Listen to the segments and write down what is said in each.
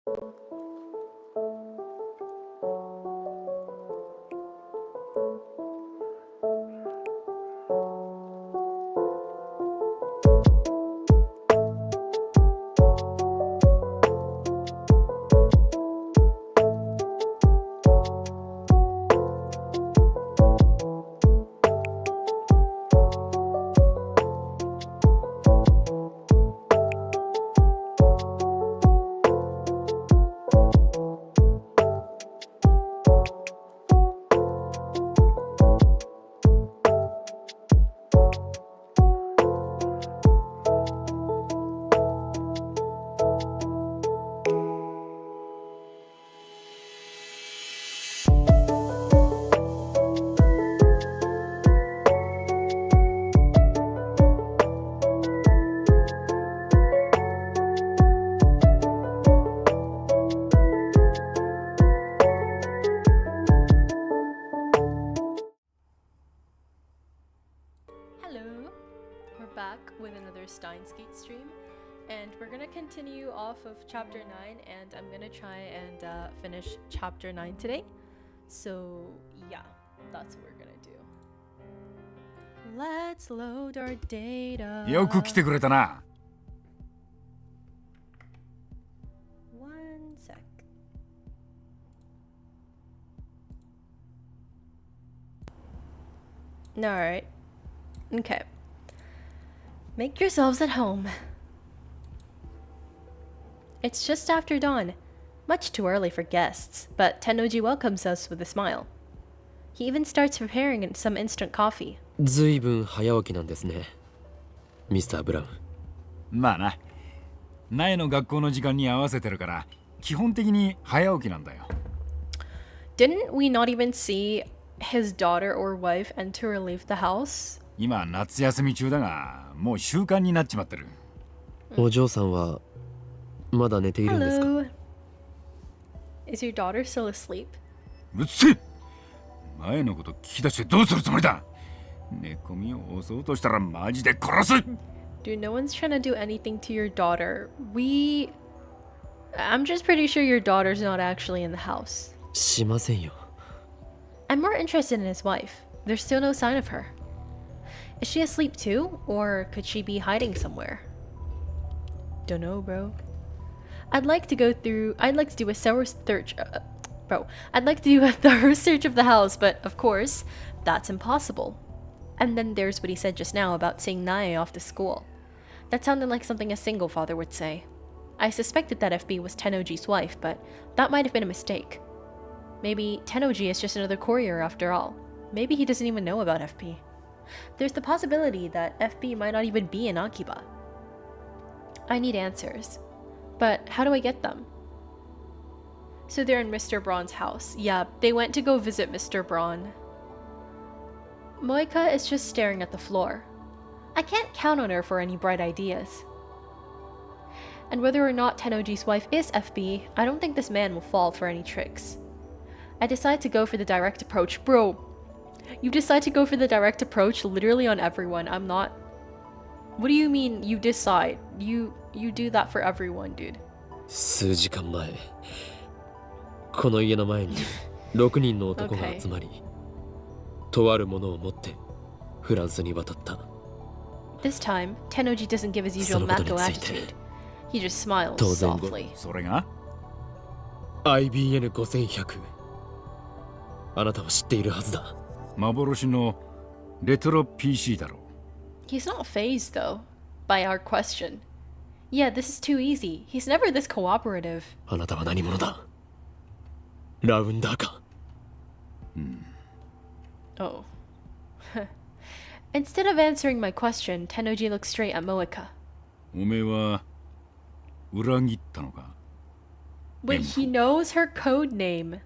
Hello, we're back with another Steins stream, and we're gonna continue off of chapter 9, and I'm gonna try and finish chapter 9 today. So yeah, that's what we're gonna do. Let's load our data. よく来てくれたな。One sec. Alright. Okay. Make yourselves at home. It's just after dawn. Much too early for guests, but Tennoji welcomes us with a smile. He even starts preparing some instant coffee. ずいぶん早起きなんですね、ミスター・ブラウン。まあな、苗の学校の時間に合わせてるから、基本的に早起きなんだよ。Didn't we not even see his daughter or wife enter or leave the house? 今夏休み中だが、もう習慣になっちまってる。お嬢さんはまだ寝ているんですか？ Hello. Is your daughter still asleep? うっせえ！前のこと聞き出してどうするつもりだ？寝込みを押そうとしたらマジで殺す！ Dude, no one's trying to do anything to your daughter. I'm just pretty sure your daughter's not actually in the house. しませんよ。I'm more interested in his wife. There's still no sign of her. Is she asleep too? Or could she be hiding somewhere? Don't know, bro. I'd like to do a thorough search. I'd like to do a thorough search of the house, but of course, that's impossible. And then there's what he said just now about seeing Nae off to school. That sounded like something a single father would say. I suspected that FB was Tennoji's wife, but that might have been a mistake. Maybe Tennoji is just another courier after all. Maybe he doesn't even know about FB. There's the possibility that FB might not even be in Akiba. I need answers. But how do I get them? So they're in Mr. Braun's house. Yeah, they went to go visit Mr. Braun. Moika is just staring at the floor. I can't count on her for any bright ideas. And whether or not Tennoji's wife is FB, I don't think this man will fall for any tricks. I decide to go for the direct approach. Bro, you decide to go for the direct approach literally on everyone. I'm not... What do you mean you decide? You do that for everyone, dude. 数時間前、この家の前に6人の男が集まり、とあるものを持ってフランスに渡った。This time, Tennoji doesn't give his usual Mako attitude. He just smiles softly. それが IBN5100。あなたは知っているはずだ。幻のレトロ PC だろう。He's not fazed, though, by our question. Yeah, this is too easy. He's never this cooperative. あなたは何者だ？ラウンダーか？Oh. Instead of answering my question, Tennoji looks straight at Moeka. おめえは裏切ったのか？ Wait, he knows her code name.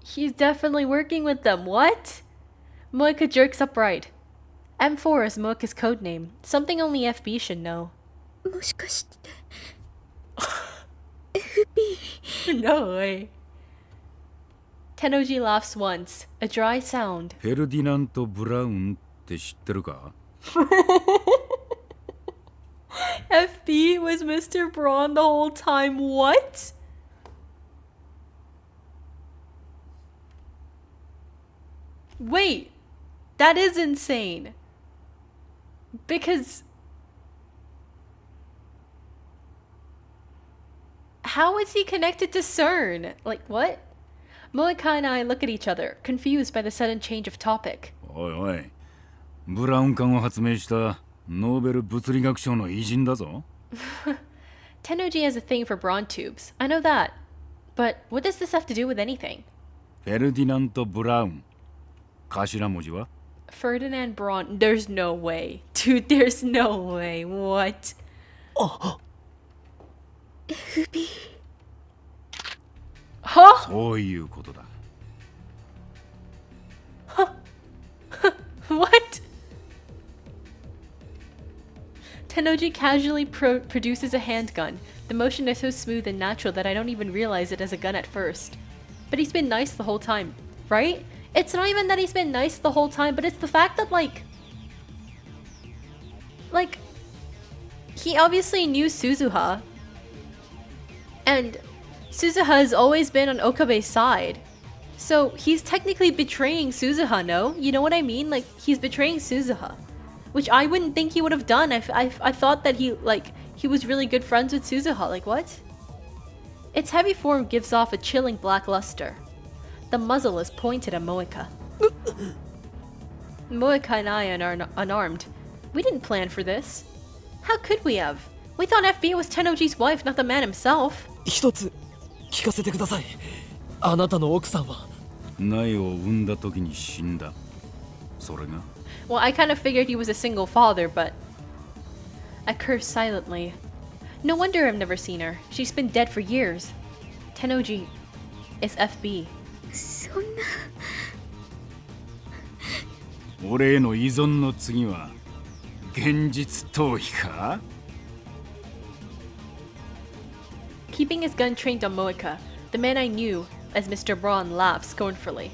He's definitely working with them. What? Moeka jerks upright. M4 is Moeka's code name. Something only FB should know. もしかして FB No way. Tennoji laughs once, a dry sound. フェルディナント・ブラウンって知ってるか？ FB was Mr. Braun the whole time. What? Wait, that is insane. Because how is he connected to CERN? Like, what? Moeka and I look at each other, confused by the sudden change of topic. おいおい、ブラウン管を発明したノーベル物理学賞の偉人だぞ。Tennoji has a thing for Braun tubes. I know that. But what does this have to do with anything? フェルディナント・ブラウン。頭文字は Ferdinand Braun. There's no way. Dude, there's no way. What? FB Huh? そういうことだ。 What? Tennoji casually produces a handgun. The motion is so smooth and natural that I don't even realize it as a gun at first. But he's been nice the whole time, right? It's not even that he's been nice the whole time, but it's the fact that, like, he obviously knew Suzuha. And Suzuha has always been on Okabe's side. So he's technically betraying Suzuha, no? You know what I mean? Like, he's betraying Suzuha. Which I wouldn't think he would have done. I thought that he was really good friends with Suzuha. Like, what? Its heavy form gives off a chilling black luster. The muzzle is pointed at Moeka. Moeka and I are unarmed. We didn't plan for this. How could we have? We thought FB was Tennoji's wife, not the man himself. 一つ聞かせてください。あなたの奥さんは苗を産んだ時に死んだ。それが Well, I kind of figured he was a single father, but... I cursed silently. No wonder I've never seen her. She's been dead for years. Tennoji is FB. そんな俺への依存の次は現実逃避か Keeping his gun trained on Moeka, the man I knew as Mr. Braun laughs scornfully.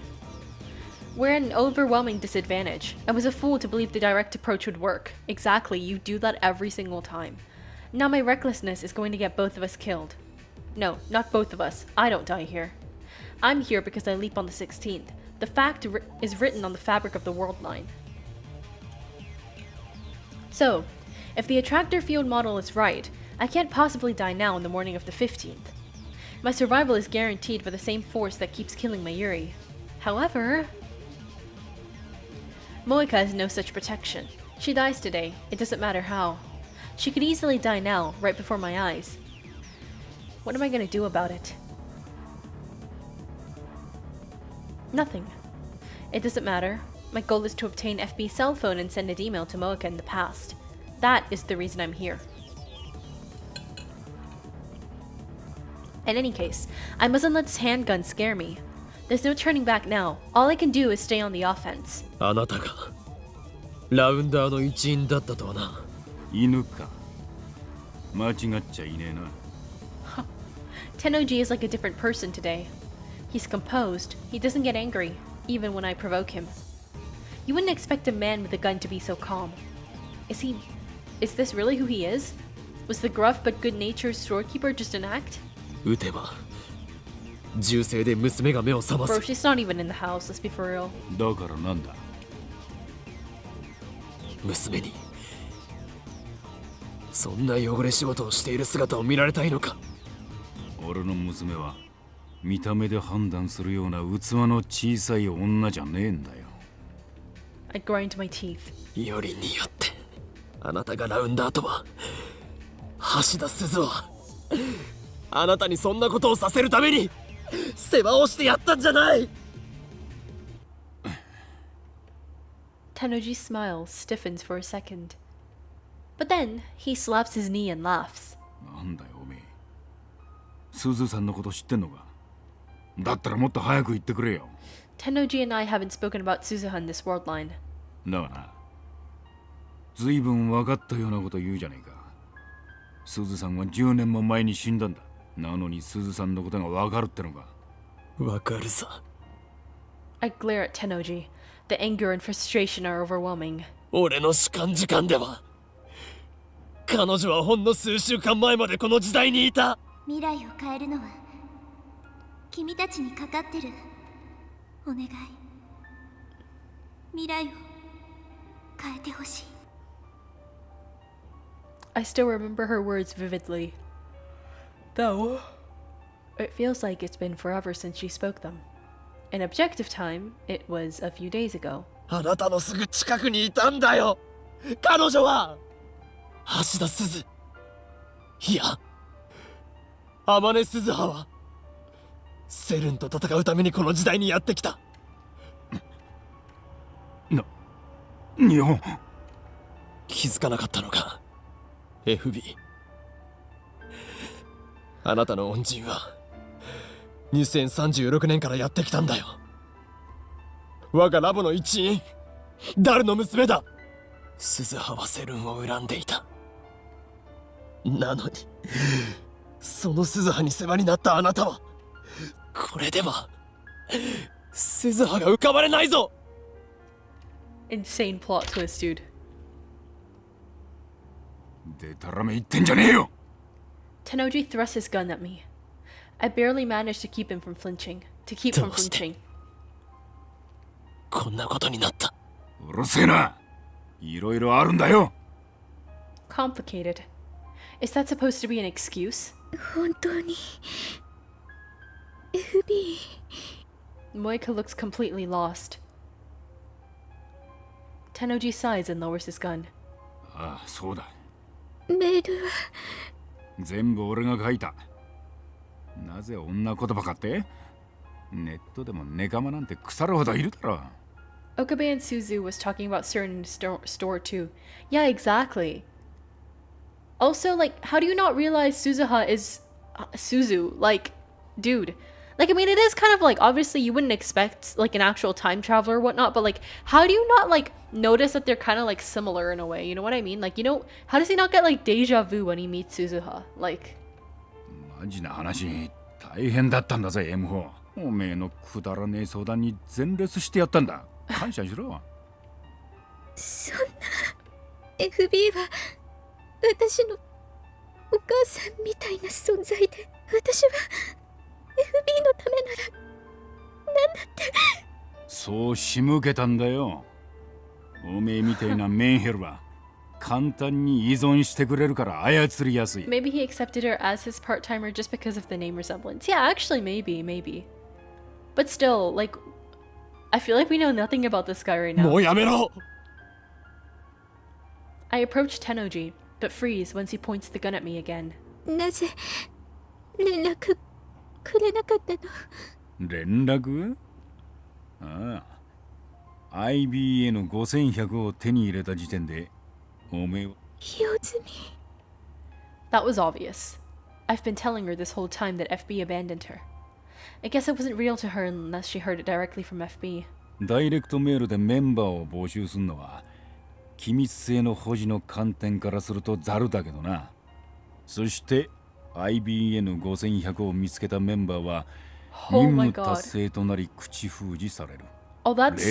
We're at an overwhelming disadvantage. I was a fool to believe the direct approach would work. Exactly, you do that every single time. Now my recklessness is going to get both of us killed. No, not both of us. I don't die here. I'm here because I leap on the 16th. The fact is written on the fabric of the world line. So, if the attractor field model is right, I can't possibly die now in the morning of the 15th. My survival is guaranteed by the same force that keeps killing Mayuri. However... Moeka has no such protection. She dies today, it doesn't matter how. She could easily die now, right before my eyes. What am I gonna do about it? Nothing. It doesn't matter. My goal is to obtain FB's cell phone and send an email to Moeka in the past. That is the reason I'm here. In any case, I mustn't let this handgun scare me. There's no turning back now. All I can do is stay on the offense. あなたがラウンダーの一員だったとはな。犬か間違っちゃいねえな Tennoji is like a different person today. He's composed. He doesn't get angry, even when I provoke him. You wouldn't expect a man with a gun to be so calm. Is this really who he is? Was the gruff but good-natured storekeeper just an act? 撃てば銃声で娘が目を覚ま Bro, す。 she's not even in the house, let's be for real. だからなんだ娘にそんな汚れ仕事をしている姿を見られたいのか。俺の娘は見た目で判断するような器の小さい女じゃねえんだよ I grind my teeth. よりによってあなたがラウンダーとは橋田鈴はあなたにそんなことをさせるために世話をしてやったんじゃない。 Tennoji's smile stiffens for a second. But then, he slaps his knee and laughs. なんだよおめえすずさんのこと知ってんのかだったらもっと早く言ってくれよ Tennoji and I haven't spoken about Suzuha in this world line. だがなずいぶん分かったようなこと言うじゃねえかすずさんは10年も前に死んだんだなのにすずさんのことが分かるってのかわかるさ。 I glare at Tennoji. The anger and frustration are overwhelming. 俺の主観時間では彼女はほんの数週間前までこの時代にいた。未来を変えるのは君たちにかかってる。お願い、未来を変えてほしい。 I still remember her words vividly. Though, it feels like it's been forever since she spoke them. In objective time, it was a few days ago. あなたのすぐ近くにいたんだよ。彼女は橋田鈴、いや天音鈴葉はセルンと戦うためにこの時代にやってきた。日本。気づかなかったのか FB。 あなたの恩人は2036年からやってきたんだよ。我がラボの一員、ダルの娘だ。鈴葉はセルンを恨んでいた。なのにその鈴葉に世話になったあなたは、これでは鈴葉が浮かばれないぞ。 Insane plot twist, dude. でたらめ言ってんじゃねえよ。 Tenoji thrusts his gun at me. I barely managed to keep him from flinching. From flinching. こんなことになった。うるせえな。いろいろあるんだよ。 Complicated. Is that supposed to be an excuse? 本当に FB。 Moika looks completely lost. Tenoji sighs and lowers his gun. ああ、そうだ。メールは全部俺が書いた。なぜ女言葉かって？ネットでもネカマなんて腐るほどいるだろ。Okabe and Suzu was talking about SERN in the store too. Yeah, exactly. Also, like, how do you not realize Suzuha is Suzu? Like, dude. Like, I mean, it is kind of like, obviously you wouldn't expect, like, an actual time traveler or whatnot, but, like, how do you not, like, notice that they're kind of, like, similar in a way? You know what I mean? Like, you know, how does he not get, like, deja vu when he meets Suzuha? Like... マジな話、大変だったんだぜ、M4。おめえのくだらねえ相談に全列してやったんだ。感謝しろ。そんな FB は私のお母さんみたいな存在で、私は FB のためなら何だって。そう仕向けたんだよ。おめえみたいなメンヘルは簡単に依存してくれるから操りやすい。Maybe he accepted her as his part-timer just because of the name resemblance. Yeah, actually, maybe. But still, like, I feel like we know nothing about this guy right now. もうやめろ。 I approach Tenoji, but freeze once he points the gun at me again. なぜ連絡くれなかったの？連絡？ああ。IBN5100 を手に入れた時点で、おめえを。用済み。 That was obvious. I've been telling her this whole time that FB abandoned her. I guess it wasn't real to her unless she heard it directly from FB. ダイレクトメールでメンバーを募集するのは、機密性の保持の観点からするとザルだけどな。そして、IBN5100 を見つけたメンバーは、任務達成となり口封じされる。Oh, that's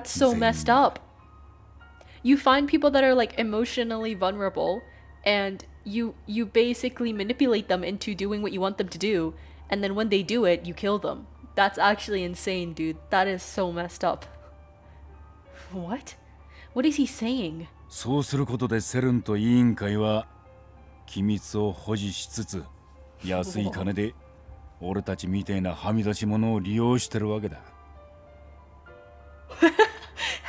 so messed up. You find people that are like emotionally vulnerable, and you basically manipulate them into doing what you want them to do, and then when they do it, you kill them. That's actually insane, dude. That is so messed up. What? What is he saying? そうすることでセルンと委員会は機密を保持しつつ、安い金で俺たちみたいなはみ出し者を利用してるわけだ。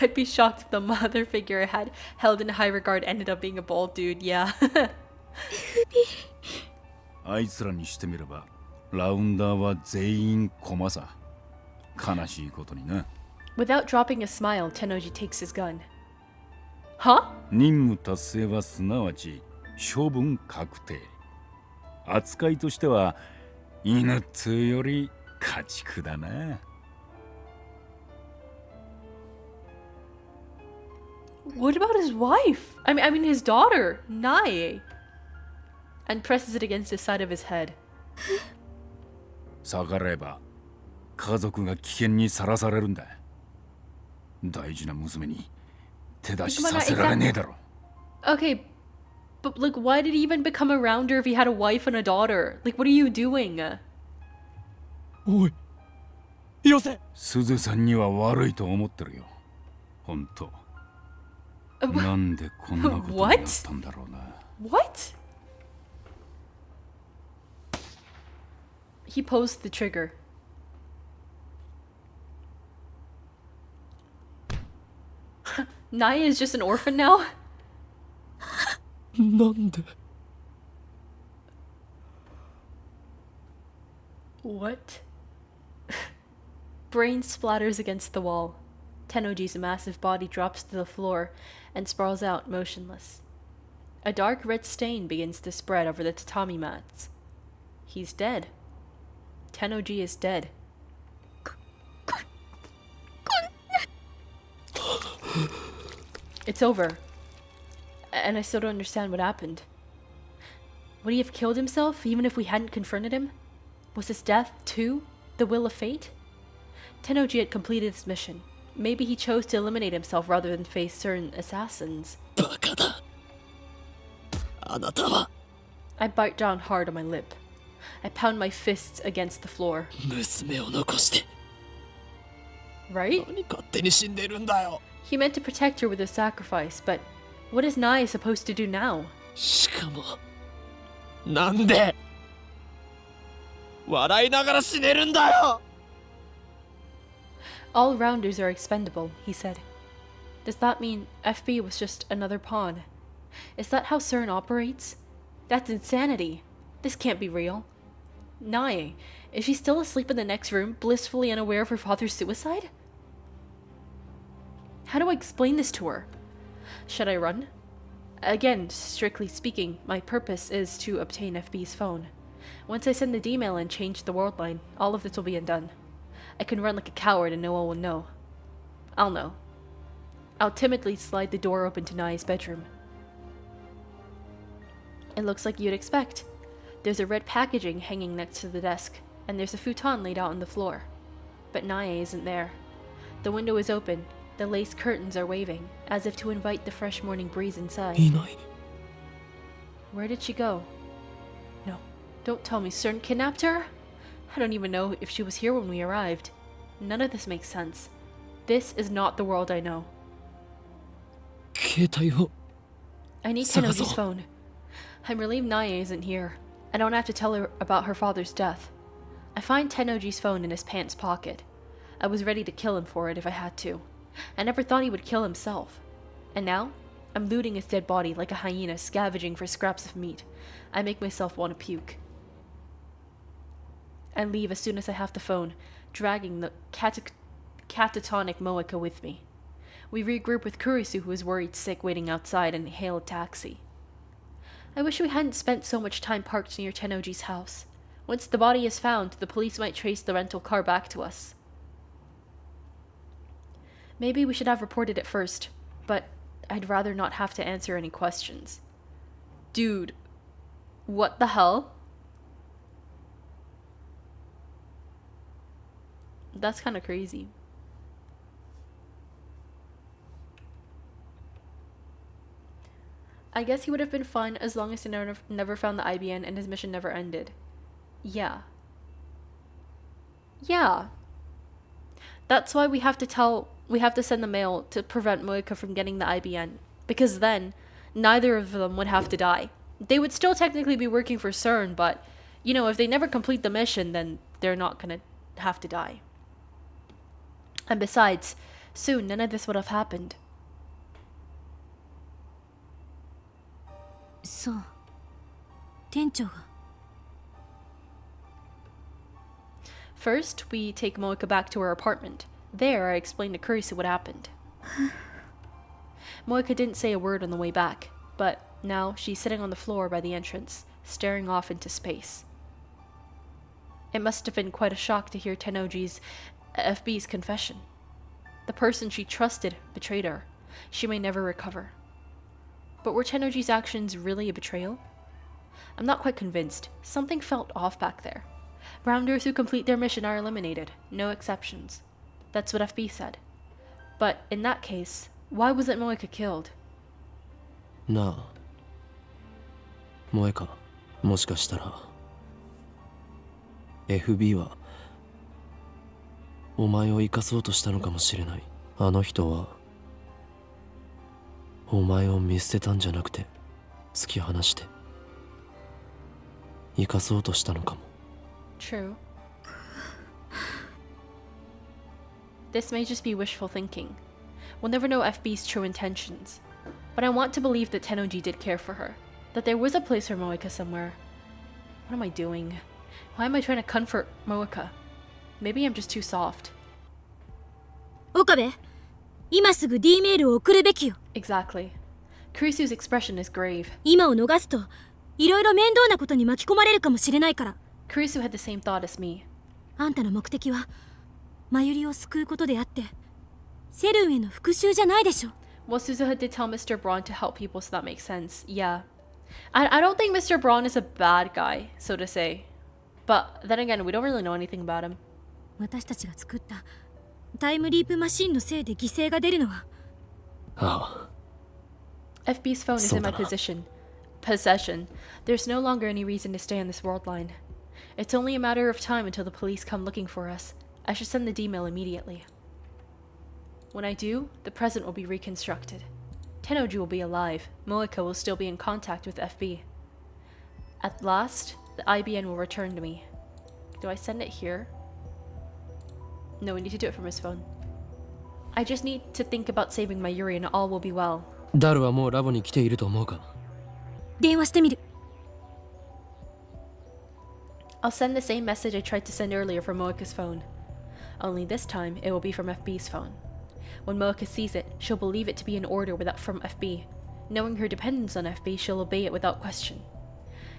I'd be shocked if the mother figure I had held in high regard ended up being a bald dude, yeah. あいつらにしてみれば、ラウンダーは全員駒さ。悲しいことにな。Without dropping a smile, Tenoji takes his gun. Huh? 任務達成はすなわち処分確定。扱いとしては犬っつうより家畜だな。What about his wife? I mean his daughter, Nae. And presses it against the side of his head. 逆らえば家族が危険にさらされるんだ。大事な娘に手出しさせられねえだろ。 Okay, But, like, why did he even become a rounder if he had a wife and a daughter? Like, what are you doing? おいよせ。すずさんには悪いと思ってるよ。本当。なんでこんなことになったんだろうな。What? He posed the trigger. Naya is just an orphan now? なんで What? Brain splatters against the wall. Tennoji's massive body drops to the floor and sprawls out motionless. A dark red stain begins to spread over the tatami mats. He's dead. Tennoji is dead. It's over. And I still don't understand what happened. Would he have killed himself even if we hadn't confronted him? Was his death, too, the will of fate? Tennoji had completed his mission. Maybe he chose to eliminate himself rather than face certain assassins. バカだ。あなたは I bite down hard on my lip. I pound my fists against the floor. 娘を残して Right? 何勝手に死んでるんだよ。 He meant to protect her with his sacrifice, but what is Naya supposed to do now? しかもなんで笑いながら死ねるんだよ。 All rounders are expendable, he said. Does that mean FB was just another pawn? Is that how SERN operates? That's insanity. This can't be real. Naya, is she still asleep in the next room, blissfully unaware of her father's suicide? How do I explain this to her? Should I run? Again, strictly speaking, my purpose is to obtain FB's phone. Once I send the D-mail and change the world line, all of this will be undone. I can run like a coward and no one will know. I'll know. I'll timidly slide the door open to Naya's bedroom. It looks like you'd expect. There's a red packaging hanging next to the desk, and there's a futon laid out on the floor. But Naya isn't there. The window is open. The lace curtains are waving, as if to invite the fresh morning breeze inside. いない。 Where did she go? No, don't tell me CERN kidnapped her? I don't even know if she was here when we arrived. None of this makes sense. This is not the world I know. 携帯を I need Sakazo. Tennoji's phone. I'm relieved Naya isn't here. I don't have to tell her about her father's death. I find Tennoji's phone in his pants pocket. I was ready to kill him for it if I had to. I never thought he would kill himself. And now, I'm looting his dead body like a hyena scavenging for scraps of meat. I make myself want to puke. I leave as soon as I have the phone, dragging the catatonic Moeka with me. We regroup with Kurisu, who is worried sick, waiting outside, and hail a taxi. I wish we hadn't spent so much time parked near Tennoji's house. Once the body is found, the police might trace the rental car back to us. Maybe we should have reported it first, but I'd rather not have to answer any questions. Dude, what the hell? That's kind of crazy. I guess he would have been fine as long as he never found the IBN and his mission never ended. Yeah. Yeah. That's why we have to send the mail to prevent Moeka from getting the IBN. Because then, neither of them would have to die. They would still technically be working for CERN, but, you know, if they never complete the mission, then they're not gonna have to die. And besides, soon none of this would have happened. そう。店長が。 First, we take Moeka back to her apartment. There, I explained to Kurisu what happened. Moeka didn't say a word on the way back, but now she's sitting on the floor by the entrance, staring off into space. It must have been quite a shock to hear Tennoji's FB's confession. The person she trusted betrayed her. She may never recover. But were Tennoji's actions really a betrayal? I'm not quite convinced. Something felt off back there. Rounders who complete their mission are eliminated, no exceptions. That's what FB said. But in that case, why wasn't Moeka killed? なあ萌か、もしかしたら FB はお前を生かそうとしたのかもしれない。あの人はお前を見捨てたんじゃなくて突き放して生かそうとしたのかも。 True. This may just be wishful thinking. We'll never know FB's true intentions. But I want to believe that Tennoji did care for her. That there was a place for Moeka somewhere. What am I doing? Why am I trying to comfort Moeka? Maybe I'm just too soft. 岡部、今すぐ D メールを送るべきよ。 Exactly. Kurisu's expression is grave. 今を逃すといろいろ面倒なことに巻き込まれるかもしれないから。 Kurisu had the same thought as me. あんたの目的はマユリを救うことであってセルンへの復讐じゃないでしょ。 Well, Suzuha did tell Mr. Braun to help people, so that makes sense. Yeah. I don't think Mr. Braun is a bad guy, so to say. But then again, we don't really know anything about him. 私たちが作ったタイムリープマシンのせいで犠牲が出るのは。ああ、 FB's phone is in my possession. There's no longer any reason to stay on this world line. It's only a matter of time until the police come looking for us. I should send the D-mail immediately. When I do, the present will be reconstructed. Tennoji will be alive. Moeka will still be in contact with FB. At last, the IBN will return to me. Do I send it here? No, we need to do it from his phone. I just need to think about saving my Yuri and all will be well. ダルはもうラボに来ていると思うか。電話してみる。 I'll send the same message I tried to send earlier from Moeka's phone. Only this time, it will be from FB's phone. When Moeka sees it, she'll believe it to be an order from FB. Knowing her dependence on FB, she'll obey it without question.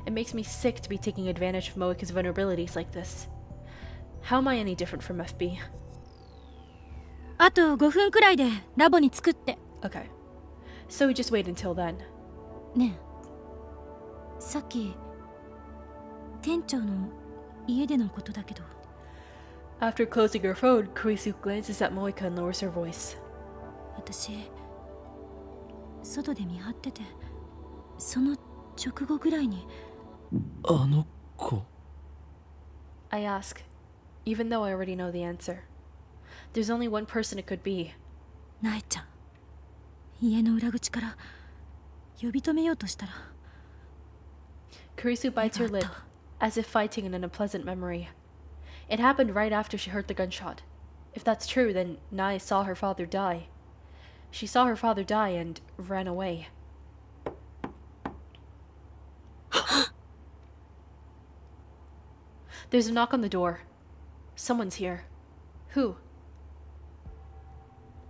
It makes me sick to be taking advantage of Moeka's vulnerabilities like this. How am I any different from FB? あと5分くらいでラボに着くって。 Okay. So we just wait until then. ねえ、さっき店長の家でのことだけど。 After closing her phone, Kurisu glances at Moeka and lowers her voice. 私外で見張っててその直後ぐらいに。あの子。 I ask, even though I already know the answer. There's only one person it could be. ナエちゃん、家の裏口から呼び止めようとしたら。 Kurisu bites her lip, as if fighting an unpleasant memory. It happened right after she heard the gunshot. If that's true, then Nai saw her father die. She saw her father die and ran away. There's a knock on the door. Someone's here. Who?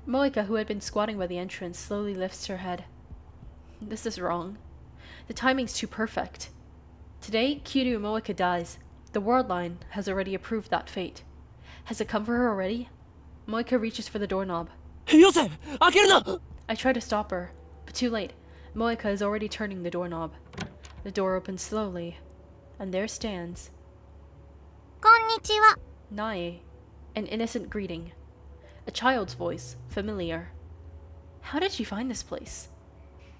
Moeka, who had been squatting by the entrance, slowly lifts her head. This is wrong. The timing's too perfect. Today, Kiryu Moeka dies. The world line has already approved that fate. Has it come for her already? Moeka reaches for the doorknob. よせ、開けるな。 I try to stop her, but too late. Moeka is already turning the doorknob. The door opens slowly, and there stands こんにちは。 Nae, an innocent greeting. A child's voice, familiar. How did she find this place?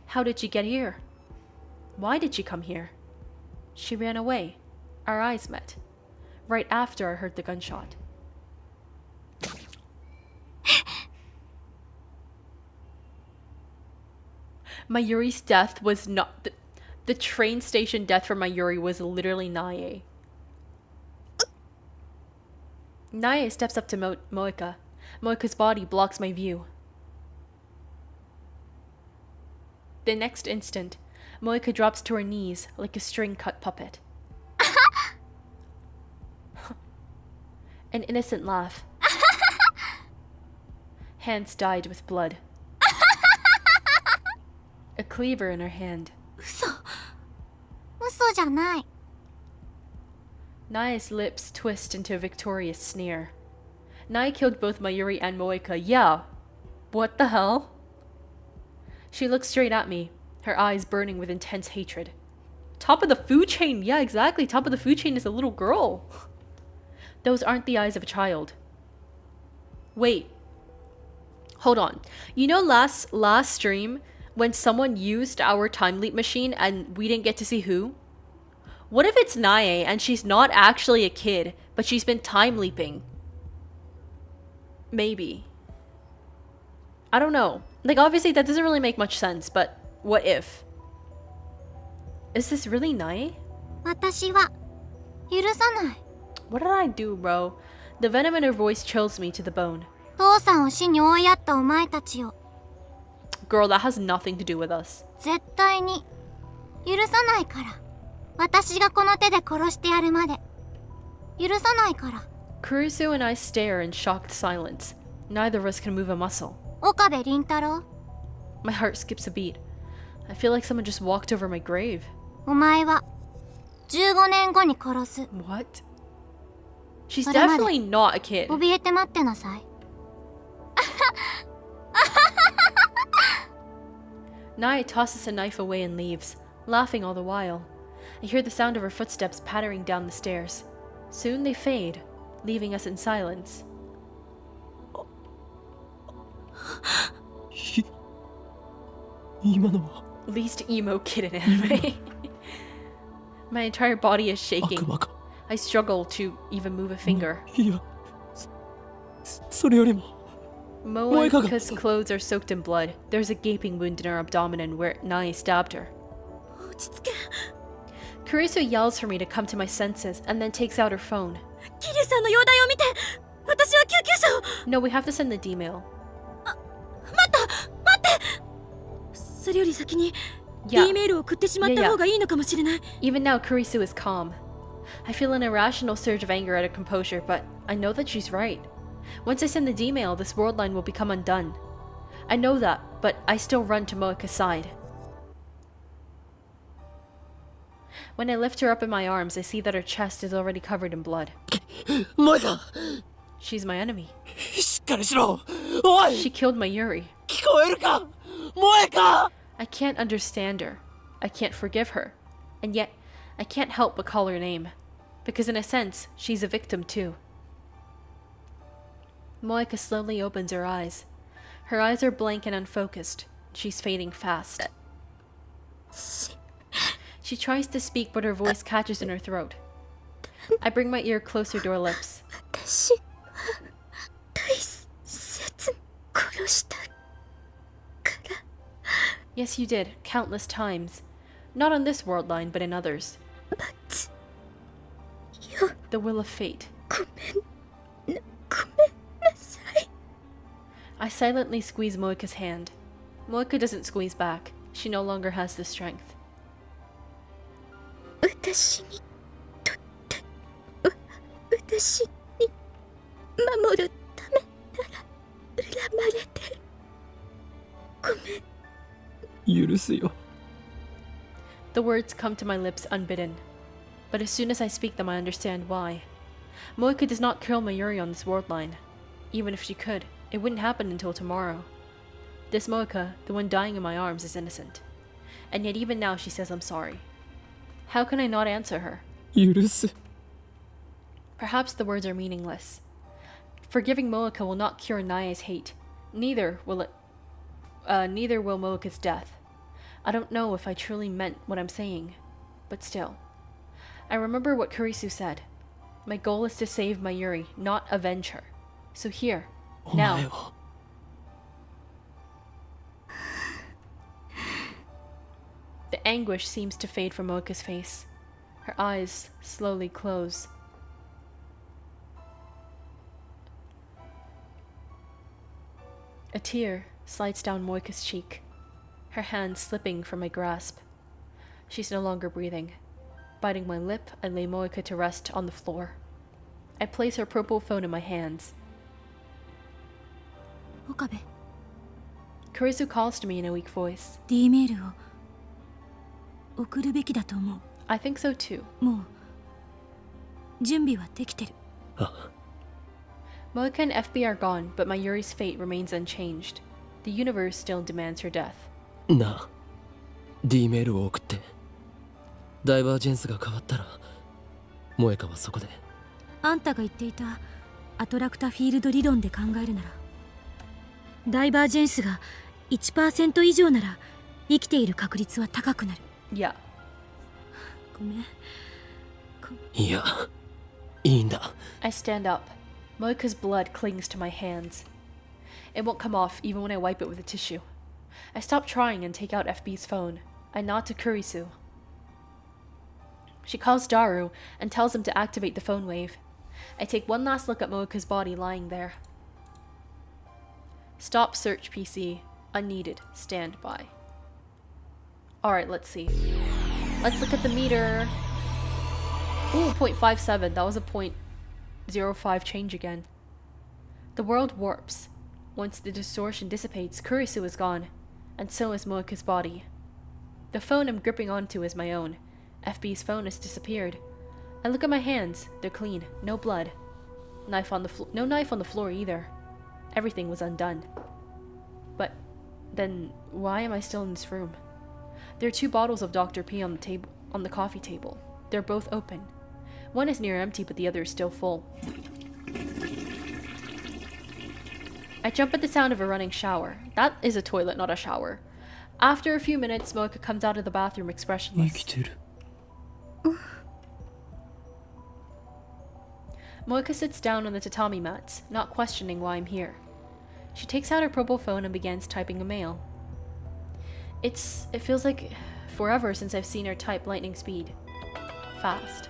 How did she get here? Why did she come here? She ran away. Our eyes met. Right after I heard the gunshot. Mayuri's death was not... The train station death for Mayuri was literally Nae. Nae steps up to Moeka. Moeka's body blocks my view. The next instant, Moeka drops to her knees like a string-cut puppet. An innocent laugh. Hands dyed with blood. A cleaver in her hand. 嘘じゃない。 Nae's lips twist into a victorious sneer. Nae killed both Mayuri and Moeka, yeah. What the hell? She looks straight at me, her eyes burning with intense hatred. Top of the food chain, yeah, exactly. Top of the food chain is a little girl. Those aren't the eyes of a child. Wait. Hold on. You know last stream, when someone used our time leap machine and we didn't get to see who? What if it's Nae and she's not actually a kid, but she's been time leaping? Maybe. I don't know. Like, obviously that doesn't really make much sense, but what if? Is this really Nae? 私は許さない。 What did I do, bro? The venom in her voice chills me to the bone. 父さんを死に追いやったお前たちを Girl, that has nothing to do with us. 絶対に許さないから。私がこの手で殺してやるまで許さないから。 Kurisu and I stare in shocked silence. Neither of us can move a muscle. 岡部倫太郎、 My heart skips a beat. I feel like someone just walked over my grave. お前は15年後に殺す。 What? She's それまで definitely not a kid. 怯えて待ってなさい。 Nae tosses a knife away and leaves, laughing all the while. I hear the sound of her footsteps pattering down the stairs. Soon they fade, leaving us in silence. 今のは Least emo kid in anime. My entire body is 悪 shaking. 魔か。 I struggle to even move a finger. いや、それよりも Moeka's clothes are soaked in blood. There's a gaping wound in her abdomen where Nae stabbed her. 落ち着け。 Kurisu yells for me to come to my senses and then takes out her phone. 桐生さんの容体を見て、私は救急車を。 No, we have to send the D-mail. 待って。それより先に Yeah. D メールを送ってしまった方がいいのかもしれない。 Even now, Kurisu is calm. I feel an irrational surge of anger at her composure, but I know that she's right. Once I send the D-mail, this world line will become undone. I know that, but I still run to Moeka's side. When I lift her up in my arms, I see that her chest is already covered in blood. 萌か She's my enemy. しっかりしろ。おい She killed my Yuri. 聞こえるか萌か I can't understand her. I can't forgive her. And yet, I can't help but call her name. Because in a sense, she's a victim too. Moeka slowly opens her eyes. Her eyes are blank and unfocused. She's fading fast. She tries to speak, but her voice catches in her throat. I bring my ear closer to her lips. 私は大切に殺したから。 Yes, you did, countless times. Not on this world line, but in others. よ、 The will of fate. ごめんなさい。 I silently squeeze Moeka's hand. Moeka doesn't squeeze back. She no longer has the strength. 私にとって私に守るためなら恨まれてごめん。許すよ。 The words come to my lips unbidden. But as soon as I speak them, I understand why. Moeka does not kill Mayuri on this world line. Even if she could, it wouldn't happen until tomorrow. This Moeka, the one dying in my arms, is innocent. And yet even now she says I'm sorry. How can I not answer her? 許す。 Perhaps the words are meaningless. Forgiving Moeka will not cure Nae's hate. Neither will Moeka's death. I don't know if I truly meant what I'm saying, but still. I remember what Kurisu said. My goal is to save Mayuri, not avenge her. So here, お前 now, は the anguish seems to fade from Moeka's face. Her eyes slowly close. A tear slides down Moeka's cheek, her hand slipping from my grasp. She's no longer breathing. Biting my lip, I lay Moeka to rest on the floor. I place her purple phone in my hands. 岡部、 Kurisu calls to me in a weak voice. D メールを送るべきだと思 I think so too. う。もう準備はできてる。あ Moeka and FB are gone, but Mayuri's fate remains unchanged. The universe still demands her death. なあ D メールを送って。ダイバージェンスが変わったら萌香はそこで。あんたが言っていたアトラクタフィールド理論で考えるなら、ダイバージェンスが 1% 以上なら生きている確率は高くなる。 Yeah. ごめん。いや、いいんだ。 I stand up. Moika's blood clings to my hands. It won't come off even when I wipe it with a tissue. I stop trying and take out FB's phone. I nod to Kurisu. She calls Daru and tells him to activate the phone wave. I take one last look at Moika's body lying there. Stop search PC. Unneeded. Stand by. Alright, let's see. Let's look at the meter. Ooh, 0.57. That was a 0.05 change again. The world warps. Once the distortion dissipates, Kurisu is gone, and so is Moika's body. The phone I'm gripping onto is my own. FB's phone has disappeared. I look at my hands. They're clean. No blood. No knife on the floor either. Everything was undone. But then why am I still in this room? There are 2 bottles of Dr. P on the coffee table. They're both open. One is near empty, but the other is still full. I jump at the sound of a running shower. That is a toilet, not a shower. After a few minutes, Moika comes out of the bathroom expressionless. 生きてる。 Moika sits down on the tatami mats, not questioning why I'm here. She takes out her purple phone and begins typing a mail. It feels like forever since I've seen her type lightning speed. Fast.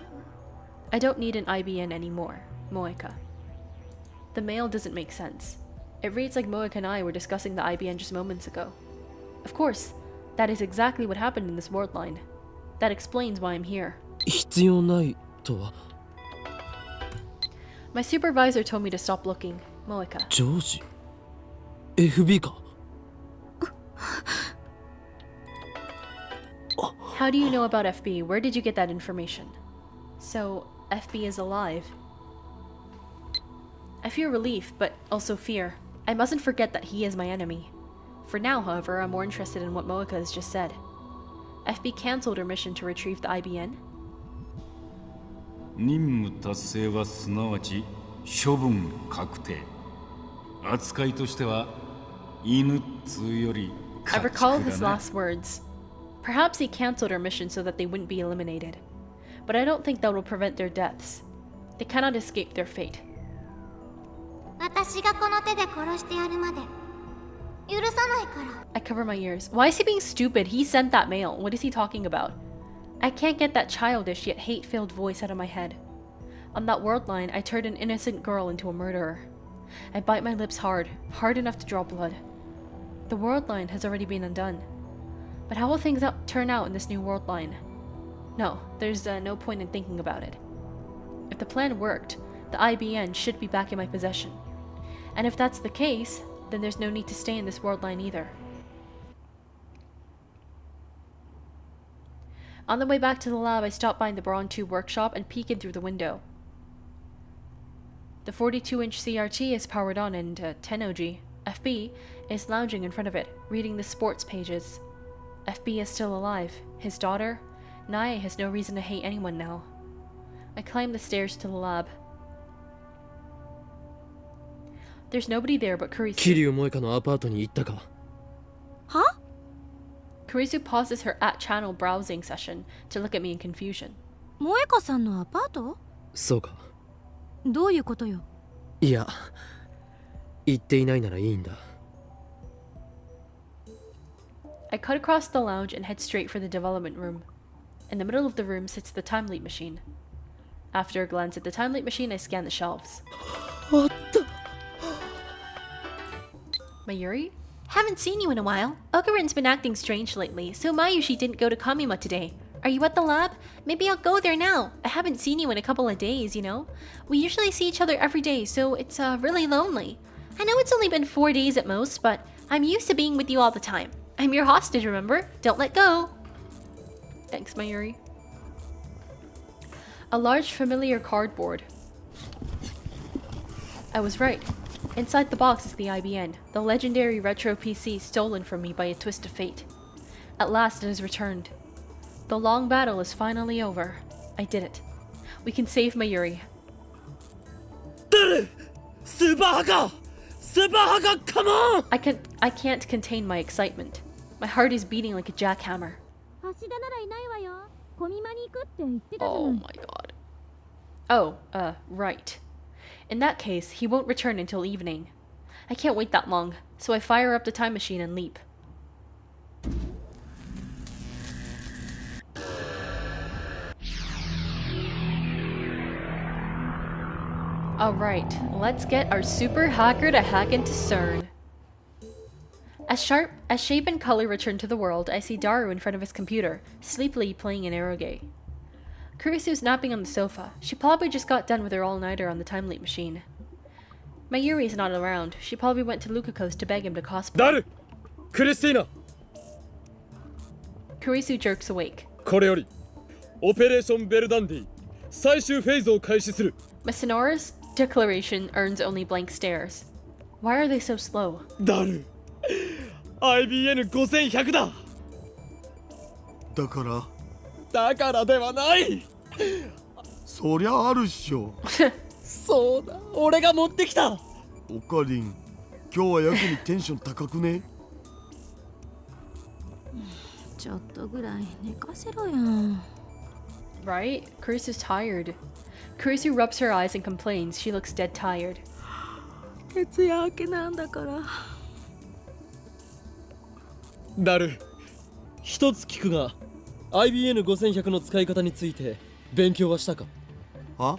I don't need an IBN anymore, Moika. The mail doesn't make sense. It reads like Moika and I were discussing the IBN just moments ago. Of course, that is exactly what happened in this word line. That explains why I'm here. 必要ないとは My supervisor told me to stop looking, Moika. 上司 FB か How do you know about FB? Where did you get that information? So, FB is alive. I feel relief, but also fear. I mustn't forget that he is my enemy. For now, however, I'm more interested in what Moika has just said. FB cancelled her mission to retrieve the IBN? 任務達成はすなわち処分確定。扱いとしては犬っつうより I 家 recall 畜 his だな。 last words. Perhaps he cancelled her mission so that they wouldn't be eliminated. But I don't think that will prevent their deaths. They cannot escape their fate. 私がこの手で殺してやるまで許さないから。 I cover my ears. Why is he being stupid? He sent that mail. What is he talking about? I can't get that childish yet hate-filled voice out of my head. On that word line, I turned an innocent girl into a murderer. I bite my lips hard enough to draw blood. The word line has already been undone. But how will things turn out in this new word line? No, there's no point in thinking about it. If the plan worked, the IBN should be back in my possession. And if that's the case, then there's no need to stay in this word line either. On the way back to the lab, I stop by the Brawn 2 workshop and peek in through the window. The 42-inch CRT is powered on and 10OG. FB is lounging in front of it, reading the sports pages. FB is still alive. His daughter, Nae, has no reason to hate anyone now. I climb the stairs to the lab. There's nobody there but Kurisu. 桐生萌香のアパートに行ったか Kurisu pauses her at-channel browsing session to look at me in confusion. 萌香さんのアパート？そうかどういうことよ？いや行っていないならいいんだ I cut across the lounge and head straight for the development room. In the middle of the room sits the time leap machine. After a glance at the time leap machine, I scan the shelves. あった Mayuri? Haven't seen you in a while. Okarin's been acting strange lately, so Mayushi didn't go to Kamima today. Are you at the lab? Maybe I'll go there now. I haven't seen you in a couple of days, you know? We usually see each other every day, so it's really lonely. I know it's only been 4 days at most, but I'm used to being with you all the time. I'm your hostage, remember? Don't let go. Thanks, Mayuri. A large familiar cardboard. I was right. Inside the box is the IBN, the legendary retro PC stolen from me by a twist of fate. At last it has returned. The long battle is finally over. I did it. We can save Mayuri. スーパーハカーカモン I can't contain my excitement. My heart is beating like a jackhammer. 橋田ならいないわよ。小見間に行くって言ってたじゃ Oh ない。 my god. Oh, right. In that case, he won't return until evening. I can't wait that long, so I fire up the time machine and leap. Alright, let's get our super hacker to hack into CERN. As shape and color return to the world, I see Daru in front of his computer, sleepily playing an eroge. Kurisu's napping on the sofa. She probably just got done with her all-nighter on the time leap machine. Mayuri is not around. She probably went to Lukako's to beg him to cosplay. ダルクリスティーナ Kurisu jerks awake. これよりオペレーションベルダンディ最終フェーズを開始する Masanora's declaration earns only blank stares. Why are they so slow? ダル IBN5100 だだからだからではないそりゃあるっしょ。そうだ俺が持ってきたオカリン、今日はやけにテンション高くね。ちょっとぐらい寝かせろよ。 Right? Kurisu's tired. Kurisu rubs her eyes and complains she looks dead tired. 徹夜明けなんだから。ダル一つ聞くが IBN5100 の使い方について勉強はしたかあ、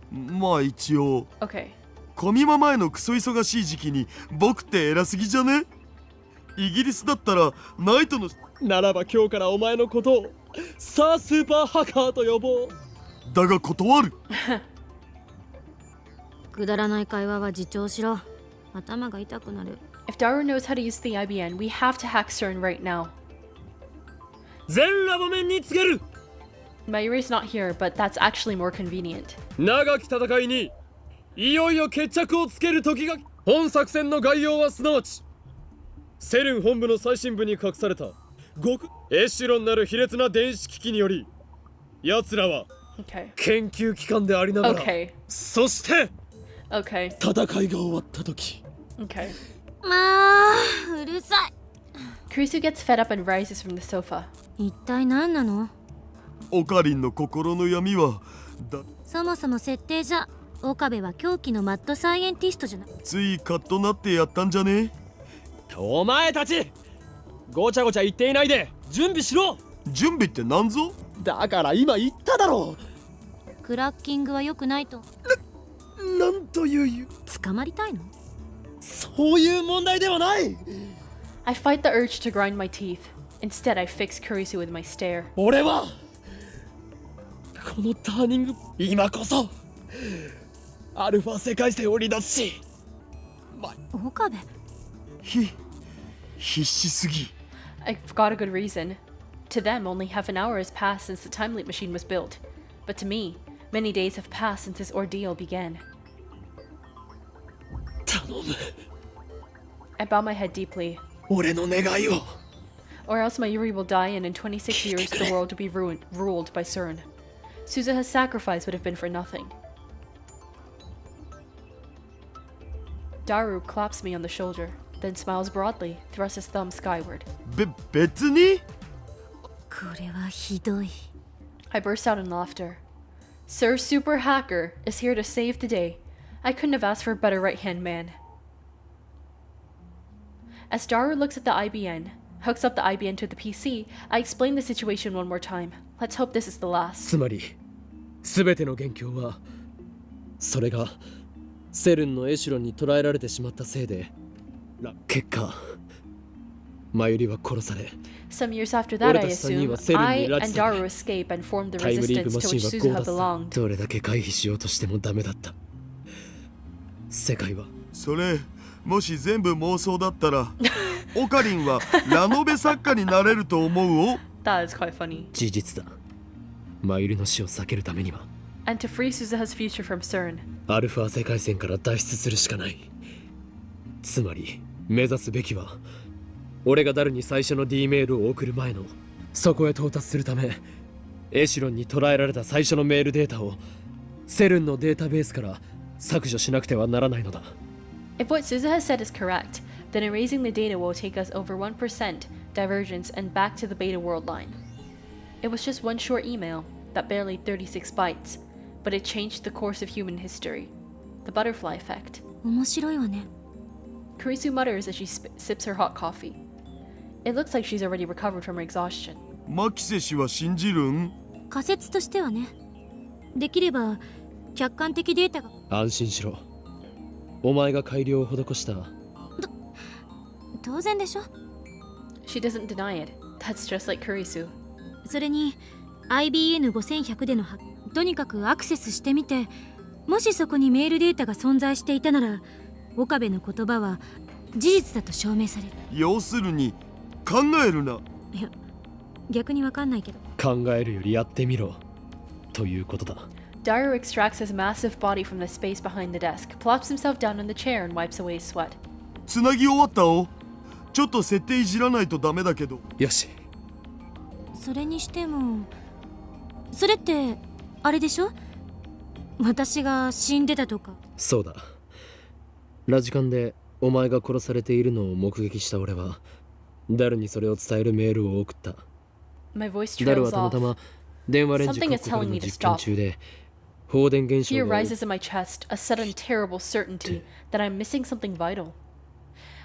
まあ一応。 Okay. コミマ前のクソ忙しい時期に僕って偉すぎじゃね？イギリスだったらナイトのならば今日からお前のことをさあスーパーハッカーと呼ぼうだが断る。くだらない会話は自重しろ。頭が痛くなる。 If Daru knows how to use the IBN, we have to hack CERN right now. 全ラボ面に告げる Mayuri's not here, but that's actually more convenient. 長き戦いにいよいよ決着をつける時が本作戦の概要はすなわちセルン本部の最深部に隠された極エシロンなる卑劣な電子機器により奴らは Okay. 研究機関でありながら、Okay. そして Okay. 戦いが終わった時 Okay. まあ、うるさい。 Kurisu gets fed up and rises from the sofa. 一体何なの？オカリンの心の闇はそもそも設定じゃ、岡部は狂気のマッドサイエンティストじゃない。ついカッとなってやったんじゃね？お前たちごちゃごちゃ言っていないで準備しろ準備ってなんぞ？だから今言っただろクラッキングは良くないと。なんという捕まりたいの？そういう問題ではない I fight the urge to grind my teeth. Instead, I fix Kurisu with my stare. 俺はこのターニング今こそアルファ世界線を離脱し岡部、必死すぎ。 I've got a good reason. To them, only half an hour has passed since the time leap machine was built. But to me, many days have passed since this ordeal began. 頼む I bow my head deeply. 俺の願いを Or else my Yuri will die, and in 26 years, the world will be ruled by CERN. Suzuha's sacrifice would have been for nothing. Daru claps me on the shoulder, then smiles broadly, thrusts his thumb skyward. 別に？これはひどい。 I burst out in laughter. Sir Super Hacker is here to save the day. I couldn't have asked for a better right-hand man. As Daru looks at the IBN, hooks up the IBN to the PC, I explain the situation one more time. Let's hope this is the last. つまり全ての元凶はそれがセルンのエシュロンに捕らえられてしまったせいで結果マユリは殺され Some years after that, I assume, I and Daru escape and form the タイムリープ resistance マ to シ which ンは Suzuha ゴーダス belonged. どれだけ回避しようとしてもダメだった世界はそれもし全部妄想だったらオカリンはラノベ作家になれると思うを。 That is quite funny. 事実だマユリの死を避けるためには And to free Suzuha's future from CERN. アルファ世界線から脱出するしかないつまり目指すべきは俺がダルに最初の D メールを送る前のそこへ到達するためエシュロンに捉えられた最初のメールデータをセルンのデータベースから削除しなくてはならないのだ If what Suzuha said is correct, then erasing the data will take us over 1% divergence, and back to the beta world line. It was just one short email that barely 36 bytes, but it changed the course of human history. The butterfly effect. 面白いわね。 Kurisu mutters as she sips her hot coffee. It looks like she's already recovered from her exhaustion. マキセ氏は信じるん？仮説としてはね。できれば客観的データが。安心しろ。お前が改良を施した。当然でしょ。 She doesn't deny it. That's just like Kurisu. それに IBN5100 でのとにかくアクセスしてみて、もしそこにメールデータが存在していたなら、岡部の言葉は事実だと証明される。要するに考えるな。いや、逆にわかんないけど。考えるよりやってみろということだ。 Daru extracts his massive body from the space behind the desk, plops himself down in the chair and wipes away his sweat. つなぎ終わったお。ちょっと設定いじらないとダメだけど。よし。それにしても、それってあれでしょ？私が死んでたとか。そうだ。ラジカンでお前が殺されているのを目撃した俺はダルにそれを伝えるメールを送った。 My voice ダルは trails たま off. たま電話レンジ Something 確 is 保から telling の me to 実験 stop. 中で放電現象 Fear が rises in my chest, a sudden terrible certainty that I'm missing something vital.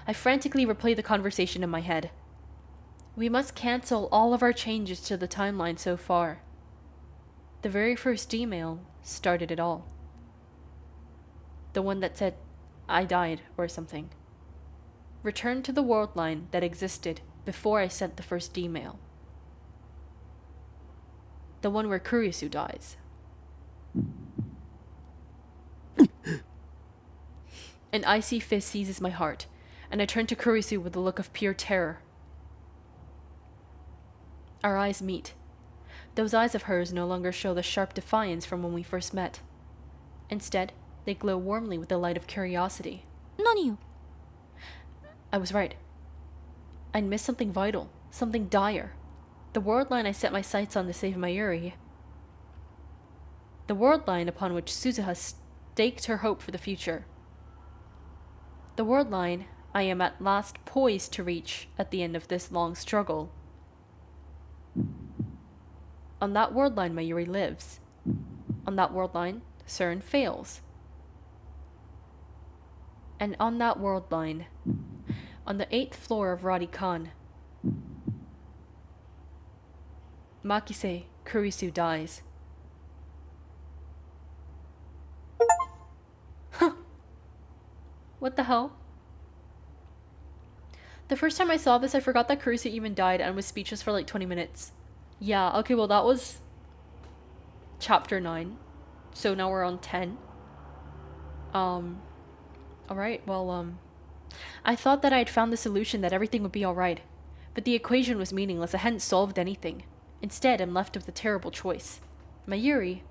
I frantically replay the conversation in my head. We must cancel all of our changes to the timeline so far. The very first email started it all. The one that said, I died, or something. Return to the world line that existed before I sent the first email. The one where Kurisu dies. An icy fist seizes my heart, and I turn to Kurisu with a look of pure terror. Our eyes meet. Those eyes of hers no longer show the sharp defiance from when we first met. Instead, they glow warmly with the light of curiosity. 何よ。 I was right. I'd missed something vital, something dire. The world line I set my sights on to save Mayuri. The world line upon which Suzuha staked her hope for the future. The world line I am at last poised to reach at the end of this long struggle. On that world line, Mayuri lives. On that world line, SERN fails. And on that world line, on the 8th floor of Radikan, Makise Kurisu dies. Huh. What the hell? The first time I saw this, I forgot that Kurisu even died and was speechless for like 20 minutes. Yeah, okay, well that was chapter 9. So now we're on 10. Alright, well, I thought that I had found the solution, that everything would be alright. But the equation was meaningless, I hadn't solved anything. Instead, I'm left with a terrible choice. Mayuri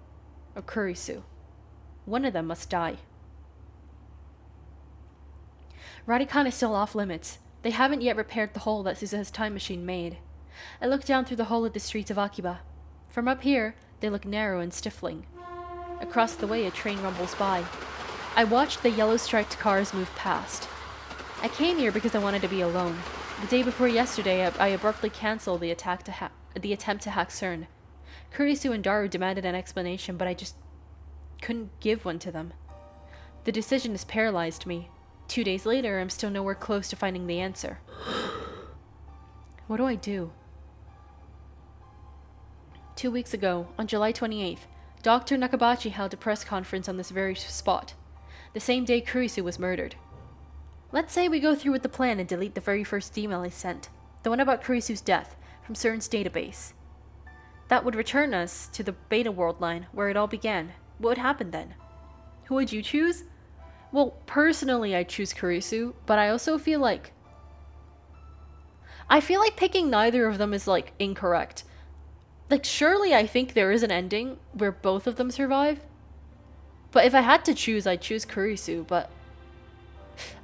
or Kurisu. One of them must die. Radikan is still off limits. They haven't yet repaired the hole that Suzuha's time machine made. I look down through the hole at the streets of Akiba. From up here, they look narrow and stifling. Across the way, a train rumbles by. I watched the yellow-striped cars move past. I came here because I wanted to be alone. The day before yesterday, I abruptly canceled the attempt to hack SERN. Kurisu and Daru demanded an explanation, but I just couldn't give one to them. The decision has paralyzed me. 2 days later, I'm still nowhere close to finding the answer. What do I do? 2 weeks ago, on July 28th, Dr. Nakabachi held a press conference on this very spot. The same day Kurisu was murdered. Let's say we go through with the plan and delete the very first email I sent, the one about Kurisu's death, from SERN's database. That would return us to the beta world line where it all began. What would happen then? Who would you choose? Well, personally I'd choose Kurisu, but I also feel like picking neither of them is like incorrect. Like, surely I think there is an ending where both of them survive. But if I had to choose, I'd choose Kurisu, but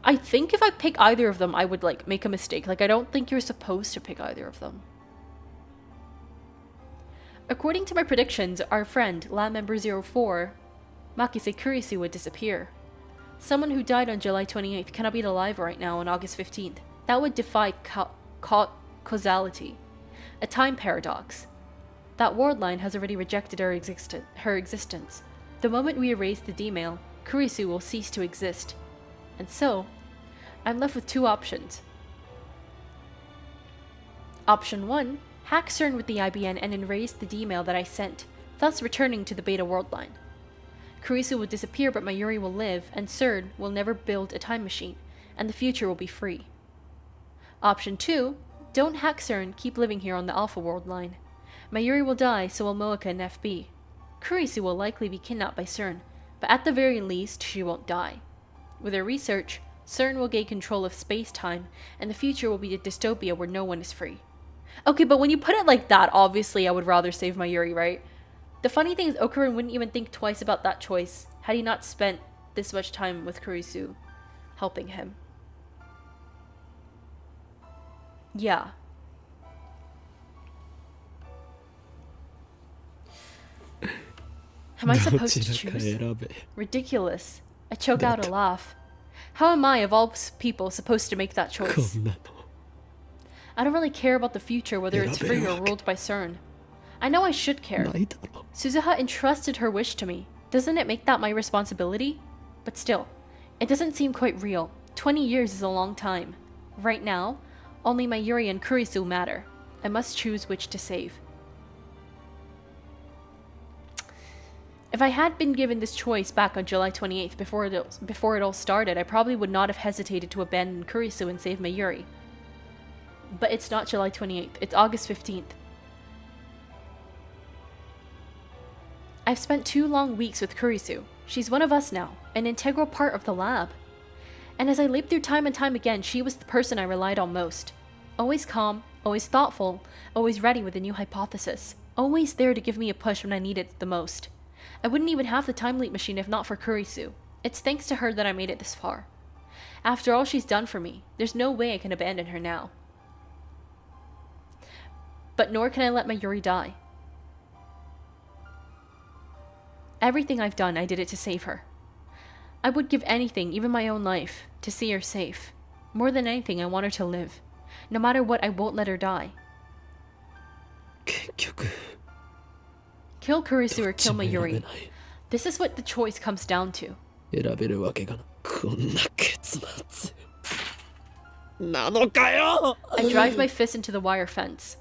I think if I pick either of them, I would like make a mistake. Like, I don't think you're supposed to pick either of them. According to my predictions, our friend, lab member 04, Makise Kurisu, would disappear. Someone who died on July 28th cannot be alive right now on August 15th. That would defy causality, a time paradox. That world line has already rejected her existence. The moment we erase the D-mail, Kurisu will cease to exist. And so, I'm left with two options. Option 1, hack CERN with the IBN and erase the D-mail that I sent, thus returning to the beta world line. Kurisu will disappear, but Mayuri will live, and CERN will never build a time machine, and the future will be free. Option 2, don't hack CERN, keep living here on the Alpha world line. Mayuri will die, so will Moeka and FB. Kurisu will likely be kidnapped by CERN, but at the very least, she won't die. With her research, CERN will gain control of space-time, and the future will be a dystopia where no one is free. Okay, but when you put it like that, obviously I would rather save Mayuri, right? The funny thing is, Okurin wouldn't even think twice about that choice had he not spent this much time with Kurisu, helping him. Yeah. Am I supposed to choose? Ridiculous. I choke out a laugh. How am I, of all people, supposed to make that choice? I don't really care about the future, whether it's free or ruled by CERN. I know I should care. Suzuha entrusted her wish to me. Doesn't it make that my responsibility? But still, it doesn't seem quite real. 20 years is a long time. Right now, only Mayuri and Kurisu matter. I must choose which to save. If I had been given this choice back on July 28th, before it all started, I probably would not have hesitated to abandon Kurisu and save Mayuri. But it's not July 28th, it's August 15th. I've spent 2 long weeks with Kurisu. She's one of us now, an integral part of the lab. And as I lived through time and time again, she was the person I relied on most. Always calm, always thoughtful, always ready with a new hypothesis. Always there to give me a push when I needed it the most. I wouldn't even have the time leap machine if not for Kurisu. It's thanks to her that I made it this far. After all she's done for me, there's no way I can abandon her now. But nor can I let Mayuri die. Everything I've done, I did it to save her. I would give anything, even my own life, to see her safe. More than anything, I want her to live. No matter what, I won't let her die. Kill Kurisu or kill Mayuri. This is what the choice comes down to. I drive my fist into the wire fence.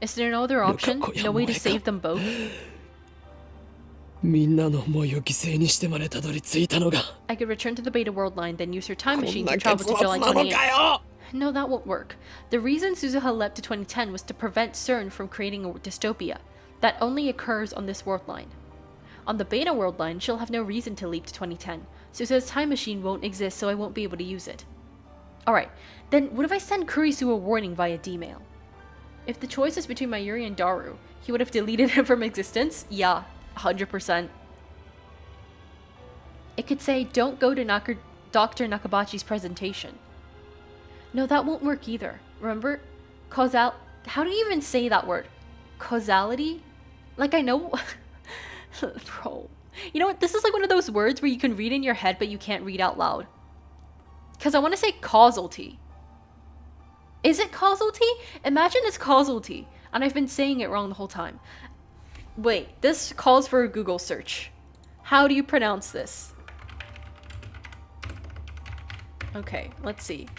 Is there no other option? No way to save them both? I could return to the beta world line, then use her time machine to travel to July 28th. No, that won't work. The reason Suzuha leapt to 2010 was to prevent CERN from creating a dystopia that only occurs on this world line. On the beta world line, she'll have no reason to leap to 2010. Suzuha's time machine won't exist, so I won't be able to use it. Alright, then what if I send Kurisu a warning via D-mail? If the choice is between Mayuri and Daru, he would have deleted him from existence? Yeah, 100%. It could say, don't go to Dr. Nakabachi's presentation. No, that won't work either. Remember? How do you even say that word? Causality? Like, I know... Bro. You know what? This is like one of those words where you can read in your head, but you can't read out loud. Because I want to say causality. Is it causality? Imagine it's causality. And I've been saying it wrong the whole time. Wait, this calls for a Google search. How do you pronounce this? Okay, let's see.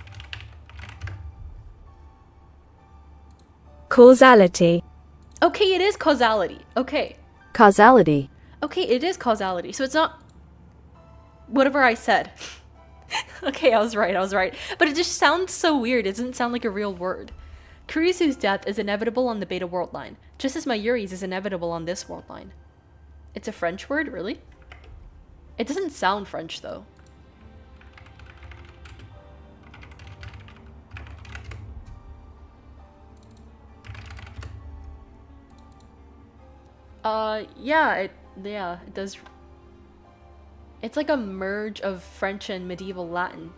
Causality. Okay, it is causality. Okay. Causality. Okay, it is causality. So it's not whatever I said. Okay, I was right. But it just sounds so weird. It doesn't sound like a real word. Kurisu's death is inevitable on the beta world line, just as Mayuri's is inevitable on this world line. It's a French word, really? It doesn't sound French, though. Yeah, it does. It's like a merge of French and medieval Latin.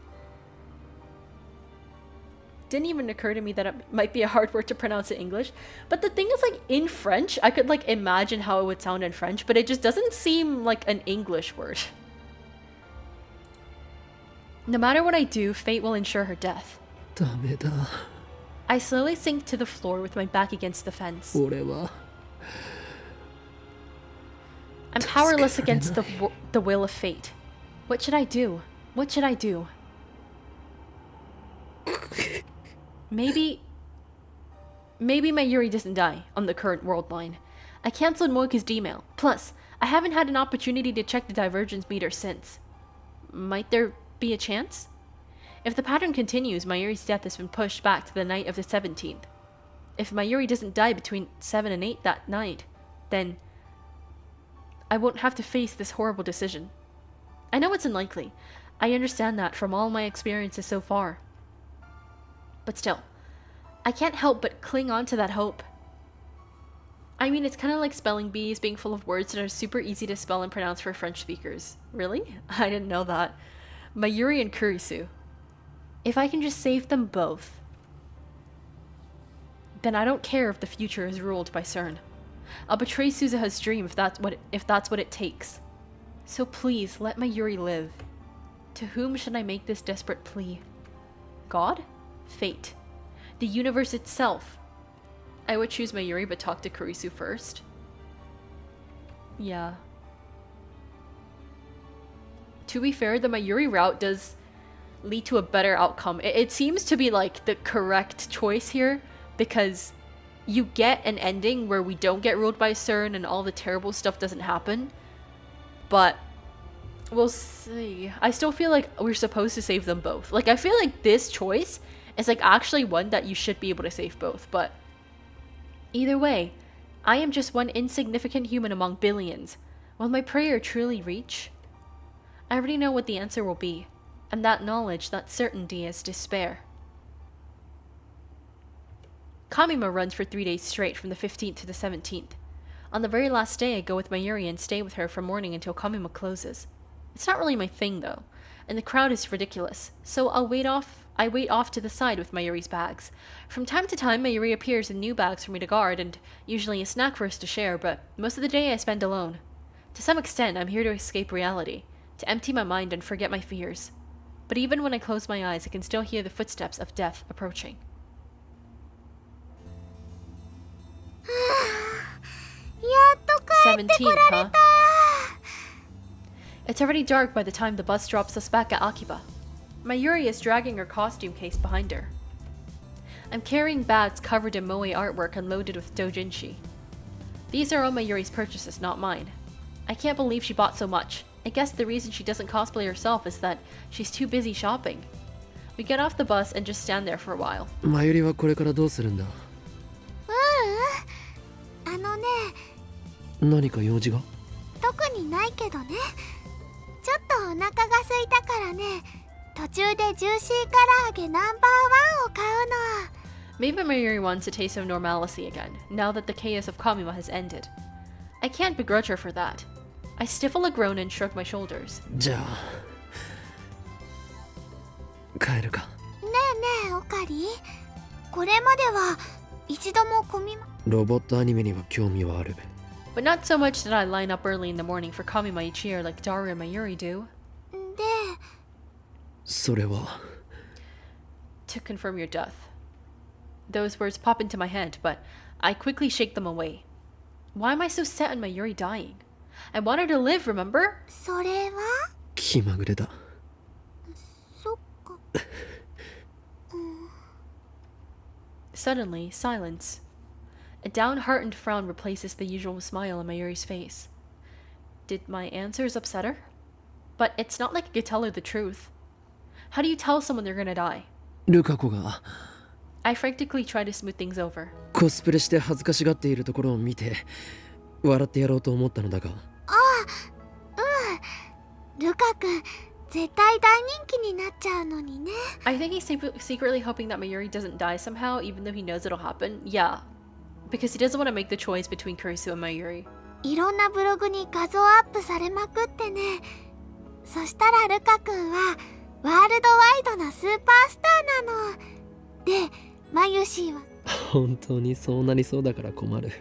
Didn't even occur to me that it might be a hard word to pronounce in English. But the thing is, like, in French, I could, like, imagine how it would sound in French, but it just doesn't seem like an English word. No matter what I do, fate will ensure her death. ダメだ I slowly sink to the floor with my back against the fence. 俺は I'm powerless against the will of fate. What should I do? What should I do? Maybe Mayuri doesn't die on the current world line. I cancelled Moika's Dmail. Plus, I haven't had an opportunity to check the divergence meter since. Might there be a chance? If the pattern continues, Mayuri's death has been pushed back to the night of the 17th. If Mayuri doesn't die between 7 and 8 that night, then I won't have to face this horrible decision. I know it's unlikely. I understand that from all my experiences so far. But still, I can't help but cling on to that hope. I mean, it's kind of like spelling bees being full of words that are super easy to spell and pronounce for French speakers. Really? I didn't know that. Mayuri and Kurisu. If I can just save them both, then I don't care if the future is ruled by SERN. I'll betray Suzuha's dream if that's what it takes. So please, let Mayuri live. To whom should I make this desperate plea? God? Fate? The universe itself? I would choose Mayuri but talk to Kurisu first. Yeah. To be fair, the Mayuri route does lead to a better outcome. It seems to be like the correct choice here, because you get an ending where we don't get ruled by SERN and all the terrible stuff doesn't happen. But we'll see. I still feel like we're supposed to save them both. Like, I feel like this choice is like actually one that you should be able to save both. But either way, I am just one insignificant human among billions. Will my prayer truly reach? I already know what the answer will be. And that knowledge, that certainty, is despair. Kamima runs for 3 days straight from the 15th to the 17th. On the very last day, I go with Mayuri and stay with her from morning until Kamima closes. It's not really my thing though, and the crowd is ridiculous, so I wait off to the side with Mayuri's bags. From time to time, Mayuri appears in new bags for me to guard, and usually a snack for us to share, but most of the day I spend alone. To some extent, I'm here to escape reality, to empty my mind and forget my fears. But even when I close my eyes, I can still hear the footsteps of death approaching. やっと帰ってこ 17th, られ huh? た It's already dark by the time the bus drops us back at Akiba. Mayuri is dragging her costume case behind her. I'm carrying bags covered in moe artwork and loaded with doujinshi. These are all Mayuri's purchases, not mine. I can't believe she bought so much. I guess the reason she doesn't cosplay herself is that she's too busy shopping. We get off the bus and just stand there for a while. マユリはこれからどうするんだあのね何か用事が特にないけどねちょっとお腹が空いたからね途中でジューシー唐揚げナンバーワンを買うの Maybe Mayuri wants a taste of normalcy again, now that the chaos of Kamima has ended. I can't begrudge her for that. I stifle a groan and shrug my shoulders. じゃあ帰るかねえねえオカリこれまでは一度もコミマロボットアニメには興味はある But not so much that I line up early in the morning for Kamima each year like Daru and Mayuri do. でそれは To confirm your death. Those words pop into my head, but I quickly shake them away. Why am I so set on Mayuri dying? I want her to live, remember? それは気まぐれだそっか Suddenly, silence. A downhearted frown replaces the usual smile on Mayuri's face. Did my answers upset her? But it's not like I could tell her the truth. How do you tell someone they're gonna die? ルカ子が I frantically try to smooth things over. コスプレして恥ずかしがっているところを見て笑ってやろうと思ったのだがルカ君絶対大人気になっちゃうのにね I think he's secretly hoping that Mayuri doesn't die somehow, even though he knows it'll happen. Yeah. Because he doesn't want to make the choice between Kurisu and Mayuri. いろんなブログに画像アップされまくってねそしたらルカ君はワールドワイドなスーパースターなのでマユシーは本当にそうなりそうだから困る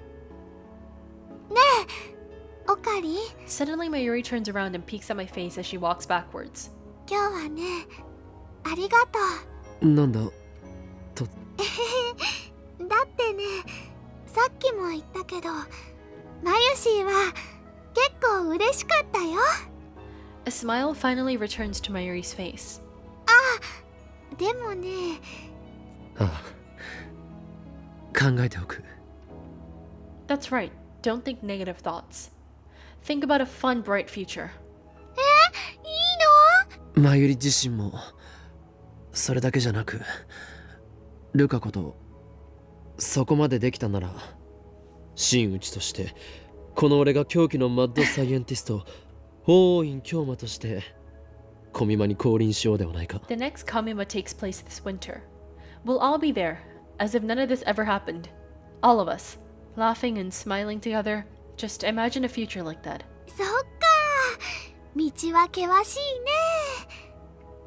オカリ Suddenly, Mayuri turns around and peeks at my face as she walks backwards. 今日はねありがとなんだう。だってね、さっきも言ったけど、マユシーは結構嬉しかったよ。 A smile finally returns to Mayuri's face. でもね、ああ、考えておく。 That's right. Don't think negative thoughts. Think about a fun, bright future. いいの？マユリ自身もそれだけじゃなく、ルカことそこまでできたなら、真打ちとしてこの俺が狂気のマッドサイエンティスト王院京馬としてコミマに降臨しようではないか。 The next Kamima takes place this winter. We'll all be there, as if none of this ever happened. All of us, laughing and smiling together. Just imagine a future like that. そっか、道は険しい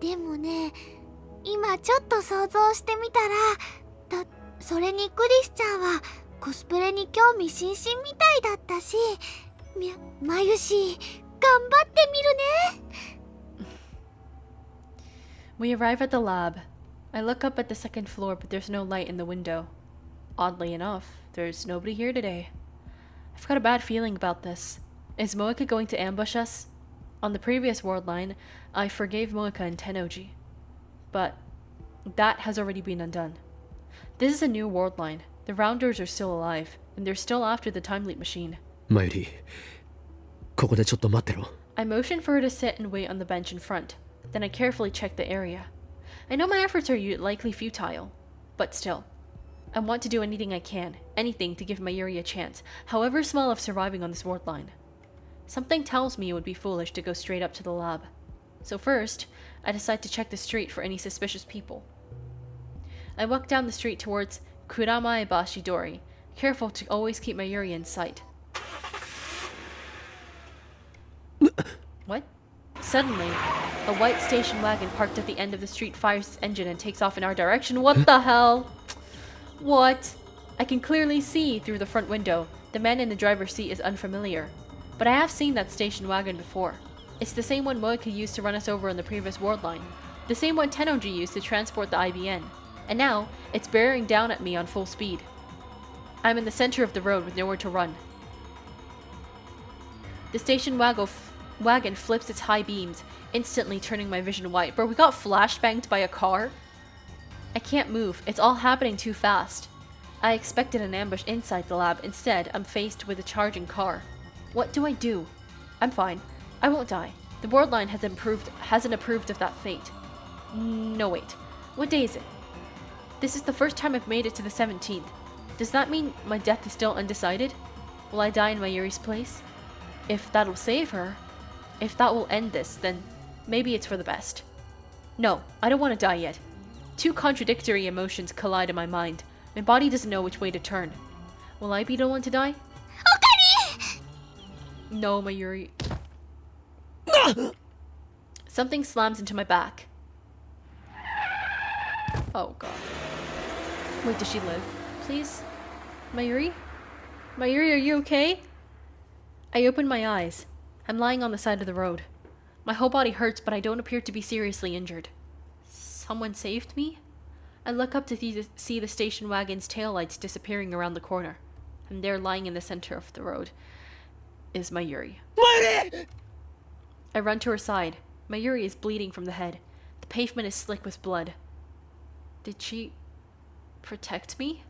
ね。でもね、今ちょっと想像してみたら、それにクリスちゃんはコスプレに興味津々みたいだったし、まゆし頑張ってみるね。 We arrive at the lab. I look up at the second floor, but there's no light in the window. Oddly enough, there's nobody here today. I've got a bad feeling about this. Is Moeka going to ambush us? On the previous world line, I forgave Moeka and Tennoji. But that has already been undone. This is a new world line. The Rounders are still alive, and they're still after the time leap machine. マユリ、ここでちょっと待ってろ。 I motion for her to sit and wait on the bench in front. Then I carefully check the area. I know my efforts are likely futile, but still. I want to do anything I can, anything to give Mayuri a chance, however small, of surviving on this world line. Something tells me it would be foolish to go straight up to the lab. So first, I decide to check the street for any suspicious people. I walk down the street towards Kuramae Bashidori, careful to always keep Mayuri in sight. What? Suddenly, a white station wagon parked at the end of the street fires its engine and takes off in our direction. What the hell? What? I can clearly see through the front window. The man in the driver's seat is unfamiliar. But I have seen that station wagon before. It's the same one Moeka used to run us over on the previous world line. The same one Tennoji used to transport the IBN. And now, it's bearing down at me on full speed. I'm in the center of the road with nowhere to run. The station wagon flips its high beams, instantly turning my vision white. Bro, we got flashbanged by a car? I can't move. It's all happening too fast. I expected an ambush inside the lab. Instead, I'm faced with a charging car. What do I do? I'm fine. I won't die. The world line hasn't approved of that fate. No, wait. What day is it? This is the first time I've made it to the 17th. Does that mean my death is still undecided? Will I die in Mayuri's place? If that'll save her, if that will end this, then maybe it's for the best. No, I don't want to die yet. Two contradictory emotions collide in my mind. My body doesn't know which way to turn. Will I be the one to die? No, Mayuri. Something slams into my back. Oh god. Wait, does she live? Please? Mayuri? Mayuri, are you okay? I open my eyes. I'm lying on the side of the road. My whole body hurts, but I don't appear to be seriously injured. Someone saved me? I look up to see the station wagon's taillights disappearing around the corner. And there, lying in the center of the road, is Mayuri. Mayuri! I run to her side. Mayuri is bleeding from the head. The pavement is slick with blood. Did she protect me?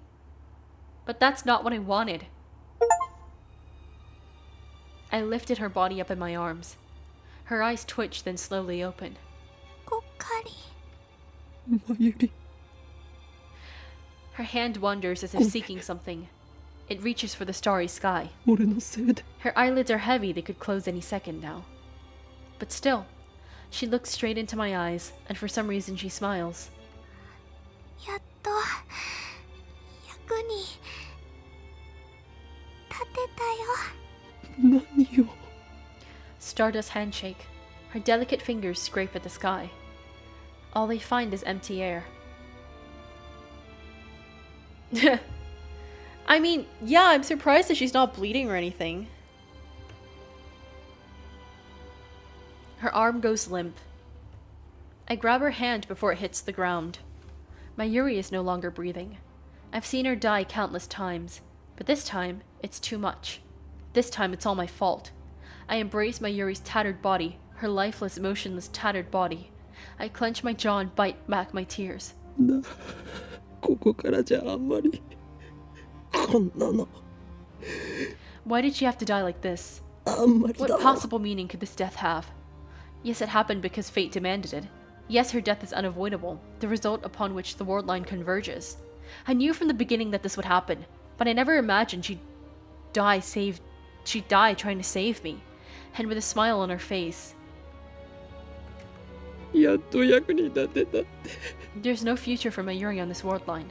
But that's not what I wanted. I lifted her body up in my arms. Her eyes twitch, then slowly open. おかり。Mayuri. Her hand wanders as if seeking something. It reaches for the starry sky. 俺のせいで。 Her eyelids are heavy, they could close any second now. But still, she looks straight into my eyes, and for some reason she smiles. やっと役に立てたよ。何よ。 Stardust handshake. Her delicate fingers scrape at the sky. All they find is empty air. I mean, yeah, I'm surprised that she's not bleeding or anything. Her arm goes limp. I grab her hand before it hits the ground. Mayuri is no longer breathing. I've seen her die countless times, but this time, it's too much. This time, it's all my fault. I embrace Mayuri's tattered body, her lifeless, motionless, tattered body. I clench my jaw and bite back my tears. ここからじゃあんまりこんなの Why did she have to die like this? あんまりだ What わ possible meaning could this death have? Yes, it happened because fate demanded it. Yes, her death is unavoidable, the result upon which the world line converges. I knew from the beginning that this would happen, but I never imagined she'd die trying to save me, and with a smile on her face. やっと役に立てたって There's no future for Mayuri on this world line.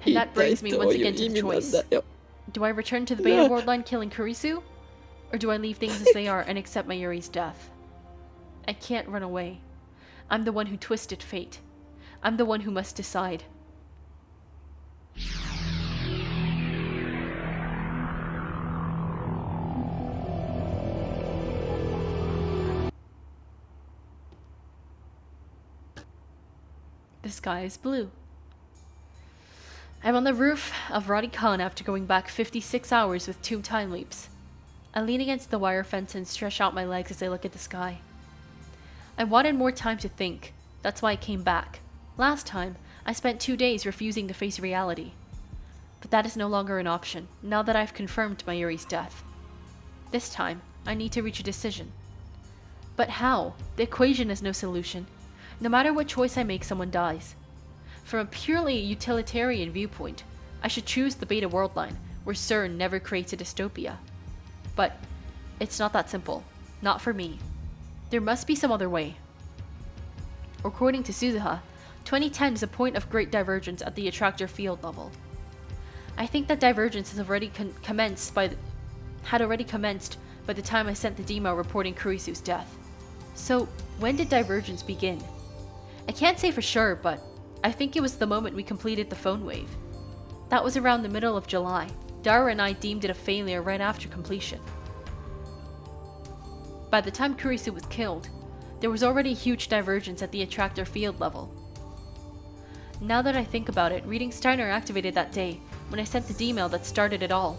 And that 一体 brings me どう once いう again to 意 the 味なん choice. だよ Do I return to the beta world line killing Kurisu? Or do I leave things as they are and accept Mayuri's death? I can't run away. I'm the one who twisted fate. I'm the one who must decide. The sky is blue. I'm on the roof of Radikhan after going back 56 hours with 2 time leaps. I lean against the wire fence and stretch out my legs as I look at the sky. I wanted more time to think. That's why I came back. Last time, I spent 2 days refusing to face reality. But that is no longer an option, now that I've confirmed Mayuri's death. This time, I need to reach a decision. But how? The equation has no solution. No matter what choice I make, someone dies. From a purely utilitarian viewpoint, I should choose the beta world line, where SERN never creates a dystopia. But it's not that simple. Not for me. There must be some other way. According to Suzuha, 2010 is a point of great divergence at the attractor field level. I think that divergence has already commenced by the time I sent the demo reporting Kurisu's death. So, when did divergence begin? I can't say for sure, but I think it was the moment we completed the phone wave. That was around the middle of July. Dara and I deemed it a failure right after completion. By the time Kurisu was killed, there was already a huge divergence at the attractor field level. Now that I think about it, reading Steiner activated that day, when I sent the D-mail that started it all.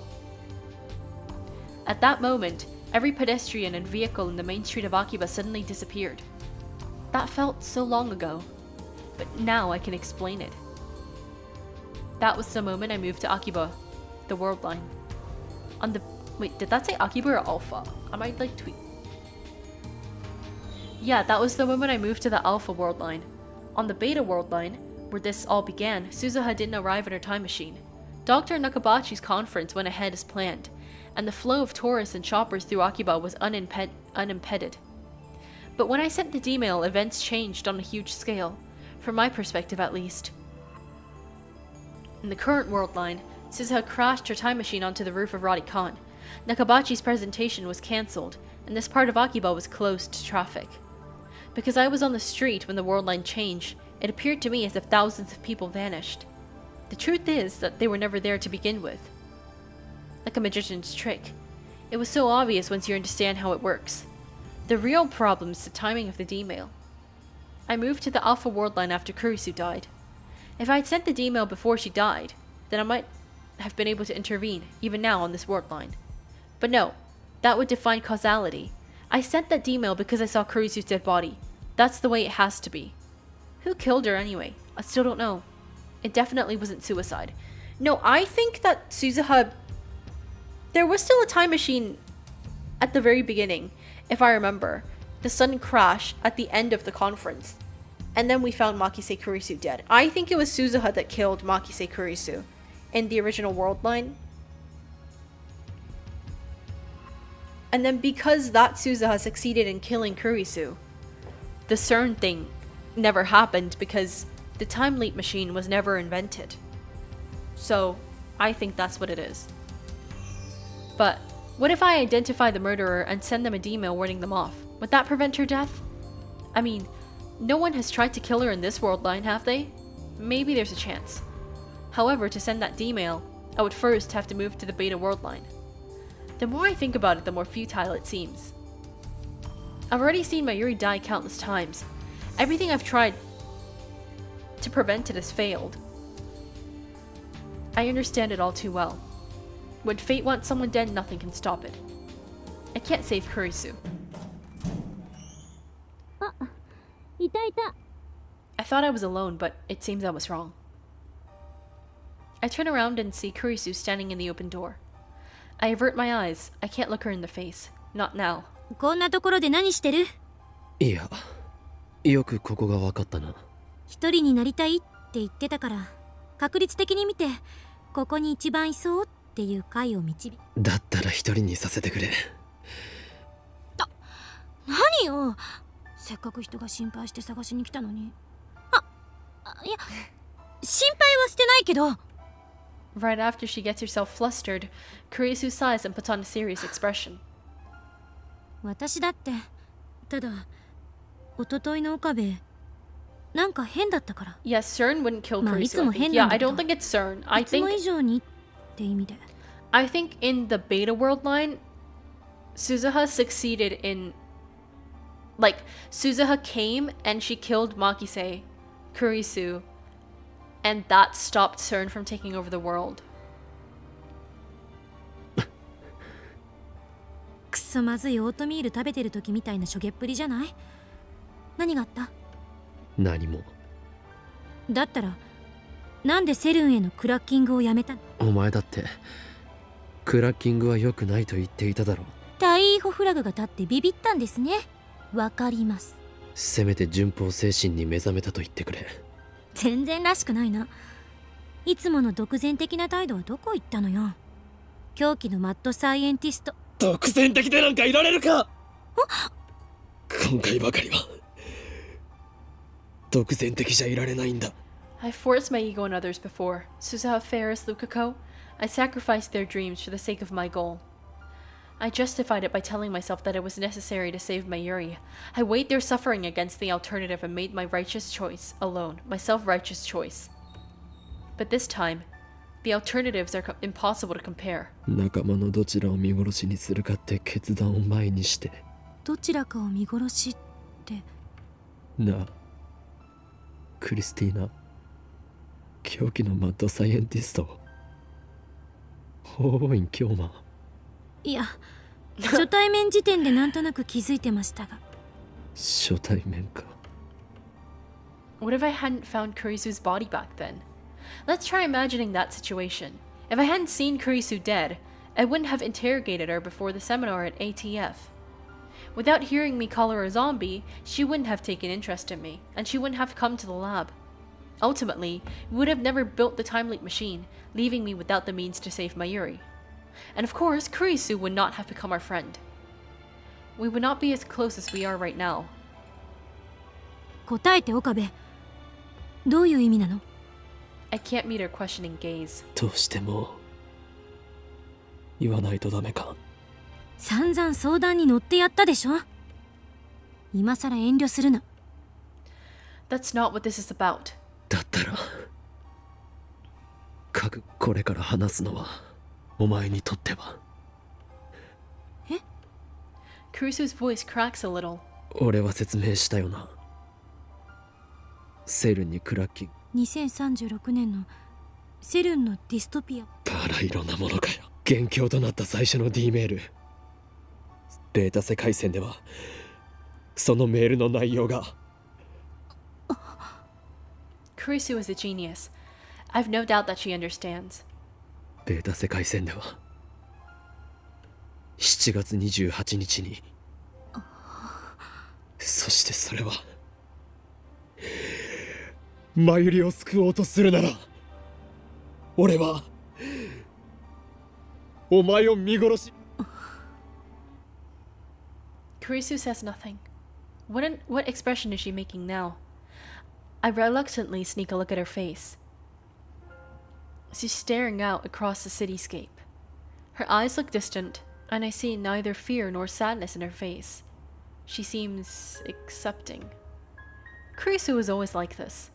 At that moment, every pedestrian and vehicle in the main street of Akiba suddenly disappeared. That felt so long ago, but now I can explain it. That was the moment I moved to Akiba, the world line. Wait, did that say Akiba or Alpha? I might like tweet. Yeah, that was the moment I moved to the Alpha world line. On the Beta world line, where this all began, Suzuha didn't arrive in her time machine. Dr. Nakabachi's conference went ahead as planned, and the flow of tourists and shoppers through Akiba was unimpeded. But when I sent the D-mail, events changed on a huge scale, from my perspective at least. In the current world line, Suzuha crashed her time machine onto the roof of Radikhan. Nakabachi's presentation was cancelled, and this part of Akiba was closed to traffic. Because I was on the street when the world line changed, it appeared to me as if thousands of people vanished. The truth is that they were never there to begin with. Like a magician's trick. It was so obvious once you understand how it works. The real problem is the timing of the D-mail. I moved to the Alpha world line after Kurisu died. If I had sent the D-mail before she died, then I might have been able to intervene, even now on this world line. But no, that would define causality. I sent that D-mail because I saw Kurisu's dead body. That's the way it has to be. Who killed her anyway? I still don't know. It definitely wasn't suicide. No, I think that Suzuha... There was still a time machine at the very beginning, if I remember. The sudden crash at the end of the conference. And then we found Makise Kurisu dead. I think it was Suzuha that killed Makise Kurisu in the original world line. And then because that Suzuha succeeded in killing Kurisu, the SERN thing never happened because the time leap machine was never invented. So, I think that's what it is. But, what if I identify the murderer and send them a D-mail warning them off? Would that prevent her death? I mean, no one has tried to kill her in this world line, have they? Maybe there's a chance. However, to send that D-mail, I would first have to move to the Beta world line. The more I think about it, the more futile it seems. I've already seen Mayuri die countless times, Everything I've tried to prevent it has failed. I understand it all too well. When fate wants someone dead, nothing can stop it. I can't save Kurisu. あ、いたいた。 I thought I was alone, but it seems I was wrong. I turn around and see Kurisu standing in the open door. I avert my eyes. I can't look her in the face. Not now. こんなところで何してる？いや、よくここが分かったな。一人になりたいって言ってたから、確率的に見てここに一番いそうっていう回を導い。だったら一人にさせてくれ。何よ、せっかく人が心配して探しに来たのに。いや、心配はしてないけど。 Right after she gets herself flustered, Kurisu sighs and puts on a serious expression. 私だって、ただ一昨日の岡部なんか変だったから。 Yes, CERN wouldn't kill まあ、い Kurisu. つも I think. 変 Yeah, なんだ I けど。 don't think it's CERN. I いつも以 think 上にって意味で。 in the beta world line, Suzuha succeeded in, like, Suzuha came and she killed Makise, Kurisu, and that stopped CERN from taking over the world. くそまずいオートミール食べてる時みたいなしょげっぷりじゃない？何があった？何も。だったらなんでセルンへのクラッキングをやめたの？お前だってクラッキングは良くないと言っていただろう。大イホフラグが立ってビビったんですね。わかります。せめて順法精神に目覚めたと言ってくれ。全然らしくないな。いつもの独善的な態度はどこ行ったのよ。狂気のマッドサイエンティスト。独善的でなんかいられるか。今回ばかりは独善的じゃいられないんだ。 I forced my ego on others before. Suzuha Ferris Lukako. I sacrificed their dreams for the sake of my goal. I justified it by telling myself that it was necessary to save Mayuri. I weighed their suffering against the alternative and made my righteous choice alone, my self-righteous choice. But this time, the alternatives are impossible to compare. 仲間のどちらを見殺しにするかって決断を前にして。どちらかを見殺しって。なあ、クリスティーナ、狂気のマッドサイエンティスト、法院京馬。いや、初対面時点でなんとなく気づいてましたが。初対面か。 What if I hadn't found Kurisu's body back then? Let's try imagining that situation. If I hadn't seen Kurisu dead, I wouldn't have interrogated her before the seminar at ATF. Without hearing me call her a zombie, she wouldn't have taken interest in me, and she wouldn't have come to the lab. Ultimately, we would have never built the time leap machine, leaving me without the means to save Mayuri. And of course, Kurisu would not have become our friend. We would not be as close as we are right now. 答えて岡部。どういう意味なの？ I can't meet her questioning gaze. どうしても言わないとダメか。散々相談に乗ってやったでしょ。今さら遠慮するな。That's not what this is about. だったらこれから話すのはお前にとっては。え？ Kurisu's voice cracks a little. 俺は説明したよな。セルンにクラッキン。2036年のセルンのディストピア。バラ色なものかよ。元凶となった最初の D メール。ベータ世界線ではそのメールの内容が。Kurisu is a genius. I've no doubt that she understands. ベータ世界線では7月28日に。そしてそれはマユリを救おうとするなら俺はお前を見殺し。 Kurisu says nothing. What expression is she making now? I reluctantly sneak a look at her face. She's staring out across the cityscape. Her eyes look distant, and I see neither fear nor sadness in her face. She seems accepting. Kurisu is always like this,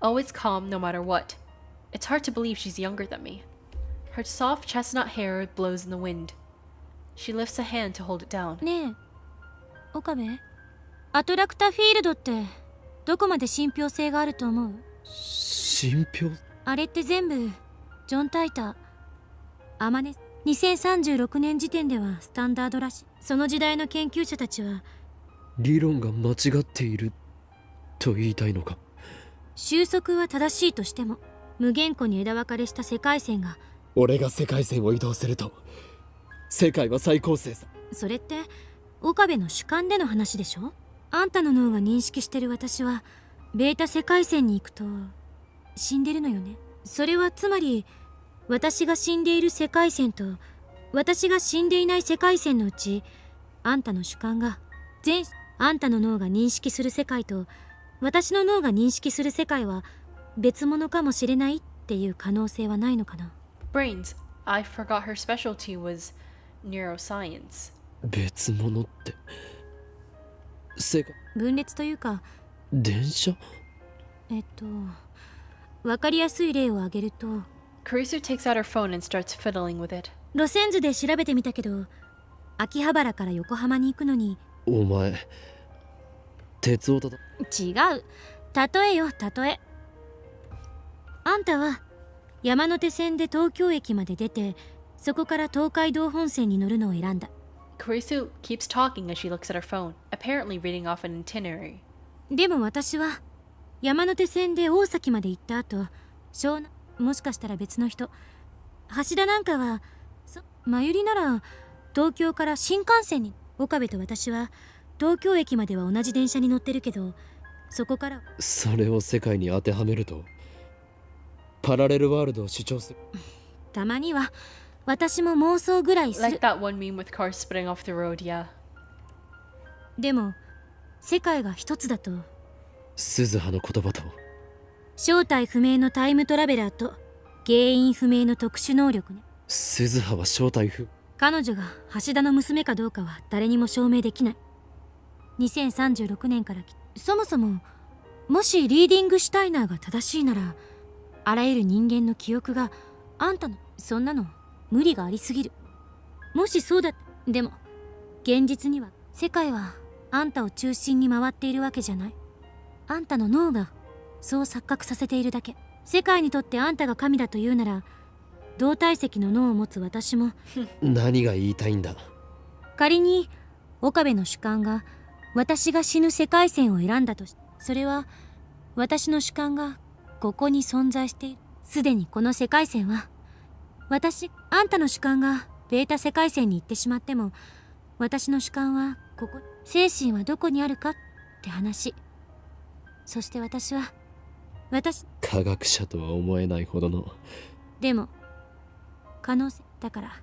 always calm no matter what. It's hard to believe she's younger than me. Her soft chestnut hair blows in the wind. She lifts a hand to hold it down. ねえ、岡部、アトラクタフィールドってどこまで信憑性があると思う？信憑？あれって全部ジョン・タイター、アマネ2036年時点ではスタンダードらしい。その時代の研究者たちは理論が間違っていると言いたいのか？収束は正しいとしても無限個に枝分かれした世界線が。俺が世界線を移動すると世界は再構成さ。それって岡部の主観での話でしょ？あんたの脳が認識してる私はベータ世界線に行くと死んでるのよね。それはつまり私が死んでいる世界線と私が死んでいない世界線のうち、あんたの主観があんたの脳が認識する世界と私の脳が認識する世界は別物かもしれないっていう可能性はないのかな？ Brains, I forgot her specialty was neuroscience. 別物って世界？分裂というか、電車？わかりやすい例を挙げると、 Kurisu takes out her phone and starts fiddling with it. 路線図で調べてみたけど、秋葉原から横浜に行くのに。お前鉄オタだ。違う、例えよ例え。あんたは山手線で東京駅まで出て、そこから東海道本線に乗るのを選んだ。 Kurisu keeps talking as she looks at her phone, apparently reading off an itinerary. でも私は山手線で大崎まで行った後、湘南、もしかしたら別の人、橋田なんかは真由里なら東京から新幹線に。岡部と私は東京駅までは同じ電車に乗ってるけど、そこから。それを世界に当てはめるとパラレルワールドを主張する。たまには私も妄想ぐらいする。 Like that one meme with cars spitting off the road, yeah. でも世界が一つだと、鈴葉の言葉と正体不明のタイムトラベラーと原因不明の特殊能力ね。鈴葉は正体不。彼女が橋田の娘かどうかは誰にも証明できない。2036年からそもそも、もしリーディングシュタイナーが正しいなら、あらゆる人間の記憶があんたの。そんなの無理がありすぎる。もしそうだ。でも現実には世界はあんたを中心に回っているわけじゃない。あんたの脳がそう錯覚させているだけ。世界にとってあんたが神だというなら、同体積の脳を持つ私も。何が言いたいんだ？仮に岡部の主観が私が死ぬ世界線を選んだとし、それは私の主観がここに存在している。すでにこの世界線はあんたの主観がベータ世界線に行ってしまっても、私の主観はここ。精神はどこにあるかって話。そして私科学者とは思えないほどの。でも可能性だから、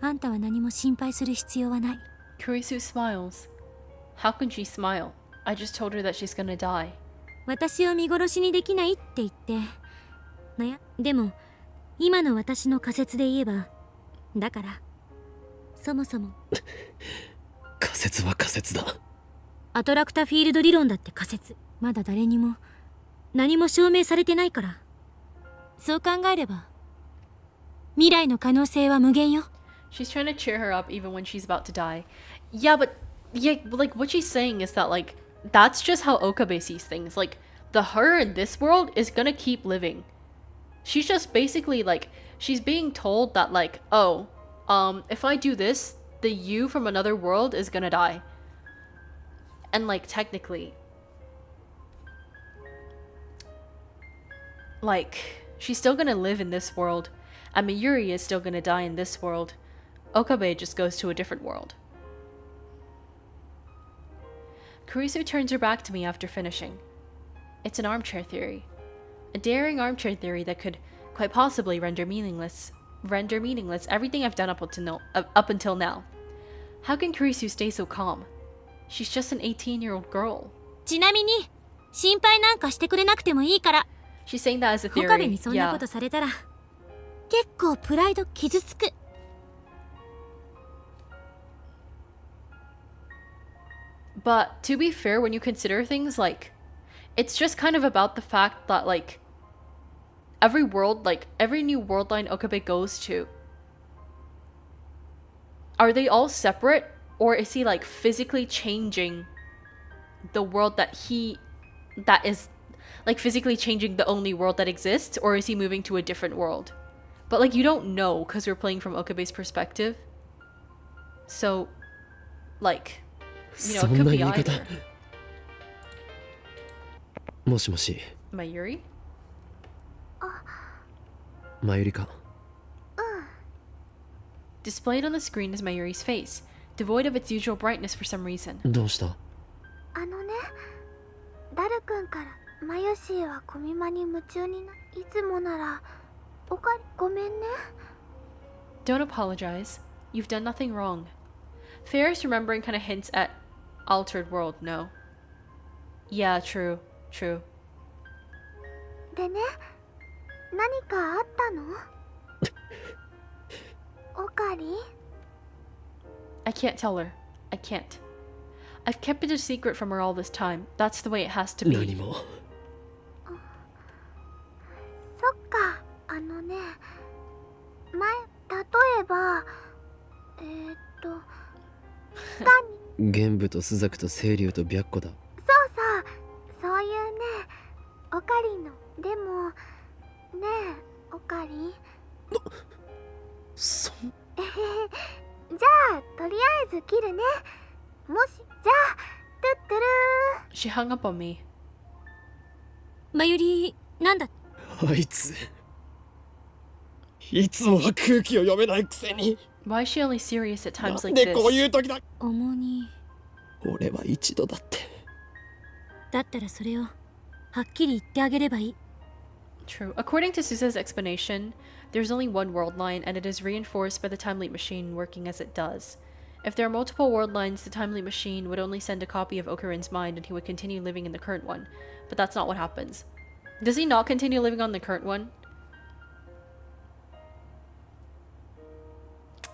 あんたは何も心配する必要はない。 Kurisu smiles. How can she smile? I just told her that she's gonna die. 私を見殺しにできないって言ってでも今の私の仮説で言えば、だからそもそも仮説は仮説だ。アトラクタフィールド理論だって仮説。まだ誰にも何も証明されてないから。そう考えれば未来の可能性は無限よ。 She's trying to cheer her up even when she's about to die. Yeah, but like what she's saying is that like that's just how Okabe sees things. Like the her in this world is gonna keep living. She's just basically like she's being told that like, oh, if I do this, the you from another world is gonna die. And like technically, like she's still gonna live in this world, and Mayuri is still gonna die in this world. Okabe just goes to a different world. Kurisu turns her back to me after finishing. It's an armchair theory. A daring armchair theory that could quite possibly render meaningless everything I've done up until now. How can Kurisu stay so calm? She's just an 18-year-old girl. ちなみに心配なんかしてくれなくてもいいから。 She's saying that as a 岡部 theory. にそんな Yeah. ことされたら結構プライド傷つく。 But to be fair, when you consider things, like, it's just kind of about the fact that, like, every new world line Okabe goes to, are they all separate? Or is he, like, physically changing the world that he that is like physically changing the only world that exists, or is he moving to a different world? But like you don't know because we're playing from Okabe's perspective. So like, you know, そ it ん could な be 言い方 either. もしもし Mayuri? マユリか Displayed on the screen is Mayuri's face, devoid of its usual brightness for some reason. どうした あのね、ダルくんからマユシーはコミマに夢中にいつもならごめんね。 Don't apologize. You've done nothing wrong. Fair's remembering kind of hints at altered world, no. Yeah, true. でね、何かあったの？オカリ？ I can't tell her. I can't. I've kept it a secret from her all this time. That's the way it has to 何 be. もそっか、あのね、例えば、玄武と朱雀と清流と白虎だそういうね、オカリの、でも、ねえ、オカリ。そんじゃあ、とりあえず切るね。もし、じゃあ、トゥットゥル She hung up on me. まゆり、なんだ？あいついつもは空気を読めないくせに Why is she only serious at な times ん like でこうい this? う時だ重に。俺は一度だってだったらそれをはっきり言ってあげればいい。 True. According to Susa's explanation, there's only one world line, and it is reinforced by the time leap machine working as it does. If there are multiple world lines, the time leap machine would only send a copy of Okurin's mind, and he would continue living in the current one. But that's not what happens. Does he not continue living on the current one?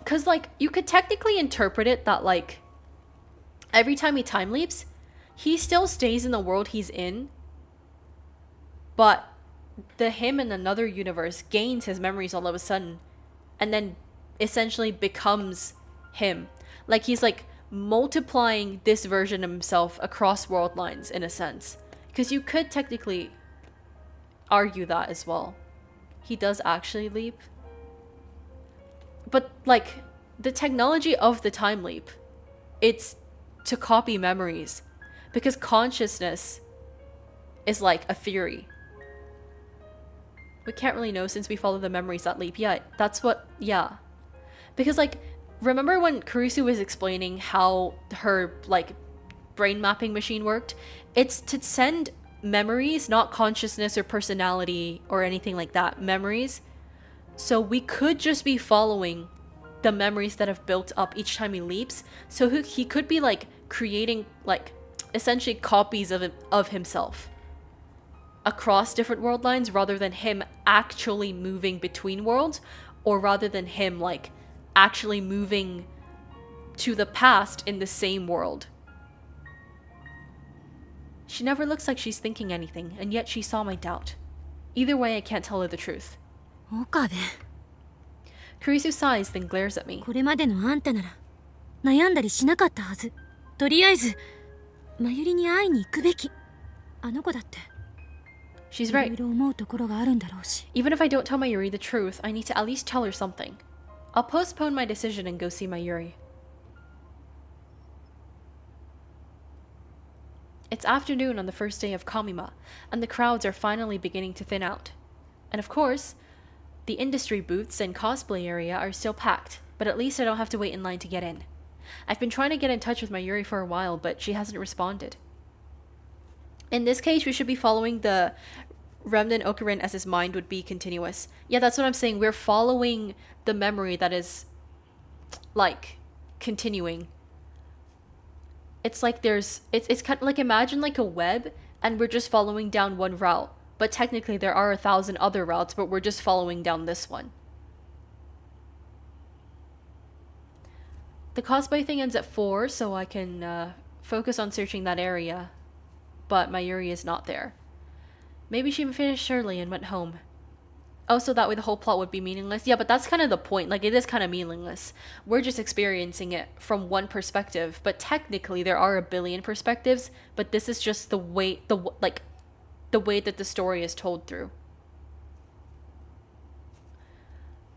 Because, like, you could technically interpret it that, like, every time he time leaps, he still stays in the world he's in, but the him in another universe gains his memories all of a sudden, and then essentially becomes him. Like, he's, like, multiplying this version of himself across world lines, in a sense. Because you could technically argue that as well. He does actually leap. But, like, the technology of the time leap, it's to copy memories. Because consciousness is like a theory. We can't really know since we follow the memories that leap. Yeah, that's what, yeah. Because, like, remember when Kurisu was explaining how her, like, brain mapping machine worked? It's to send memories, not consciousness or personality or anything like that. Memories. So we could just be following the memories that have built up each time he leaps. So he could be, like, creating, like, essentially copies of himself across different world lines, rather than him actually moving between worlds, or rather than him, like, actually moving to the past in the same world. She never looks like she's thinking anything, and yet she saw my doubt. Either way, I can't tell her the truth. 岡部、 Kurisu sighs, then glares at me. これまでのあんたなら悩んだりしなかったはず。とりあえずまゆりに会いに行くべき。あの子だって She's いろ right. いろ思うところがあるんだろうし。 Even if I don't tell Mayuri the truth, I need to at least tell her something. I'll postpone my decision and go see Mayuri. It's afternoon on the first day of Kamima, and the crowds are finally beginning to thin out. And of course, the industry booths and cosplay area are still packed, but at least I don't have to wait in line to get in. I've been trying to get in touch with Mayuri for a while, but she hasn't responded. In this case, we should be following the remnant Okurin as his mind would be continuous. Yeah, that's what I'm saying. We're following the memory that is, like, continuing. It's like it's kind of like, imagine like a web, and we're just following down one route. But technically there are 1,000 other routes, but we're just following down this one. The cosplay thing ends at 4, so I can focus on searching that area. But Mayuri is not there. Maybe she finished early and went home. Oh, so that way the whole plot would be meaningless? Yeah, but that's kind of the point. Like, it is kind of meaningless. We're just experiencing it from one perspective. But technically, there are a billion perspectives. But this is just the way, like, the way that the story is told through.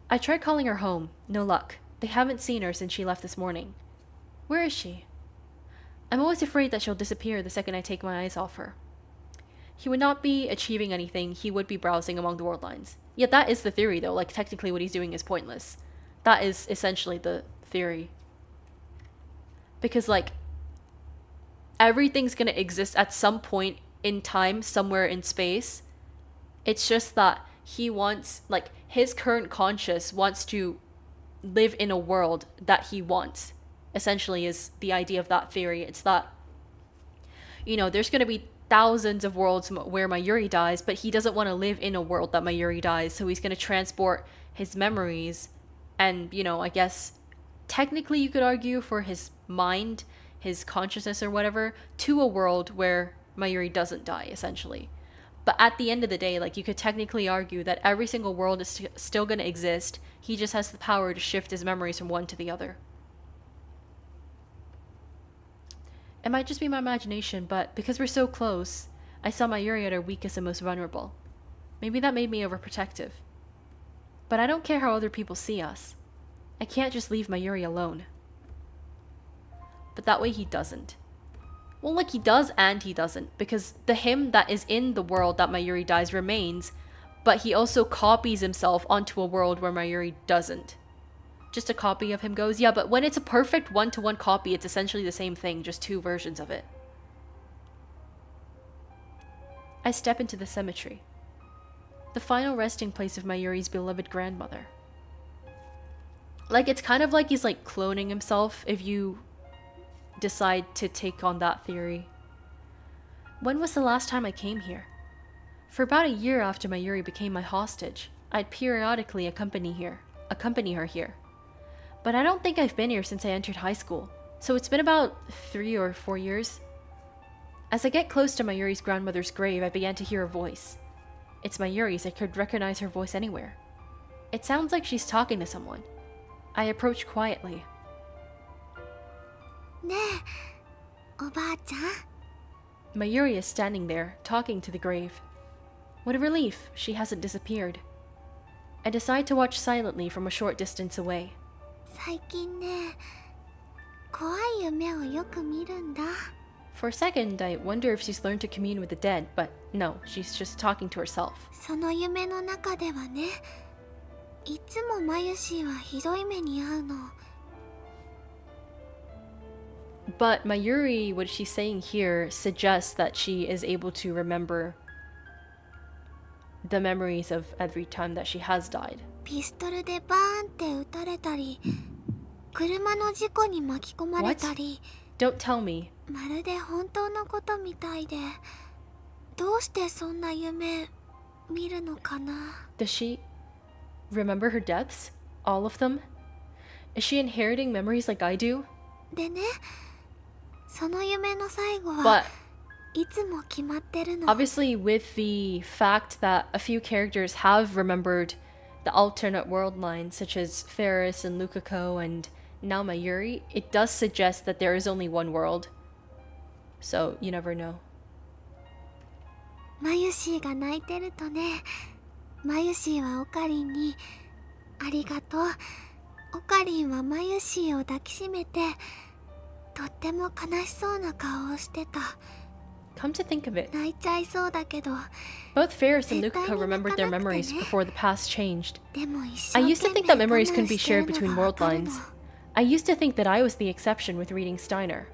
I tried calling her home. No luck. They haven't seen her since she left this morning. Where is she? I'm always afraid that she'll disappear the second I take my eyes off her. He would not be achieving anything. He would be browsing among the world lines. Yet that is the theory, though. Like, technically what he's doing is pointless. That is essentially the theory. Because, like, everything's gonna exist at some point in time, somewhere in space. It's just that he wants, like, his current conscious wants to live in a world that he wants. Essentially is the idea of that theory. It's that, you know, there's gonna be thousands of worlds where Mayuri dies, but he doesn't want to live in a world that Mayuri dies, so he's gonna transport his memories and, you know, I guess technically you could argue for his mind, his consciousness or whatever, to a world where Mayuri doesn't die, essentially. But at the end of the day, like, you could technically argue that every single world is still going to exist. He just has the power to shift his memories from one to the other. It might just be my imagination, but because we're so close, I saw Mayuri at her weakest and most vulnerable. Maybe that made me overprotective. But I don't care how other people see us. I can't just leave Mayuri alone. But that way he doesn't. Well, like, he does and he doesn't, because the him that is in the world that Mayuri dies remains, but he also copies himself onto a world where Mayuri doesn't. Just a copy of him goes, yeah, but when it's a perfect one-to-one copy, it's essentially the same thing, just two versions of it. I step into the cemetery, the final resting place of Mayuri's beloved grandmother. Like, it's kind of like he's, like, cloning himself, if you decide to take on that theory. When was the last time I came here? For about a year after Mayuri became my hostage, I'd periodically accompany her here. But I don't think I've been here since I entered high school, so it's been about 3 or 4 years. As I get close to Mayuri's grandmother's grave, I began to hear a voice. It's Mayuri's. I could recognize her voice anywhere. It sounds like she's talking to someone. I approach quietly. ねえ、おばあちゃん。 Mayuri is standing there, talking to the grave. What a relief, she hasn't disappeared. I decide to watch silently from a short distance away. 最近ね、怖い夢をよく見るんだ。 For a second, I wonder if she's learned to commune with the dead, but no, she's just talking to herself. その夢の中ではね、いつもマユシーはひどい目に遭うの。 But Mayuri, what she's saying here, suggests that she is able to remember the memories of every time that she has died. ピストルでバーンって撃たれたり、車の事故に巻き込まれたり、 Don't tell me. まるで本当のことみたいで、どうしてそんな夢見るのかな。 Does she remember her deaths? All of them? Is she inheriting memories like I do? でね、その夢の最後 But はいつも決まってるの。 obviously, with the fact that a few characters have remembered the alternate world lines, such as Ferris and Lukako and now Mayuri, it does suggest that there is only one world. So, you never know. マユシーが泣いてるとね、マユシーはオカリンに「ありがとう」、オカリンはマユシーを抱きしめてとっても悲しそうな顔をしてた。 Come to think of it, 泣いちゃいそうだけど、 both Ferris and Lukako remembered their memories before the past changed. でも一 I 生 used to 懸 think 命 that 我 memories 慢 couldn't be してる shared の between がわ world かるの。 lines. I used to think that I was the exception with reading Steiner.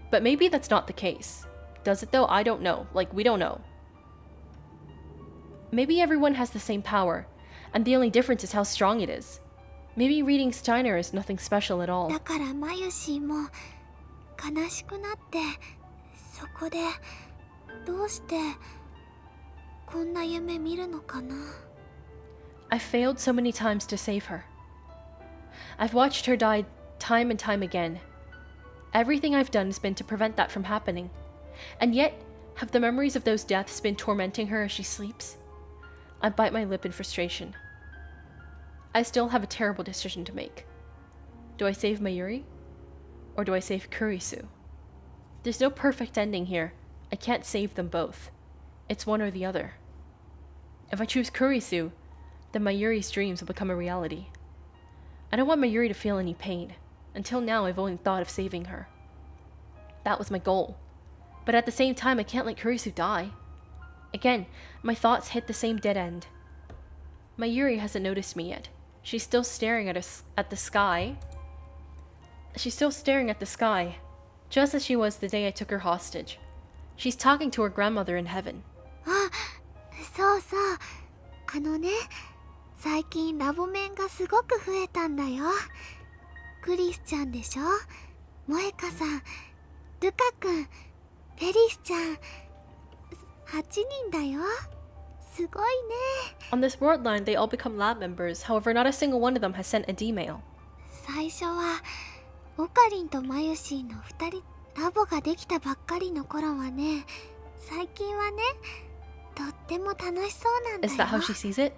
But maybe that's not the case. Does it though? I don't know. Like, we don't know. Maybe everyone has the same power, and the only difference is how strong it is. Maybe reading Steiner is nothing special at all. だからマユシーも悲しくなって、そこでどうしてこんな夢見るのかな。 I failed so many times to save her. I've watched her die time and time again. Everything I've done has been to prevent that from happening. And yet, have the memories of those deaths been tormenting her as she sleeps? I bite my lip in frustration. I still have a terrible decision to make. Do I save Mayuri? Or do I save Kurisu? There's no perfect ending here. I can't save them both. It's one or the other. If I choose Kurisu, then Mayuri's dreams will become a reality. I don't want Mayuri to feel any pain. Until now, I've only thought of saving her. That was my goal. But at the same time, I can't let Kurisu die. Again, my thoughts hit the same dead end. Mayuri hasn't noticed me yet. She's still staring at the sky. She's still staring at the sky, just as she was the day I took her hostage. She's talking to her grandmother in heaven. あ、そうそう。最近ラボメンがすごく増えたんだよ。クリスちゃんでしょ、萌香さん、ルカ君、フェリスちゃん。8人だよ。すごいね。On this world line, they all become lab members. However, not a single one of them has sent a D-mail. 最初はオカリンとマユシーの2人、ラボができたばっかりの頃はね、最近はね、とっても楽しそうなんだよ。 Is that how she sees it?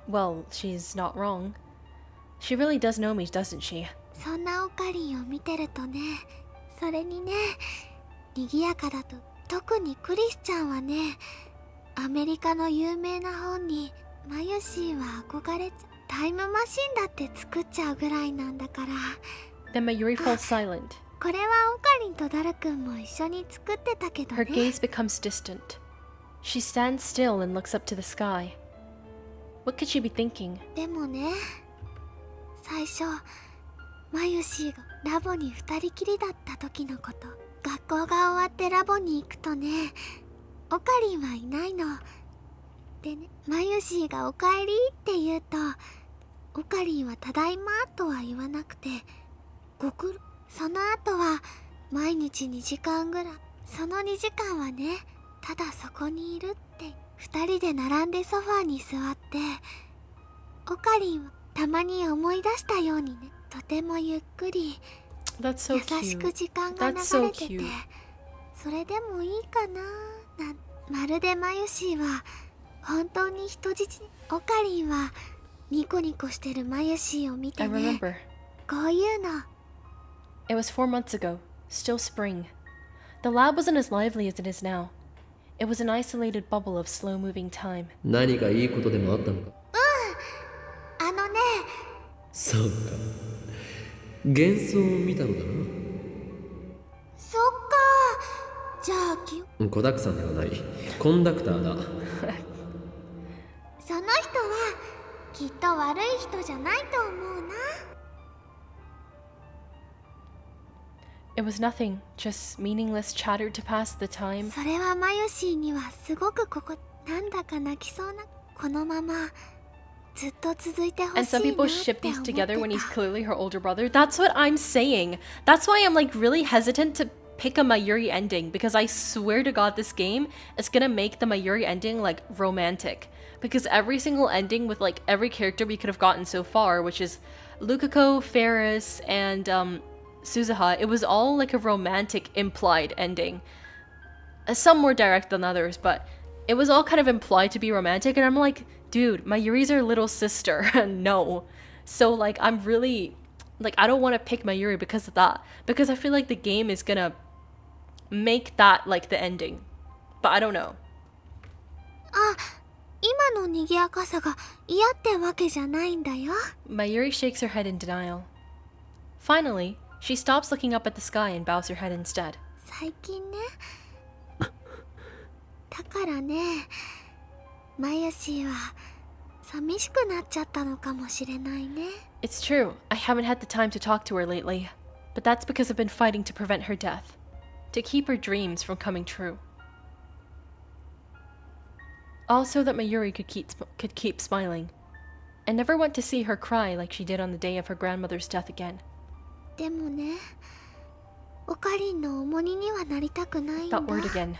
Well, she's not wrong. She really does know me, doesn't she? そんなオカリンを見てるとね、それにね、賑やかだと、特にクリスちゃんはね、アメリカの有名な本にマユシーは憧れちゃう。タイムマシンだって作っちゃうぐらいなんだから。 Then Mayuri falls silent. これはオカリンとダル君も一緒に作ってたけど Her ね。 gaze becomes distant. She stands still and looks up to the sky. What could she be thinking? でもね、最初マユシーがラボに2人きりだった時のこと。学校が終わってラボに行くとね、オカリンはいないの。でね、マユシーがおかえりって言うと、オカリンはただいまとは言わなくて、ご苦労。その後は毎日2時間ぐらい。その2時間はね、ただそこにいるって。2人で並んでソファーに座って、オカリンはたまに思い出したようにね、とてもゆっくり That's so 優しく cute. 時間が流 That's so れてて、 cute. それでもいいかな。まるでマユシーは本当に人質。オカリンはニコニコしてるマユシーを見 I てね、 remember. こういうの。 It was 4 months ago. Still spring. The lab wasn't as lively as it is now. It was an isolated bubble of slow-moving time. 何かいいことでもあったのか。あのね、そうか。幻想を見たのだな。そっか。じゃあ子だくさんではない。コンダクターだ。その人はきっと悪い人じゃないと思うな。It was nothing, just meaningless chatter to pass the time. それはマユシーにはすごくなんだか泣きそうな。このままずっと続いてほ And しい some な people って ship 思 these って together when he's た。 clearly her older brother. That's what I'm saying. That's why I'm like really hesitant to pick a Mayuri ending, because I swear to God this game is gonna make the Mayuri ending like romantic. Because every single ending with like every character we could have gotten so far, which is Lukako, Ferris, and Suzuha, it was all like a romantic implied ending. Some more direct than others, but it was all kind of implied to be romantic, and I'm like, dude, Mayuri's her little sister. No. So like I'm really like, I don't want to pick Mayuri because of that, because I feel like the game is gonna make that like the ending, but I don't know. あ、今の賑やかさが嫌ってわけじゃないんだよ。 Mayuri shakes her head in denial. Finally, she stops looking up at the sky and bows her head instead. 最近ね。だからね、マユシーは寂しくなっちゃったのかもしれないね。 It's true, I haven't had the time to talk to her lately, but that's because I've been fighting to prevent her death, to keep her dreams from coming true. Also that Mayuri could keep smiling, and never want to see her cry like she did on the day of her grandmother's death again. でもね、オカリンの重荷にはなりたくないんだ。 That word again.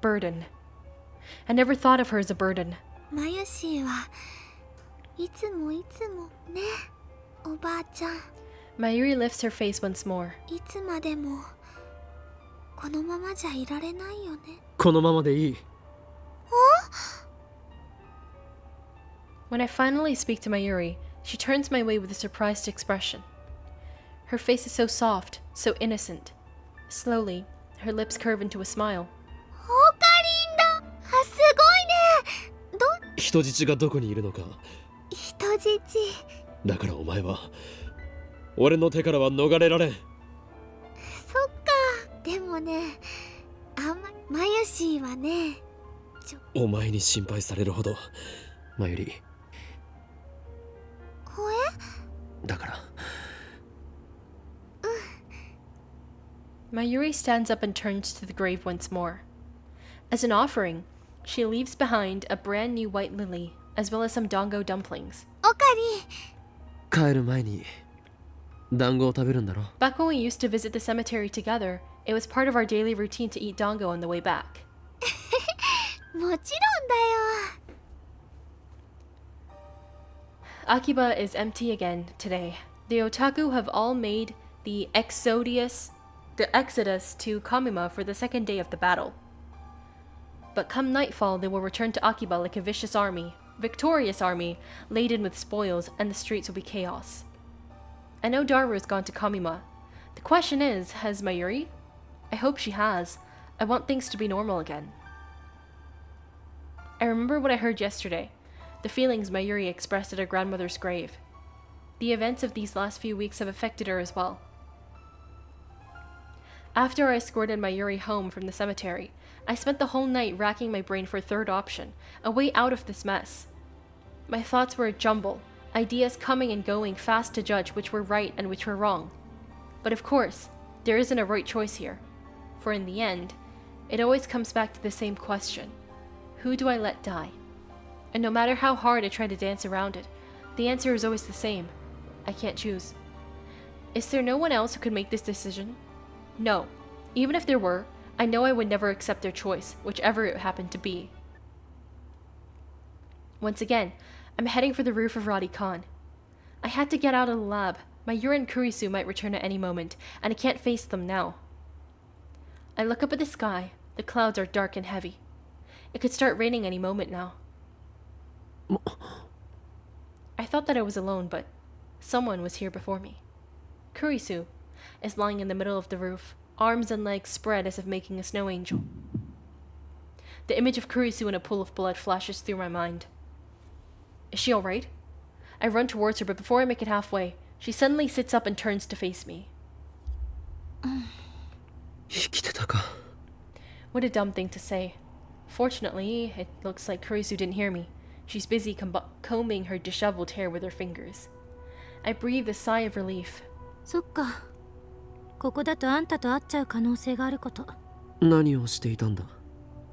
Burden. I never thought of her as a burden. マユシーはいつもね、おばあちゃん。 Mayuri lifts her face once more. いつまでもこのままじゃいられないよね。このままでいい。 When I finally speak to Mayuri, she turns my way with a surprised expression. Her face is so soft, so innocent. Slowly, her lips curve into a smile. オカリンだ。あ、すごい人質がどこにいるのか。人質。だからお前は俺の手からは逃れられん。そっか。でもね、マユシーはね、お前に心配されるほどマユリ。だから。Mayuri stands up and turns to the grave once more. As an offering, she leaves behind a brand new white lily, as well as some dango dumplings. おか帰る前に団子を食べるんだろ。 Back when we used to visit the cemetery together, it was part of our daily routine to eat dango on the way back. り。もちろんだよ。Akiba is empty again today. The otaku have all made the exodus to Kamima for the second day of the battle. But come nightfall, they will return to Akiba like a victorious army, laden with spoils, and the streets will be chaos. I know Daru has gone to Kamima. The question is, has Mayuri? I hope she has. I want things to be normal again. I remember what I heard yesterday, the feelings Mayuri expressed at her grandmother's grave. The events of these last few weeks have affected her as well. After I escorted Mayuri home from the cemetery, I spent the whole night racking my brain for a third option, a way out of this mess. My thoughts were a jumble, ideas coming and going fast to judge which were right and which were wrong. But of course, there isn't a right choice here, for in the end, it always comes back to the same question. Who do I let die? And no matter how hard I try to dance around it, the answer is always the same. I can't choose. Is there no one else who could make this decision? No. Even if there were, I know I would never accept their choice, whichever it happened to be. Once again, I'm heading for the roof of Radi Khan. I had to get out of the lab. Mayuri and Kurisu might return at any moment, and I can't face them now. I look up at the sky. The clouds are dark and heavy. It could start raining any moment now. I thought that I was alone, but someone was here before me. Kurisu is lying in the middle of the roof, arms and legs spread as if making a snow angel. The image of Kurisu in a pool of blood flashes through my mind. Is she alright? I run towards her, but before I make it halfway, she suddenly sits up and turns to face me. 生きてたか。 What a dumb thing to say. Fortunately, it looks like Kurisu didn't hear me. She's busy combing her disheveled hair with her fingers. I breathe a sigh of relief. そっか。ここだとあんたと会っちゃう可能性があること。何をしていたんだ。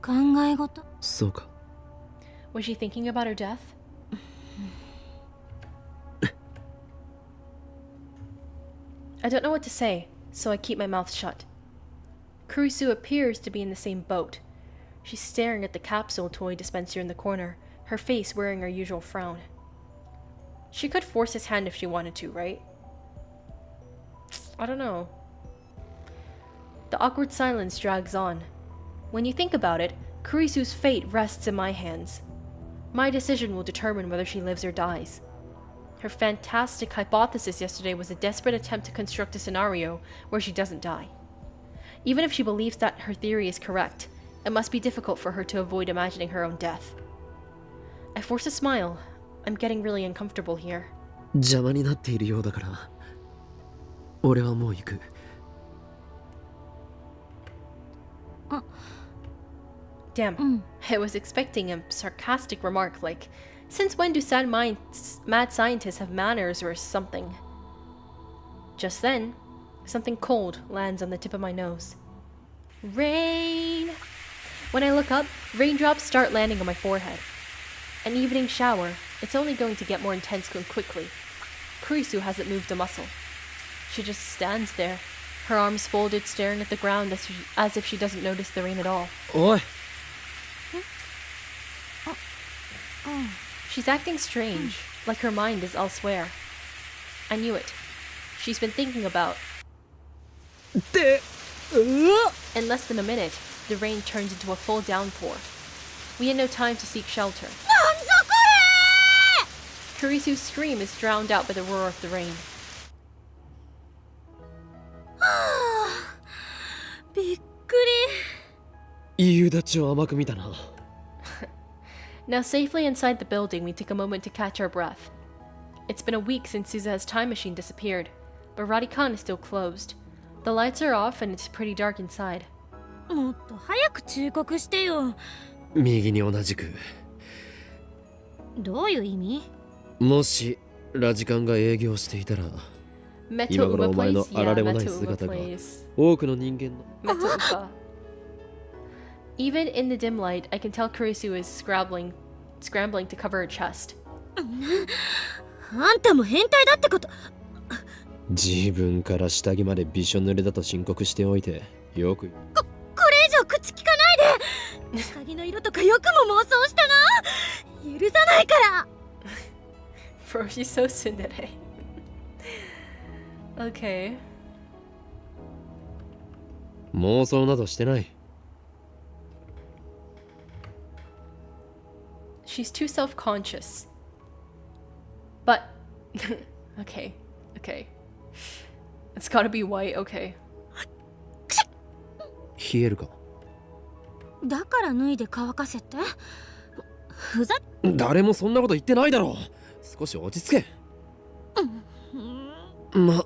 考え事。そうか。 Was she thinking about her death? I don't know what to say, so I keep my mouth shut. Kurisu appears to be in the same boat. She's staring at the capsule toy dispenser in the corner, her face wearing her usual frown. She could force his hand if she wanted to, right? I don't know. The awkward silence drags on. When you think about it, Kurisu's fate rests in my hands. My decision will determine whether she lives or dies. Her fantastic hypothesis yesterday was a desperate attempt to construct a scenario where she doesn't die. Even if she believes that her theory is correct, it must be difficult for her to avoid imagining her own death. I force a smile. I'm getting really uncomfortable here. 邪魔になっているようだから。俺はもう行く。Damn, I was expecting a sarcastic remark like, since when do mad scientists have manners or something? Just then, something cold lands on the tip of my nose. Rain! When I look up, raindrops start landing on my forehead. An evening shower. It's only going to get more intense and quickly. Kurisu hasn't moved a muscle. She just stands there, her arms folded, staring at the ground as if she doesn't notice the rain at all. おい。 She's acting strange, like her mind is elsewhere. I knew it. She's been thinking about... In less than a minute, the rain turns into a full downpour. We had no time to seek shelter. Kurisu's scream is drowned out by the roar of the rain. びっくり。夕立を甘く見たな。Now safely inside the building, we take a moment to catch our breath. It's been a week since Suza's time machine disappeared, but Radikan is still closed. The lights are off and it's pretty dark inside. もっと早く忠告してよ。右に同じく。どういう意味？もしラジカンが営業していたら、 Meto 今頃 Uma お前の plays? あら Yeah, れもない Meto 姿 Uma が plays. 多くの人間の Meto Upa. Even in the dim light, I can tell Kurisu is scrambling to cover her chest. あんたも変態だってこと。自分から下着までびしょ濡れだと申告しておいてよく。これ以上口聞かないで。下着の色とかよくも妄想したな。許さないから。Bro, she's so tsundere. Okay. 妄想などしてない。 She's too self-conscious. But okay. It's gotta be white, okay. 冷えるか。だから脱いで乾かせって。ふざ誰もそんなこと言ってないだろう。少し落ち着け。ま、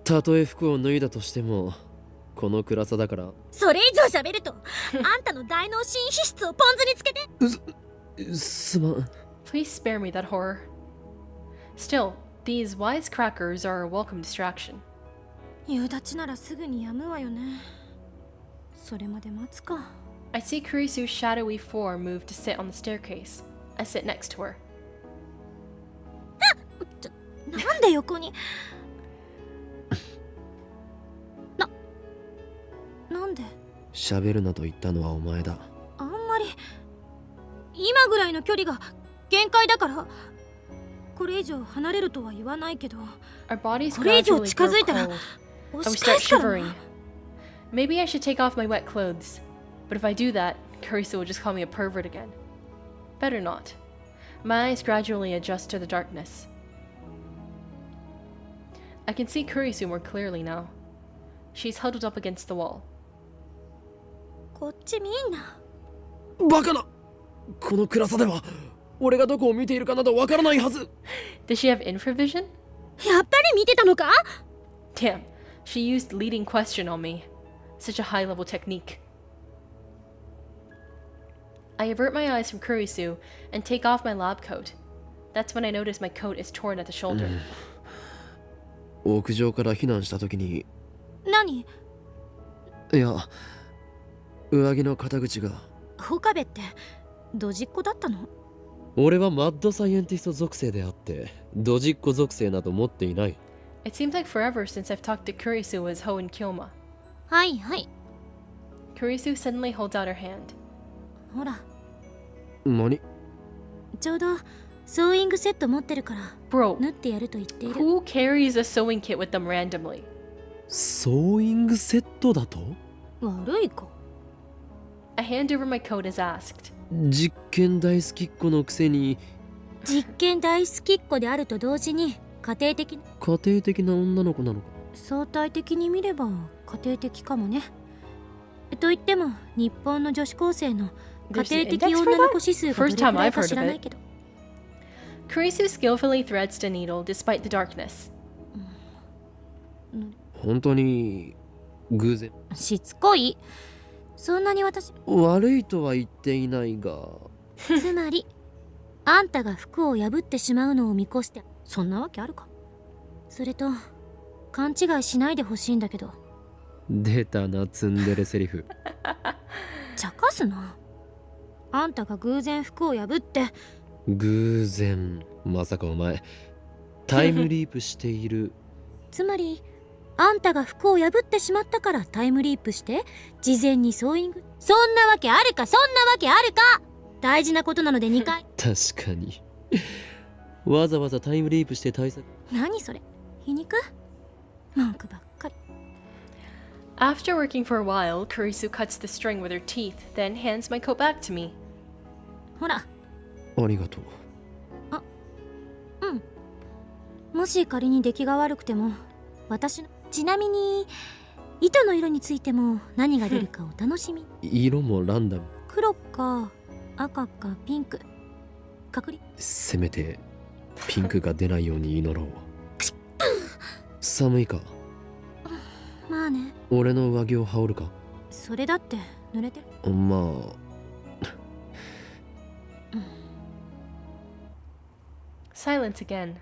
たとえ服を脱いだとしてもこの暗さだから。それ以上喋るとあんたの大脳神秘質をポン酢につけて。すまん。 Please spare me that horror. Still, these wisecrackers are a welcome distraction. 夕立ならすぐに止むわよね。それまで待つか。 I see Kurisu's shadowy form move to sit on the staircase. I sit next to her. なんで横に。なんで。喋るなと言ったのはお前だ。あんまり今ぐらいの距離が限界だから。これ以上離れるとは言わないけど。 Our bodies これ以上 gradually 近 grow づいたら cold, 押 and we し返 start すから shivering. な。 Maybe I should take off my wet clothes, but if I do that, Kurisu will just call me a pervert again. Better not. My eyes gradually adjust to the darkness. I can see Kurisu more clearly now. She's huddled up against the wall. こっち見んな。バカな。この暗さでは俺がどこを見ているかなどわからないはず。 Does she have infravision? やっぱり見てたのか。 Damn, she used leading question on me. Such a high-level technique. I avert my eyes from Kurisu and take off my lab coat. That's when I notice my coat is torn at the shoulder. 屋上から避難した時に。何。いや、上着の肩口が。岡部ってドジっ子だったの。俺はマッドサイエンティスト属性であってドジっ子属性など持っていない。 It seems like forever since I've talked to Kurisu as Ho and Kyoma. はいはい。 Kurisu suddenly holds out her hand. ほら、何。ちょうどソーイングセット持ってるから Bro, 縫ってやると言っている。 who carries a sewing kit with them randomly? ソーイングセットだと。悪いか。 I hand over my coat as asked. 実験大好きっ子のくせに。実験大好きっ子であると同時に家庭的な女の子なのか。相対的に見れば家庭的かもね。と言っても日本の女子高生の家庭的女の子指数がどれくらいか知らないけど。 Kurisu skillfully threads the needle despite the darkness. 本当に偶然。しつこい。そんなに私悪いとは言っていないが。つまりあんたが服を破ってしまうのを見越して。そんなわけあるか。それと勘違いしないでほしいんだけど。出たなツンデレセリフ。茶化すな。あんたが偶然服を破って。偶然。まさかお前タイムリープしている。つまりあんたが服を破ってしまったからタイムリープして事前にソーイング。そんなわけあるか。そんなわけあるか。大事なことなので2回。確かに。わざわざタイムリープして対策。何それ。皮肉。文句ばっかり。 After working for a while, Kurisu cuts the string with her teeth, then hands my coat back to me. ほら。ありがとう。もし仮に出来が悪くても私の。ちなみに糸の色についても何が出るかお楽しみ。色もランダム。黒か赤かピンク。隔離。せめてピンクが出ないように祈ろう。寒いか？まあね。俺の上着を羽織るか？それだって濡れてる。まあ。Silence again.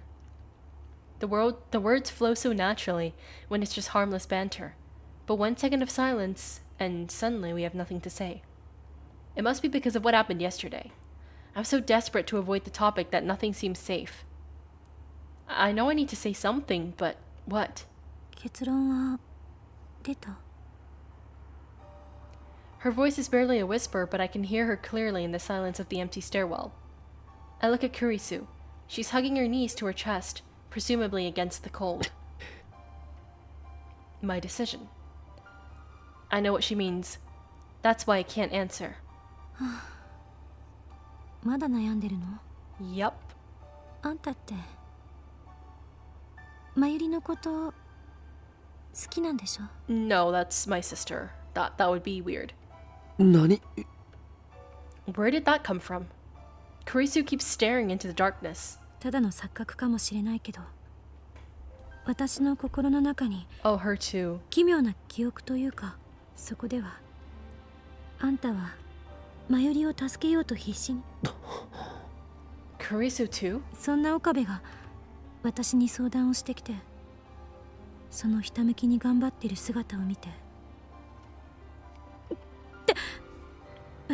The words flow so naturally when it's just harmless banter. But 1 second of silence, and suddenly we have nothing to say. It must be because of what happened yesterday. I'm so desperate to avoid the topic that nothing seems safe. I know I need to say something, but what? 結論は出た。 Her voice is barely a whisper, but I can hear her clearly in the silence of the empty stairwell. I look at Kurisu. She's hugging her knees to her chest, presumably against the cold. My decision. I know what she means. That's why I can't answer. まだ悩んでるの？ Yup. あんたってまゆりのこと好きなんでしょ？ No, that's my sister. That would be weird. 何？ Where did that come from? Kurisu keeps staring into the darkness. ただの錯覚かもしれないけど、私の心の中に Oh, her too. 奇妙な記憶というか、そこではあんたはまゆりを助けようと必死に。 Kurisu too? そんな岡部が私に相談をしてきて、そのひたむきに頑張ってる姿を見て、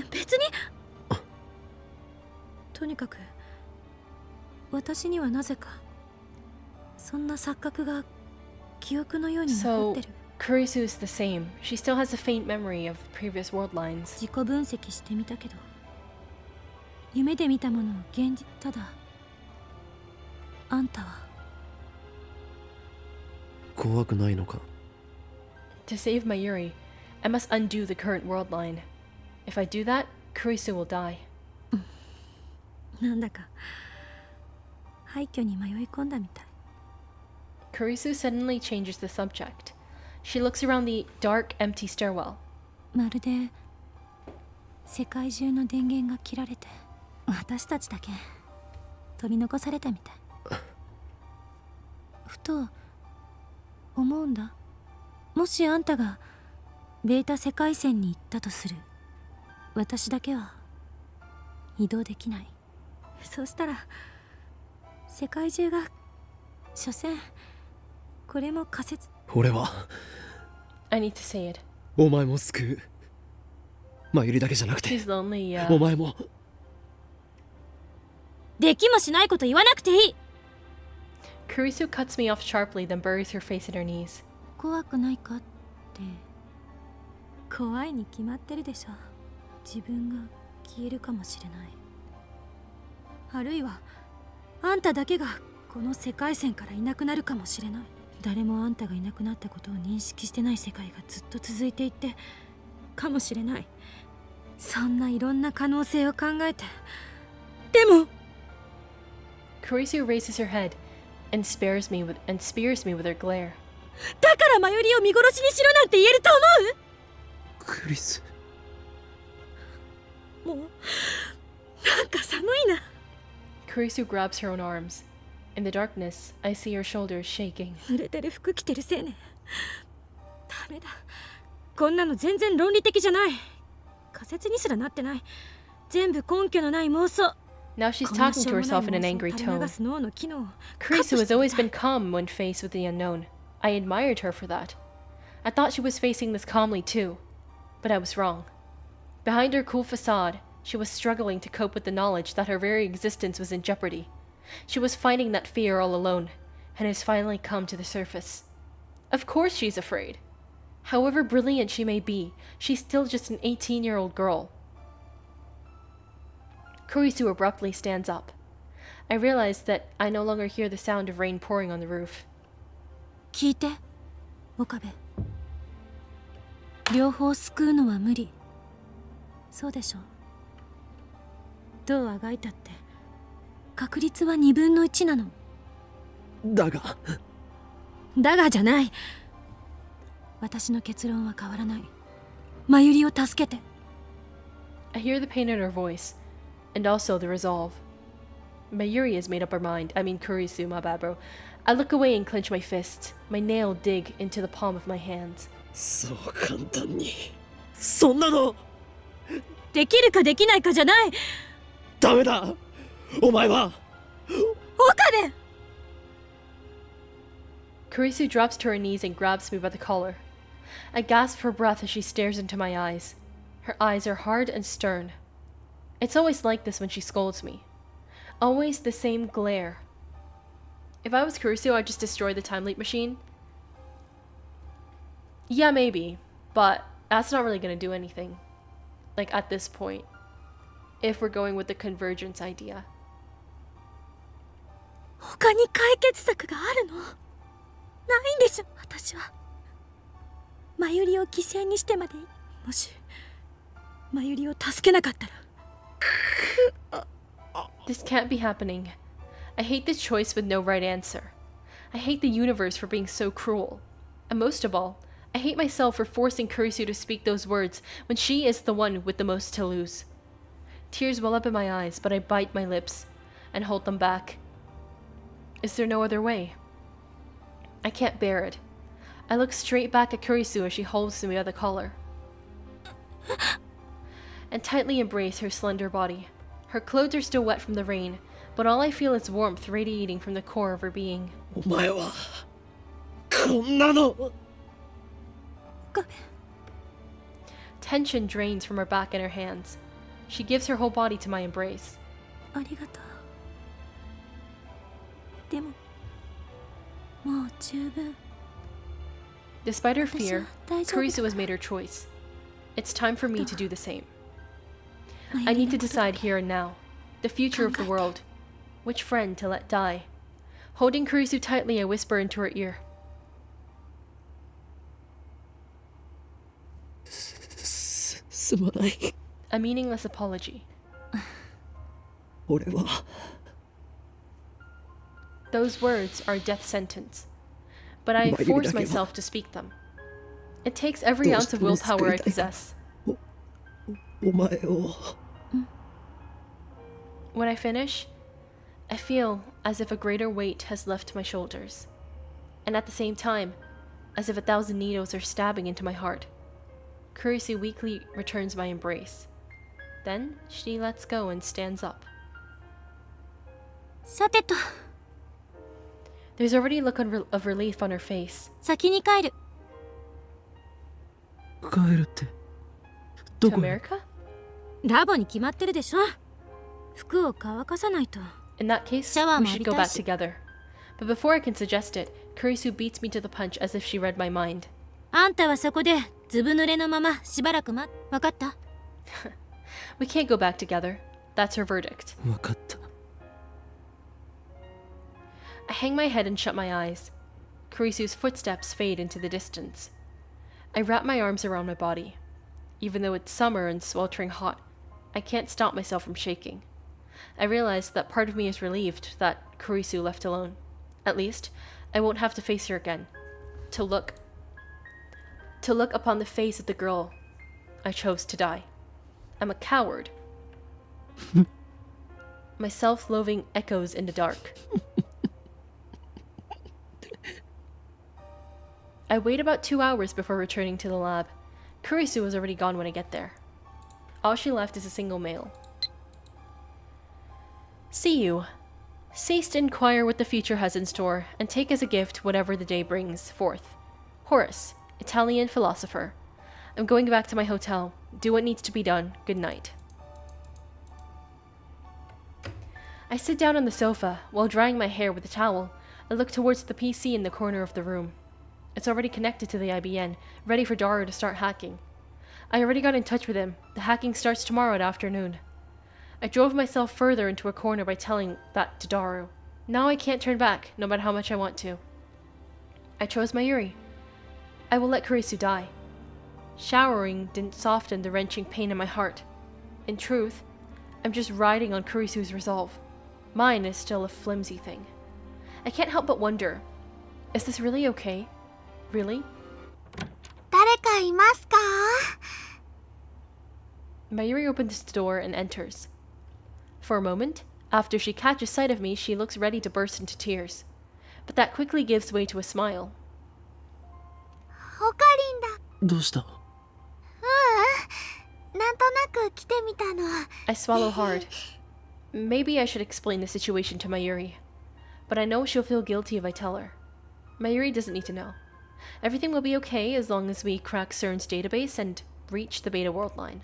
別にとにかく私にはなぜかそんな錯覚が記憶のように残ってる。 Kurisu is the same. She still has a faint memory of previous world lines. 自己分析してみたけど、夢で見たものを現実。ただあんたは怖くないのか？ To save Mayuri, I must undo the current world line. If I do that, Kurisu will die. なんだか廃墟に迷い込んだみたい。 Kurisu suddenly changes the subject. She looks around the dark, empty stairwell. まるで世界中の電源が切られて、私たちだけ取り残されたみたい。ふと思うんだ。もしあんたがベータ世界線に行ったとする。私だけは移動できない。そしたら世界中が所詮これも仮説。俺は I need to say it. お前も救う。まゆりだけじゃなくて She's lonely, お前も。できもしないこと言わなくていい。 Kurisu cuts me off sharply, then buries her face in her knees. 怖くないかって。怖いに決まってるでしょ。自分が消えるかもしれない。あるいはあんただけがこの世界線からいなくなるかもしれない。誰もあんたがいなくなったことを認識してない世界がずっと続いていってかもしれない。そんないろんな可能性を考えて。でも Kurisu raises her head and spears me with her glare. だからマユリを見殺しにしろなんて言えるとクリス。思う？もうなんか寒いな。 Kurisu grabs her own arms. In the darkness, I see her shoulders shaking. 濡れてる服着てる青年。ダメだ。こんなの全然論理的じゃない。仮説にすらなってない。全部根拠のない妄想。 Now she's talking to herself in an angry tone. Kurisu has always been calm when faced with the unknown. I admired her for that. I thought she was facing this calmly too. But I was wrong. Behind her cool facade, she was struggling to cope with the knowledge that her very existence was in jeopardy. She was fighting that fear all alone, and has finally come to the surface. Of course she's afraid. However brilliant she may be, she's still just an 18-year-old girl. Kurisu abruptly stands up. I realize that I no longer hear the sound of rain pouring on the roof. 聞いて、岡部。両方救うのは無理。そうでしょ。どうあがいたって確率は2分の1なの。だがじゃない。私の結論は変わらない。まゆりを助けて。 I hear the pain in her voice, and also the resolve. Mayuri has made up her mind. I mean Kurisu, my bad, bro. I look away and clench my fists. My nail dig into the palm of my hand. そう簡単にそんなのできるかできないかじゃない。ダメだお前は岡部。 Kurisu drops to her knees and grabs me by the collar. I gasp for breath as she stares into my eyes. Her eyes are hard and stern. It's always like this when she scolds me. Always the same glare. If I was Kurisu, I'd just destroy the time leap machine. Yeah, maybe, but that's not really gonna do anything. Like, at this point. If we're going with the convergence idea. 他に解決策があるの？ないんでしょ、私は。マユリを犠牲にしてまで、もしマユリを助けなかったら。This can't be happening. I hate this choice with no right answer. I hate the universe for being so cruel. And most of all, I hate myself for forcing Kurisu to speak those words when she is the one with the most to lose. Tears well up in my eyes, but I bite my lips and hold them back. Is there no other way? I can't bear it. I look straight back at Kurisu as she holds me by the collar and tightly embrace her slender body. Her clothes are still wet from the rain, but all I feel is warmth radiating from the core of her being. お前はこんなの Tension drains from her back and her hands. She gives her whole body to my embrace. ありがとう。でも、もう十分。 Despite her fear, 私は大丈夫だ Kurisu has made her choice. It's time for me to do the same. マ I ユリ need の to こと decide here and now. The future of the world. Which friend to let die. Holding Kurisu tightly, I whisper into her ear. すまない A meaningless apology. 俺は Those words are a death sentence. But I force myself to speak them. It takes every ounce of willpower I possess. お前を When I finish, I feel as if a greater weight has left my shoulders. And at the same time, as if 1,000 needles are stabbing into my heart. Kurisu weakly returns my embrace. Then she lets go and stands up. さてと、 There's already a look of relief on her face. 先に帰る。帰るって To どこへ America? ラボに決まってるでしょ。服を乾かさないと。 In that case, Shower we mo should go back aritashi. together. But before I can suggest it, Kurisu beats me to the punch as if she read my mind. あんたはそこでずぶ濡れのまましばらくわかった？ We can't go back together. That's her verdict. 分かった I hang my head and shut my eyes. Kurisu's footsteps fade into the distance. I wrap my arms around my body. Even though it's summer and sweltering hot, I can't stop myself from shaking. I realize that part of me is relieved that Kurisu left alone. At least, I won't have to face her again. To look upon the face of the girl I chose to die. I'm a coward. My self-loathing echoes in the dark. I wait about 2 hours before returning to the lab. Kurisu was already gone when I get there. All she left is a single mail. See you. Cease to inquire what the future has in store, and take as a gift whatever the day brings forth. Horace, Italian philosopher. I'm going back to my hotel. Do what needs to be done. Good night. I sit down on the sofa. While drying my hair with a towel, I look towards the PC in the corner of the room. It's already connected to the IBN, ready for Daru to start hacking. I already got in touch with him. The hacking starts tomorrow at afternoon. I drove myself further into a corner by telling that to Daru. Now I can't turn back, no matter how much I want to. I chose Mayuri. I will let Kurisu die. Showering didn't soften the wrenching pain in my heart. In truth, I'm just riding on Kurisu's resolve. Mine is still a flimsy thing. I can't help but wonder, is this really okay? Really? 誰かいますか？ Mayuri opens the door and enters. For a moment, After she catches sight of me, she looks ready to burst into tears. But that quickly gives way to a smile. オカリンだ。どうした？なんとなく来てみたの。 I swallow hard. Maybe I should explain the situation to Mayuri. But I know she'll feel guilty if I tell her. Mayuri doesn't need to know. Everything will be okay as long as we crack CERN's database and reach the Beta World line.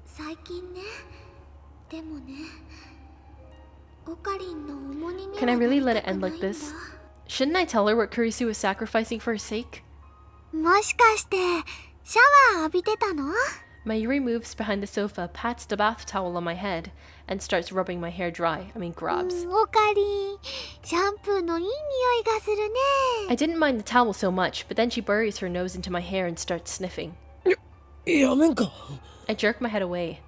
最近ね。でもね。オカリンの重荷には Can I な really り let た it く end ない like んだ。 this? Shouldn't I tell her what Kurisu was sacrificing for her sake? もしかしてシャワー浴びてたの？ Mayuri moves behind the sofa, pats the bath towel on my head, and starts rubbing my hair dry. Grabs. オカリン、シャンプーのいい匂いがするね。 I didn't mind the towel so much, but then she buries her nose into my hair and starts sniffing. やめんか。 I jerk my head away.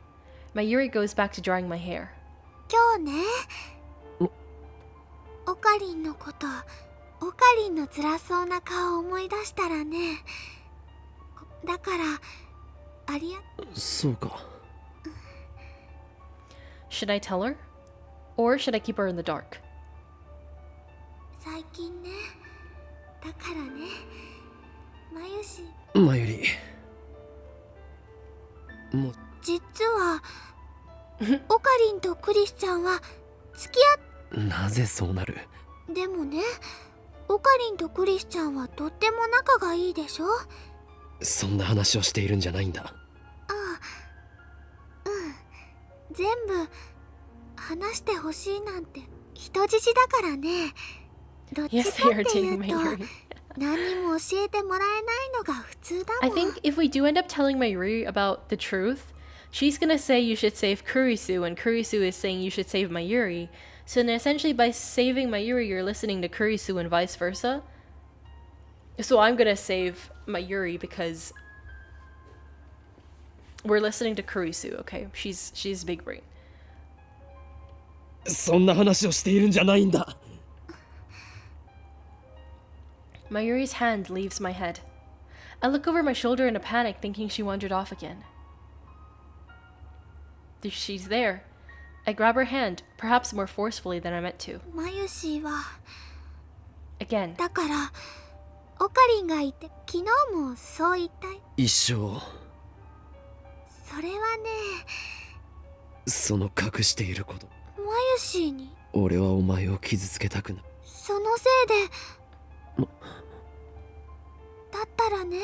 Mayuri goes back to drying my hair. 今日ね。オカリンのこと、オカリンの辛そうな顔を思い出したらね。だからありゃ。そうか。Should I tell her? Or should I keep her in the dark? 最近ね。だからね。まゆし。まゆり。もう実はオカリンとクリスちゃんは付き合っなぜそうなる？でもね、オカリンとクリスちゃんはとっても仲がいいでしょ。そんな話をしているんじゃないんだ。全部話してほしいなんて人質だからね。どっち Yes, か they っ are ていう dating と Mayuri. 何も教えてもらえないのが普通だ I もん。 think if we do end up telling Mayuri about the truth, she's gonna say you should save Kurisu, and Kurisu is saying you should save Mayuri. So then essentially by saving Mayuri, you're listening to Kurisu and vice versa. So I'm gonna save Mayuri because we're listening to Kurisu, okay? She's big brain. そんな話をしているんじゃないんだ。Mayuri's hand leaves my head. I look over my shoulder in a panic, thinking she wandered off again. She's there. I grab her hand, perhaps more forcefully than I meant to. まゆしは Again. だからオカリンがいて昨日もそう言ったい。一生それはね、その隠していること。まゆしに俺はお前を傷つけたくない。そのせいでだったらね、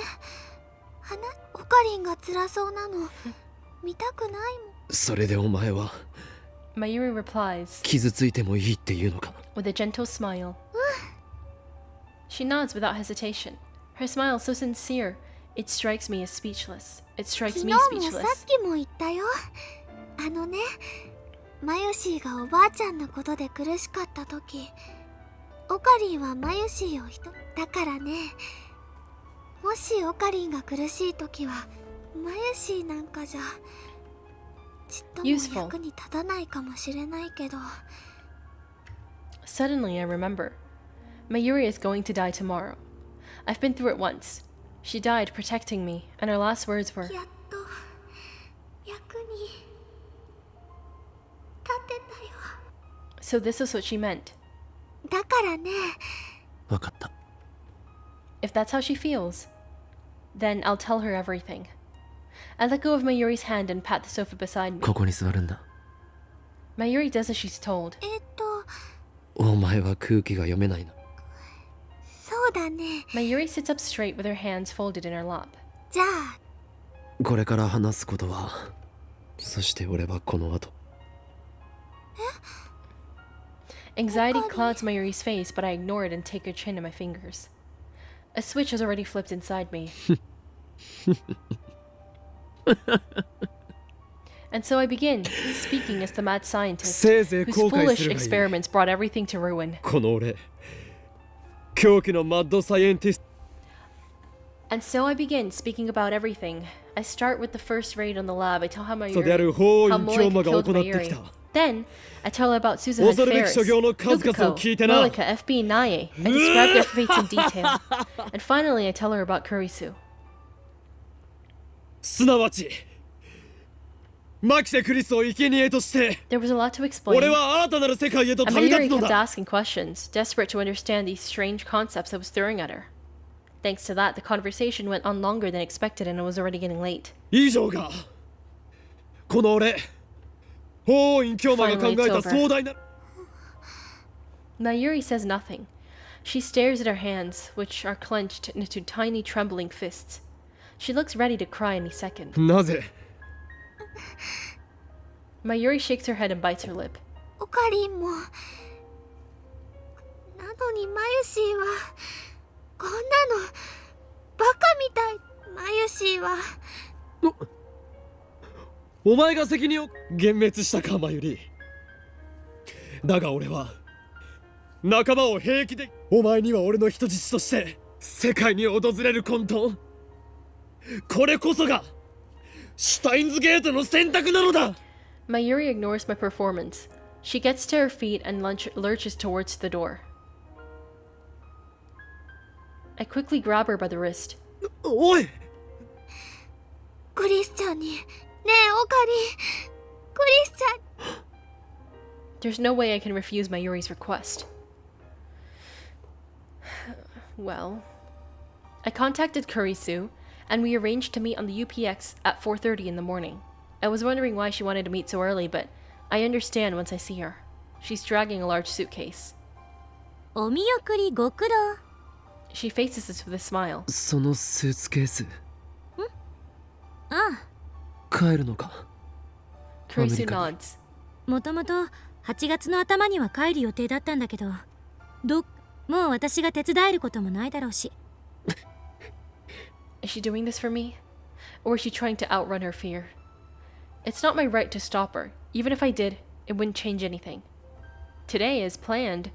オカリンが辛そうなの見たくないもん。それでお前は Mayuri replies 傷ついてもいいっていうのか。 with a gentle smile. She nods without hesitation. Her smile so sincere, it strikes me as speechless. It 昨 strikes 日 me も speechless. さっきも言ったよ。あのね、マユシーがおばあちゃんのことで苦しかった時、オカリンはマユシーをだからね、もしオカリンが苦しい時はマユシーなんかじゃちっとも Useful. 役に立たないかもしれないけど。 Suddenly, I remember. Mayuri is going to die tomorrow. I've been through it once. She died protecting me, and her last words were, やっと役に立てたよ。 so this is what she meant. だからね、わかった。 If that's how she feels, then I'll tell her everything. I let go of Mayuri's hand and pat the sofa beside me. ここに座るんだ。 Mayuri does as she's told. お前は空気が読めないな。そうだね。 Mayuri sits up straight with her hands folded in her lap. じゃあこれから話すことは、そして俺はこの後。Anxiety clouds Mayuri's face, but I ignore it and take her chin in my fingers. A switch has already flipped inside me. And so I begin, speaking as the mad scientist, せいぜい whose 後悔 foolish するがいい。 experiments brought everything to ruin. この俺、狂気のマッドサイエンティスト。 And so I begin, speaking about everything. I start with the first raid on the lab. I tell how である Mayuri, 法 how 院 Moik 教魔が killed 行ってき Mayuri. た。 Then, I tell her about Susan 恐るべき Ferris, 所業の数々を聞いてな。 Mulika, FB, Nae. I describe their fates in detail. And finally, I tell her about Kurisu. すなわち、マキセ・クリスを生贄として There was a lot to explain. 俺は新たなる世界へと And 旅立 Mayuri つの kept だ asking questions, desperate to understand these strange concepts I was throwing at her. Thanks to that, the conversation went on longer than expected and it was already getting late. 以上がこの俺法院教魔が考えた壮大な Mayuri says nothing. She stares at her hands, which are clenched into tiny trembling fists. She looks ready to cry any second. なぜ Mayuri shakes her head and bites her lip. オカリンもなのにマユシーはこんなのバカみたい。マユシーはお前が責任を幻滅したかマユリだが俺は仲間を平気でお前には俺の人質として世界に訪れる混沌これこそがシュタインズゲートの選択なのだ Mayuri ignores my performance. She gets to her feet and lurches towards the door. I quickly grab her by the wrist. おいクリスチャンにねえオカリンクリスチャン There's no way I can refuse Mayuri's request. Well, I contacted Kurisu, and we arranged to meet on the UPX at 4:30 in the morning. I was wondering why she wanted to meet so early, but I understand once I see her. She's dragging a large suitcase. お見送りご苦労 She faces us with a smile. そのスーツケースああ帰るのか Kurisu nods. もともと8月の頭には帰る予定だったんだけどもう私が手伝えることもないだろうし Is she doing this for me? Or is she trying to outrun her fear? It's not my right to stop her. Even if I did, it wouldn't change anything. Today, as planned,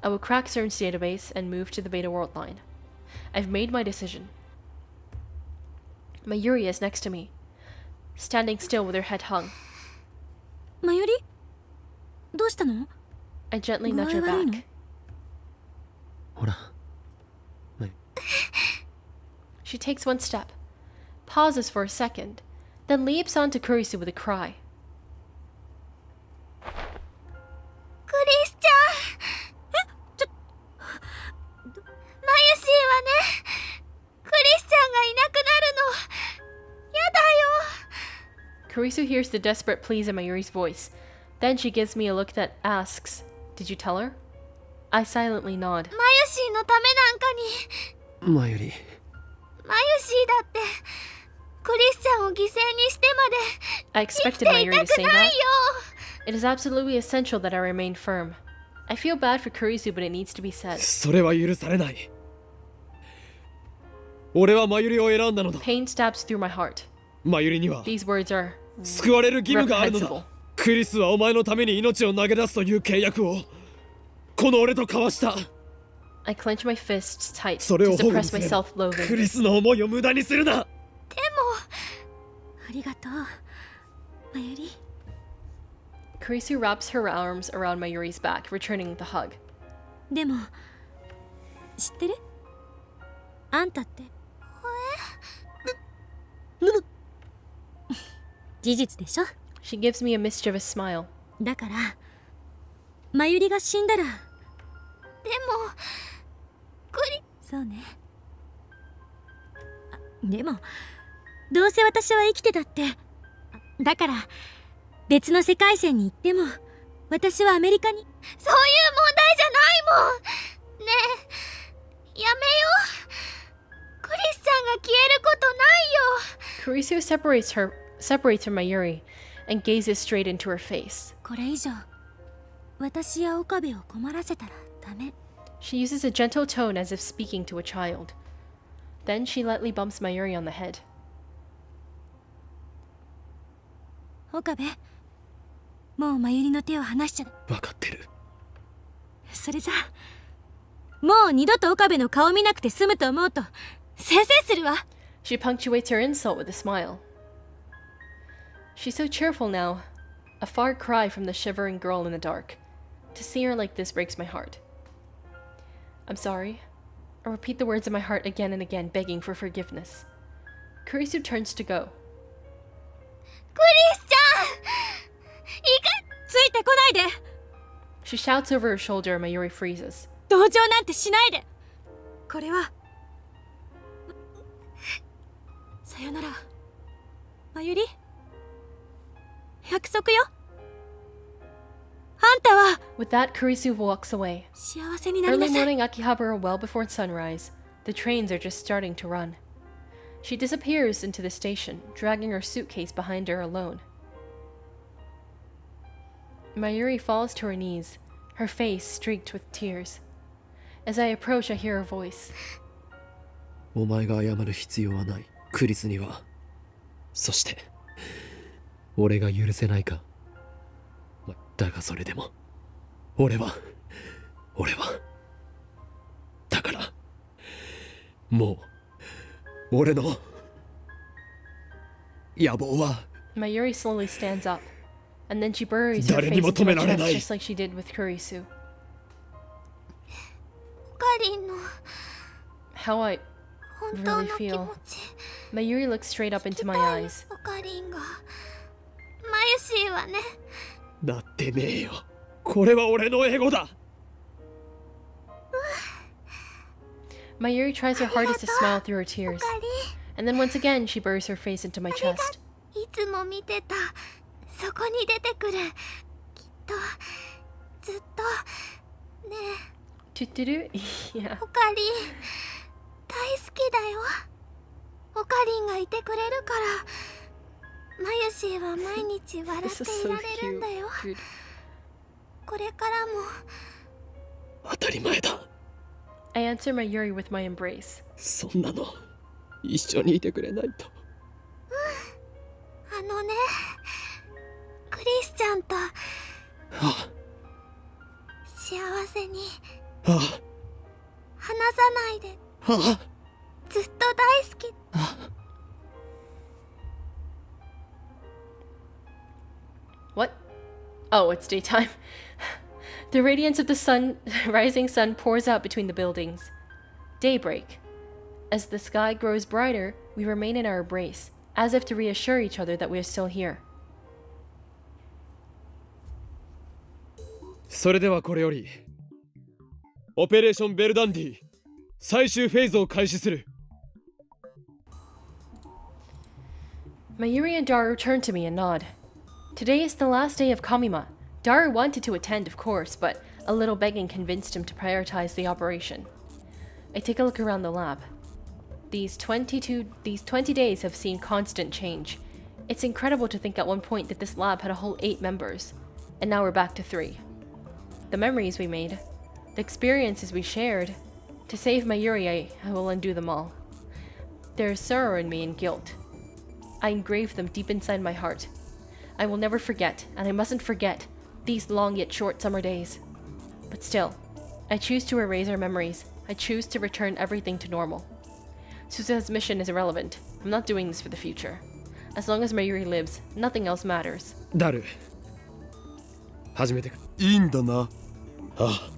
I will crack CERN's database and move to the Beta World line. I've made my decision. Mayuri is next to me, standing still with her head hung. マユリどうしたの I gently nudge her 具合悪いの？ back. ほら She takes one step, pauses for a second, then leaps onto Kurisu with a cry. クリスチャンマユシーはねクリスチャンがいなくなるのやだよ Kurisu hears the desperate pleas in Mayuri's voice. Then she gives me a look that asks, "Did you tell her?" I silently nod. マユシーのためなんかにマユリマユシーだってクリスチャンを犠牲にしてまで I 生き expected てい Mayuri た to く say ない that. よ It is absolutely essential that I remain firm. I feel bad for Kurisu, but it needs to be said. それは許されない俺はマユリを選んだのだ Pain stabs through my heart. マユリには These words are 救われる義務があるの reprehensible. だクリスはお前のために命を投げ出すという契約をこの俺と交わした I clench my fists tight それ to を保護 suppress すれ my ば self-loathing. クリスの思いを無駄にするなありがとうマユリ Kurisu wraps her arms around Mayuri's back, returning the hug. でも知ってるあんたって事実でしょ She gives me a mischievous smile. だからマユリが死んだらでもそうねでもどうせ私は生きてたってだから別の世界線に行っても私はアメリカにそういう問題じゃないもんねえやめようクリスチャンが消えることないよ Kurisu separates from Mayuri and gazes straight into her face. これ以上私や岡部を困らせたらダメ She uses a gentle tone as if speaking to a child. Then she lightly bumps Mayuri on the head. 岡部もうマユリの手を離しちゃ分かってるそれじゃもう二度と岡部の顔見なくて済むと思うとせいせいするわ She punctuates her insult with a smile. She's so cheerful now, a far cry from the shivering girl in the dark. To see her like this breaks my heart. I'm sorry. I repeat the words in my heart again and again, begging for forgiveness. Kurisu turns to go. リスちゃんついてこないで She shouts over her shoulder and Mayuri freezes. 同情なんてしないでこれはさよならまゆり約束よあんたは With that, Kurisu walks away. 幸せになりな Early さい morning Akihabara well before sunrise. The trains are just starting to run. She disappears into the station, dragging her suitcase behind her alone. Mayuri falls to her knees, her face streaked with tears. As I approach, I hear her voice. お前が謝る必要はない。クリスには。そして、俺が許せないか。だがそれでも、俺は、だから、もう、俺の、野望は、Mayuri slowly stands up, and then she buries her 誰 face にも into 止 my められ chest ない。 just like she did with Kurisu. オカリンの How I 本当 really の気 feel. 持ち Mayuri looks straight up into my 聞き eyes. たいオカリンがマユシーはねなってねえよ。これは俺のエゴだ。Mayuri tries her hardest to smile through her オ tears, カリ and then once again she buries her face into my chest. ンいつも見てたそこに出てくるきっとずっとねえ Tutudu? Yeah. オカリン大好きだよオカリンがいてくれるからマユシーは毎日笑 This って is い so られるん cute. だよ Dude. これからも当たり前だ。 I answer Mayuri with my embrace. そんなの、一緒にいてくれないと。あのねクリスちゃんとはあ、幸せには話さないであ、はあ。ずっと大好き What? Oh, it's daytime. The radiance of the sun, rising sun pours out between the buildings. Daybreak. As the sky grows brighter, we remain in our embrace, as if to reassure each other that we are still here. それではこれより、オペレーションベルダンディ、最終フェーズを開始する。Mayuri and Daru turn to me and nod. Today is the last day of Kamima. Daru wanted to attend, of course, but a little begging convinced him to prioritize the operation. I take a look around the lab. These 20 days have seen constant change. It's incredible to think at one point that this lab had a whole 8 members, and now we're back to 3. The memories we made, the experiences we shared, to save Mayuri, I will undo them all. There is sorrow in me and guilt. I engrave them deep inside my heart. I will never forget, and I mustn't forget, these long yet short summer days. But still, I choose to erase our memories. I choose to return everything to normal. Susa's mission is irrelevant. I'm not doing this for the future. As long as Mayuri lives, nothing else matters. ダル、始めてく。いいんだな。ああ、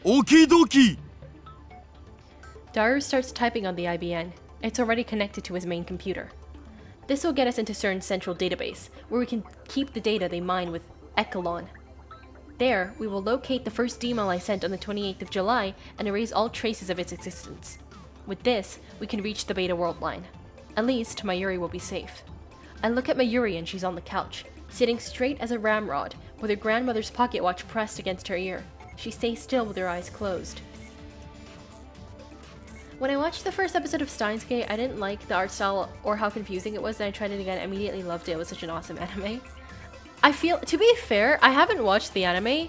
オキドキ。 Daru starts typing on the IBN. It's already connected to his main computer. This will get us into CERN's central database, where we can keep the data they mine with Echelon. There, we will locate the first email I sent on the 28th of July and erase all traces of its existence. With this, we can reach the beta world line. At least, Mayuri will be safe. I look at Mayuri and she's on the couch, sitting straight as a ramrod, with her grandmother's pocket watch pressed against her ear. She stays still with her eyes closed. When I watched the first episode of Steins, I didn't like the art style or how confusing it was, and I tried it again. I immediately loved it. It was such an awesome anime. I feel, to be fair, I haven't watched the anime,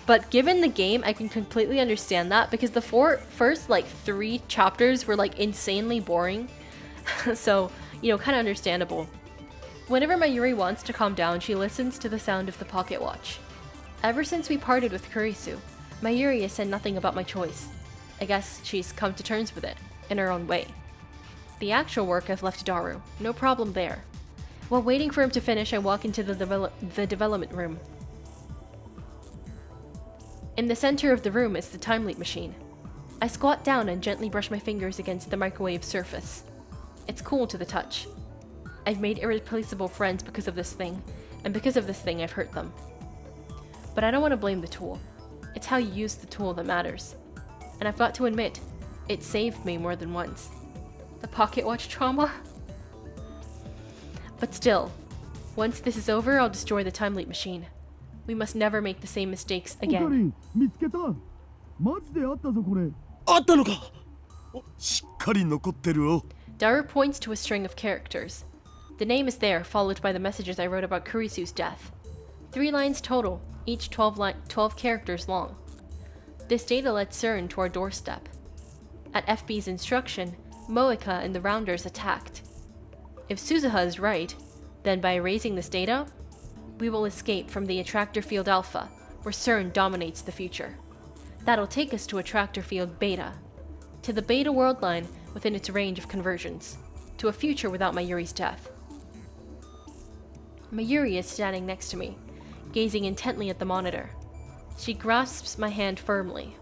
but given the game, I can completely understand that because the first 3 chapters were insanely boring. So, kind of understandable. Whenever Mayuri wants to calm down, she listens to the sound of the pocket watch. Ever since we parted with Kurisu, Mayuri has said nothing about my choice. I guess she's come to terms with it, in her own way. The actual work I've left to Daru, no problem there. While waiting for him to finish, I walk into the development room. In the center of the room is the time leap machine. I squat down and gently brush my fingers against the microwave surface. It's cool to the touch. I've made irreplaceable friends because of this thing, and because of this thing I've hurt them. But I don't want to blame the tool. It's how you use the tool that matters. And I've got to admit, it saved me more than once. The pocket watch trauma? But still, once this is over, I'll destroy the time leap machine. We must never make the same mistakes オカリ again. ン見つけた。マジであったぞこれ。あったのか。しっかり残ってるよ。 Daru points to a string of characters. The name is there, followed by the messages I wrote about Kurisu's death. 3 lines total, each 12 characters long. This data led SERN to our doorstep. At FB's instruction, Moeka and the Rounders attacked. If Suzuha is right, then by erasing this data, we will escape from the attractor field alpha, where SERN dominates the future. That'll take us to attractor field beta, to the beta world line within its range of conversions, to a future without Mayuri's death. Mayuri is standing next to me, gazing intently at the monitor. She grasps my hand firmly.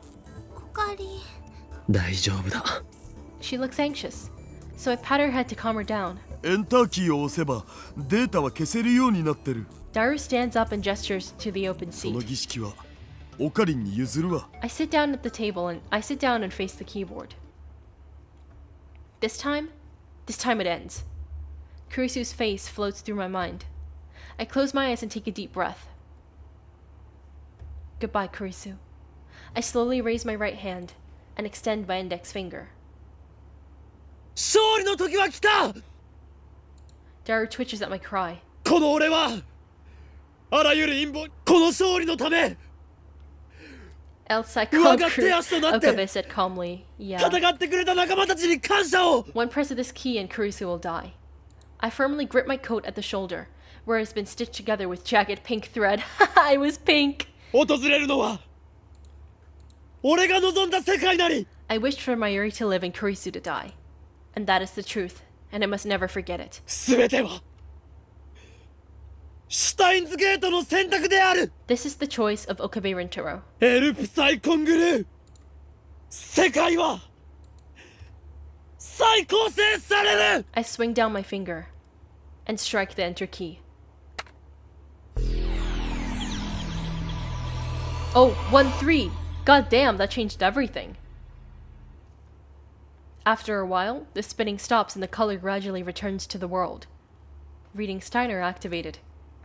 おかり。大丈夫だ。 She looks anxious, so I pat her head to calm her down. エンターキーを押せばデータは消せるようになってる。 Daru stands up and gestures to the open その seat. 儀式はオカリンに譲るわ。 I sit down at the table and I sit down and face the keyboard. This time it ends. Kurisu's face floats through my mind. I close my eyes and take a deep breath. Goodbye, Kurisu. I slowly raise my right hand and extend my index finger. 勝利の時は来た。 Daru twitches at my cry. この俺はあらゆる陰謀この勝利のため Else I 上 call がって足となって Okabe said calmly. Yeah. 戦ってくれた仲間たちに感謝を。 One press of this key and Kurisu will die. I firmly grip my coat at the shoulder, where it has been stitched together with jagged pink thread. I was pink! 訪れるのは俺が望んだ世界なり。 I wished for Mayuri to live and Kurisu to die. And that is the truth, and I must never forget it. すべてはシュタインズゲートの選択である。 This is the choice of Okabe Rintaro. エルプサイコングルー世界は再構成される。 I swing down my finger and strike the enter key. Oh, 1-3! God damn, that changed everything. After a while, the spinning stops and the color gradually returns to the world. Reading Steiner activated.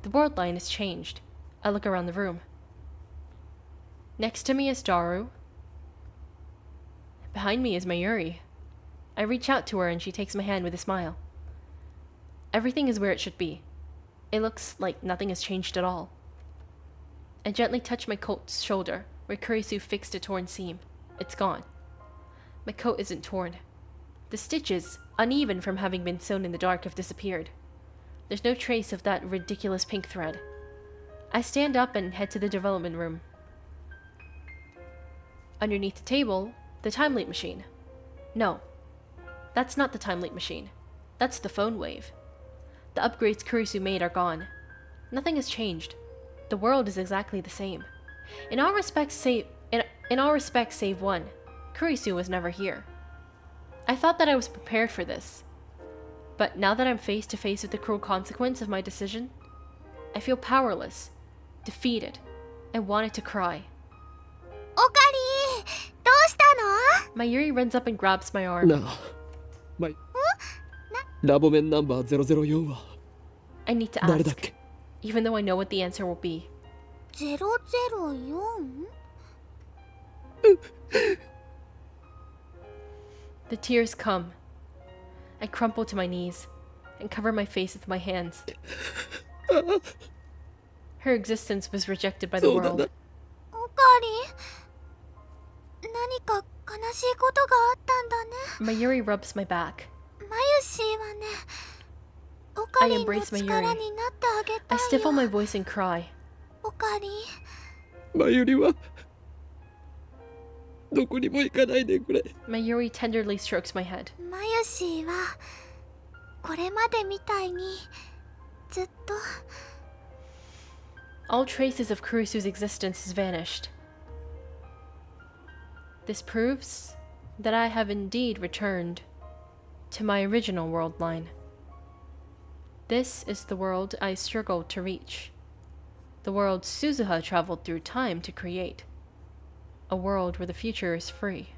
The world line is changed. I look around the room. Next to me is Daru. Behind me is Mayuri. I reach out to her and she takes my hand with a smile. Everything is where it should be. It looks like nothing has changed at all. I gently touch my coat's shoulder, where Kurisu fixed a torn seam. It's gone. My coat isn't torn. The stitches, uneven from having been sewn in the dark, have disappeared. There's no trace of that ridiculous pink thread. I stand up and head to the development room. Underneath the table, the time leap machine. No, that's not the time leap machine. That's the phone wave. The upgrades Kurisu made are gone. Nothing has changed. The world is exactly the same. In all respects save one, Kurisu was never here. I thought that I was prepared for this. But now that I'm face to face with the cruel consequence of my decision, I feel powerless, defeated, and wanted to cry. おかり、どうしたの？ Mayuri runs up and grabs my arm. なあ、ラボメンナンバー004は I need to 誰だっ ask, け？ even though I know what the answer will be. 004？ The tears come. I crumple to my knees and cover my face with my hands. Her existence was rejected by the そうだな world. おかり、何か悲しいことがあったんだね。 Mayuri rubs my back. マユシーはね、おかりの embrace my 力 Yuri. になってあげた I い stifle my よ。 voice and cry. おかり、マユリはどこにも行かないでくれ。 Mayuri tenderly strokes my head. マユシーはこれまでみたいにずっと All traces of Kurisu's existence has vanished. This proves that I have indeed returned to my original world line. This is the world I struggled to reach. The world Suzuha traveled through time to create. A world where the future is free.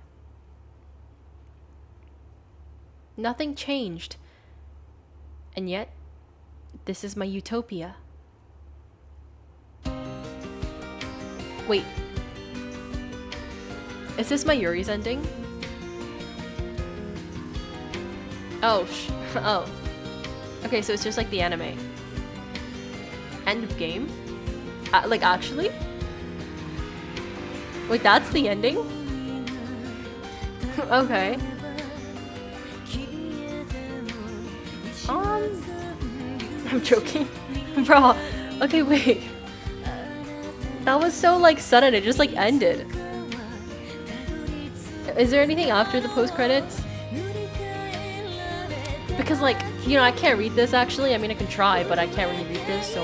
Nothing changed. And yet, this is my utopia. Wait. Is this my Yuri's ending? Oh, oh. Okay, so it's just like the anime. End of game? Like, actually? Wait, that's the ending? Okay. I'm joking. Bro, okay, wait. That was so, like, sudden, it just, like, ended. Is there anything after the post-credits? Because, like, you know, I can't read this, actually. I mean, I can try, but I can't really read this, so,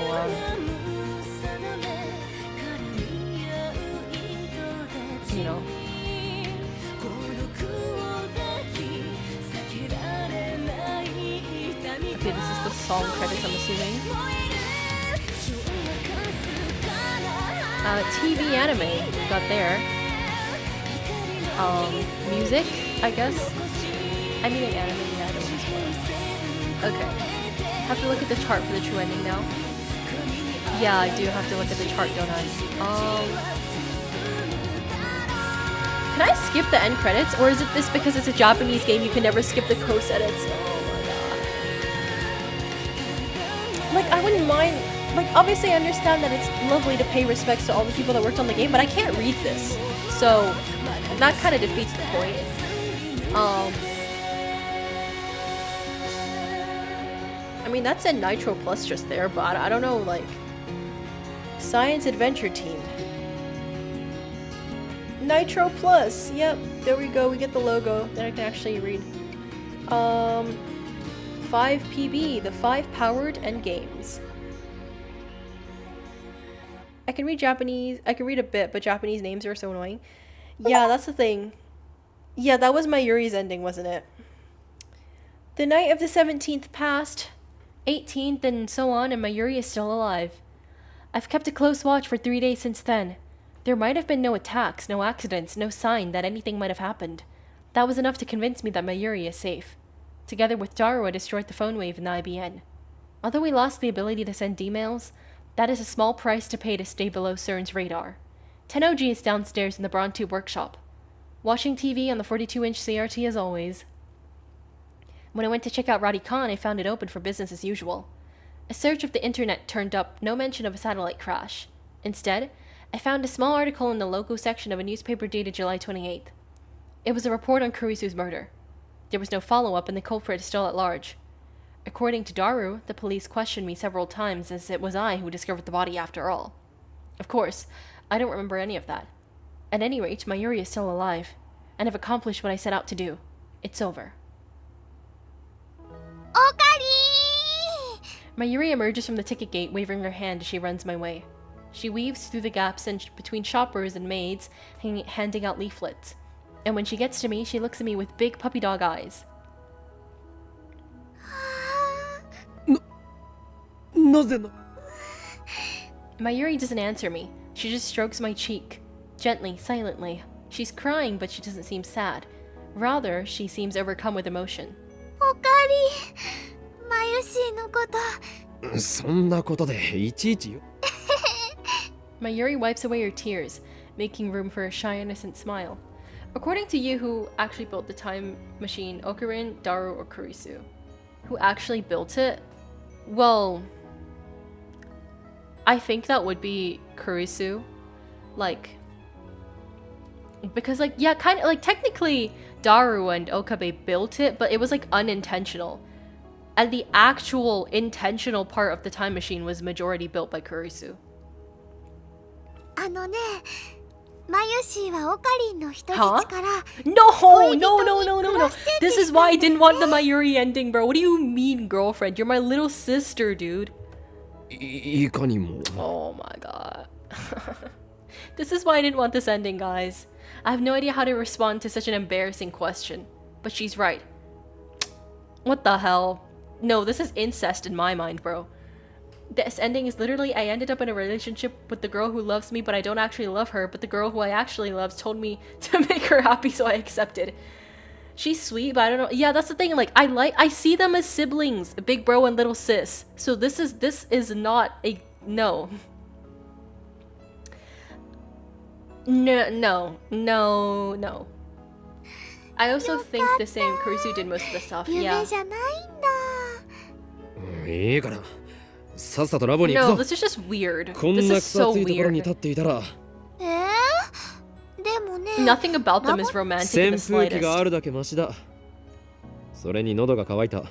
you know. Okay, this is the song credits, I'm assuming. TV anime, got there. Music, I guess. I mean, an anime, yeah, I don't want to spoil. Okay. Have to look at the chart for the true ending now. Yeah, I do have to look at the chart, don't I? Can I skip the end credits, or is it this because it's a Japanese game you can never skip the post edits? Oh my god. Like, I wouldn't mind. Like, obviously I understand that it's lovely to pay respects to all the people that worked on the game, but I can't read this. So, that kind of defeats the point. I mean, that said Nitro Plus just there, but I don't know, like... Science Adventure Team. Nitro Plus! Yep, there we go, we get the logo. Then I can actually read. 5PB, the 5 powered end games. I can read Japanese, I can read a bit, but Japanese names are so annoying. Yeah, that's the thing. Yeah, that was my Yuri's ending, wasn't it? The night of the 17th passed, 18th and so on, and my Yuri is still alive. I've kept a close watch for 3 days since then. There might have been no attacks, no accidents, no sign that anything might have happened. That was enough to convince me that my Yuri is safe. Together with Daru, I destroyed the phone wave in the IBN. Although we lost the ability to send emails, that is a small price to pay to stay below SERN's radar. Tennoji is downstairs in the Brontu workshop, watching TV on the 42-inch CRT as always. When I went to check out Radicon, I found it open for business as usual. A search of the internet turned up no mention of a satellite crash. Instead, I found a small article in the local section of a newspaper dated July 28th. It was a report on Kurisu's murder. There was no follow-up and the culprit is still at large. According to Daru, the police questioned me several times as it was I who discovered the body after all. Of course, I don't remember any of that. At any rate, my Yuri is still alive, and have accomplished what I set out to do. It's over. Okari! My Yuri emerges from the ticket gate, waving her hand as she runs my way. She weaves through the gaps between shoppers and maids, handing out leaflets. And when she gets to me, she looks at me with big puppy dog eyes. My Yuri doesn't answer me. She just strokes my cheek. Gently, silently. She's crying, but she doesn't seem sad. Rather, she seems overcome with emotion. Okari! Mayushi no koto. そんなことでいちいちよ。 My Yuri wipes away her tears, making room for a shy, innocent smile. According to you, who actually built the time machine, Okarin, Daru, or Kurisu? Who actually built it? Well, I think that would be Kurisu. Like, because, like, yeah, kind of, like, technically Daru and Okabe built it, but it was, like, unintentional. And the actual intentional part of the time machine was majority built by Kurisu. あのね、マユシーはオカリンの人質から No! This is why I didn't want the Mayuri ending, bro. What do you mean, girlfriend? You're my little sister, dude. いかにも。 Oh my god. This is why I didn't want this ending, guys. I have no idea how to respond to such an embarrassing question. But she's right. What the hell? No, this is incest in my mind, bro. This ending is literally, I ended up in a relationship with the girl who loves me, but I don't actually love her, but the girl who I actually love told me to make her happy, so I accepted. She's sweet, but I don't know. Yeah, that's the thing. Like, I see them as siblings, big bro and little sis. So this is not a, no. No. I also think the same. Kurisu did most of the stuff. 夢 Yeah. じゃないんだ。いいからさっさとラボに行 No, く this ぞ is just weird. こん This な is 草 so ついところに weird. 立っていたらでもね、 Nothing about them is romantic in 扇 the 風機があ slightest. るだけマシだそれに喉が渇いた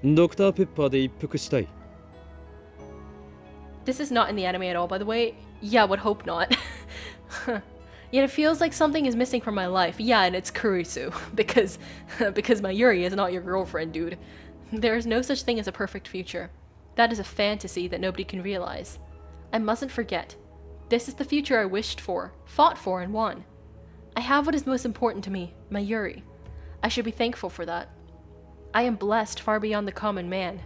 ドクターペッパーで一服したい This is not in the anime at all, by the way. Yeah, would hope not. Yet it feels like something is missing from my life. Yeah, and it's Kurisu. Because my Yuri is not your girlfriend, dude. There is no such thing as a perfect future. That is a fantasy that nobody can realize. I mustn't forget. This is the future I wished for, fought for, and won. I have what is most important to me, my Yuri. I should be thankful for that. I am blessed far beyond the common man.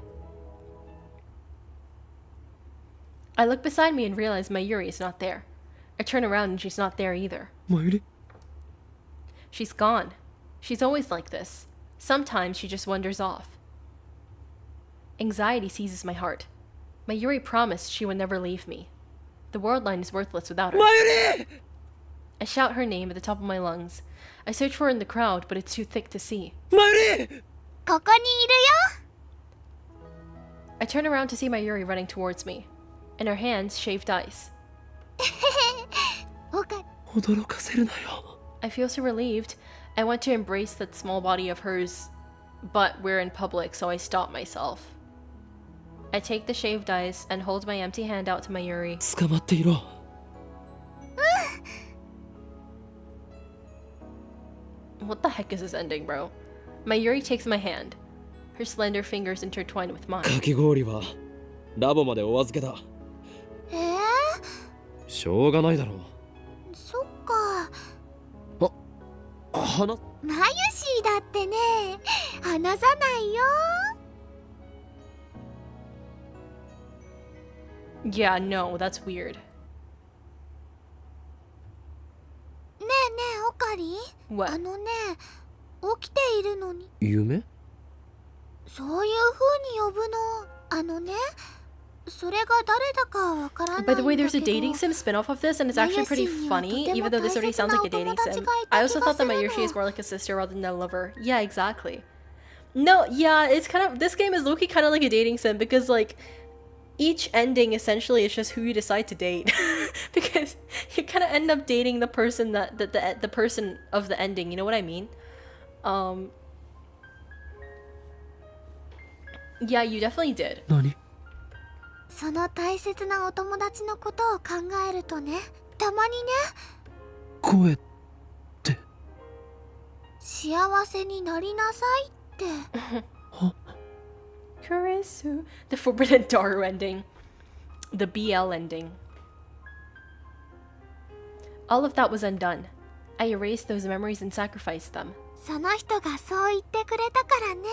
I look beside me and realize my Yuri is not there. I turn around and she's not there either. マユリ She's gone. She's always like this. Sometimes she just wanders off. Anxiety seizes my heart. My Yuri promised she would never leave me. The world line is worthless without her. マユリ I shout her name at the top of my lungs. I search for her in the crowd, but it's too thick to see. マユリここにいるよ。 I turn around to see my Yuri running towards me. In her hands, shaved ice. おか驚かせるなよ I feel so relieved. I want to embrace that small body of hers, but we're in public, so I stop myself. I take the shaved ice and hold my empty hand out to my Yuri. 捕まっていろ What the heck is this ending, bro? My Yuri takes my hand. Her slender fingers intertwine with mine. かき氷はラボまでお預けだしょうがないだろうそっか。花マユシーだってね、話さないよ。 Yeah, no, that's weird. ねえねえ、オカリ。 What? あのね、起きているのに、夢そういう風に呼ぶの。それが誰だかわからないんだ By け the ど。 way, there's a dating sim spin-off of this, and it's actually pretty funny, even though this already sounds like a dating sim. I also thought that my Yoshi is more like a sister rather than a lover. Yeah, exactly. No, yeah, it's kind of, this game is low-key kind of like a dating sim, because, like, each ending essentially is just who you decide to date. Because you kind of end up dating the person the person of the ending, you know what I mean? Yeah, you definitely did. 何その大切なお友達のことを考えるとね、たまにね、声って幸せになりなさいって。 Kurisu. The Forbidden Daru ending. The BL ending. All of that was undone. I erased those memories and sacrificed them. その人がそう言ってくれたからね。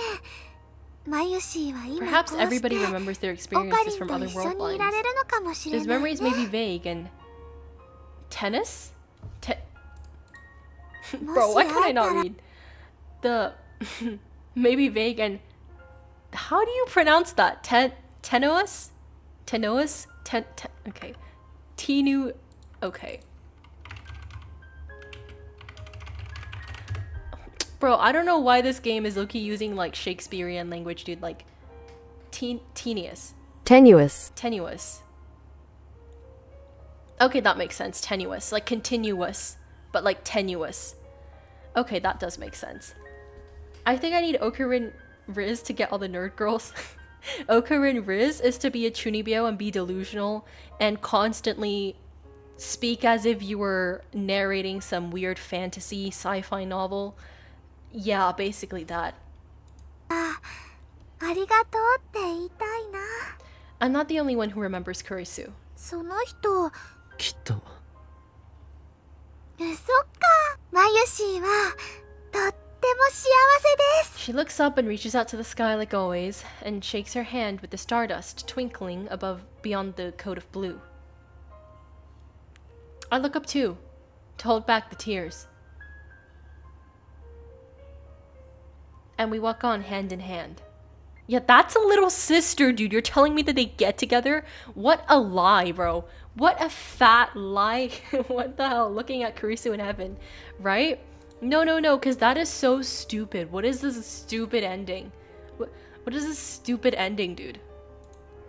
マユシーは今 Perhaps こうして everybody remembers their オカリ experiences ン from と other 一緒 world にいら lines. れるのかもしれ Those ない memories ね。 may be vague and... Tennis? Bro, も why し can 会 I えた not ら read? The... maybe vague and... How do you pronounce that? Tenuous? Tenuous? Okay. Tinu... Okay. Bro, I don't know why this game is low-key using, like, Shakespearean language, dude. Like, tenuous. Tenuous. Tenuous. Okay, that makes sense. Tenuous. Like, continuous. But, like, tenuous. Okay, that does make sense. I think I need Okarin Riz to get all the nerd girls. Okarin Riz is to be a chunibyo and be delusional and constantly speak as if you were narrating some weird fantasy sci-fi novel. Yeah, basically that. ありがとうって言いたいな。 I'm not the only one who remembers Kurisu. その人、きっとそっか。マユシーはとっても幸せです。 She looks up and reaches out to the sky like always, and shakes her hand with the stardust twinkling above beyond the coat of blue. I look up too, to hold back the tears. And we walk on hand in hand. Yeah, that's a little sister, dude. You're telling me that they get together? What a lie, bro. What a fat lie. What the hell? Looking at Kurisu in heaven, right? No, because that is so stupid. What is this stupid ending? What is this stupid ending, dude?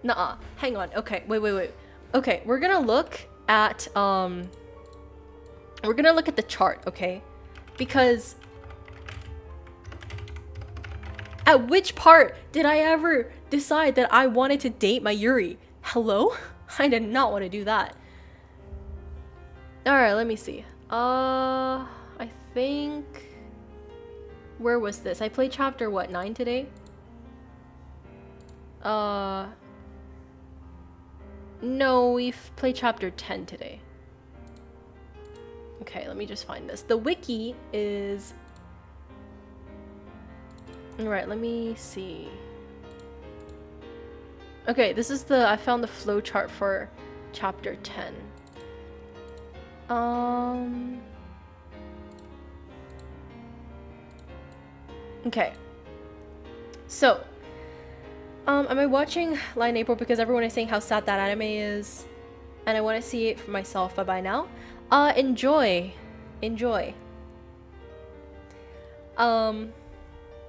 Nuh-uh. Hang on. Okay, wait. Okay, we're gonna look at, the chart, okay? Because at which part did I ever decide that I wanted to date my Yuri? Hello? I did not want to do that. Alright, let me see. I think... Where was this? I played chapter, what, 9 today? No, we've played chapter 10 today. Okay, let me just find this. The wiki is... Alright, let me see. Okay, this is I found the flowchart for chapter 10. Okay. So, am I watching Line April because everyone is saying how sad that anime is, and I want to see it for myself, but by now, enjoy.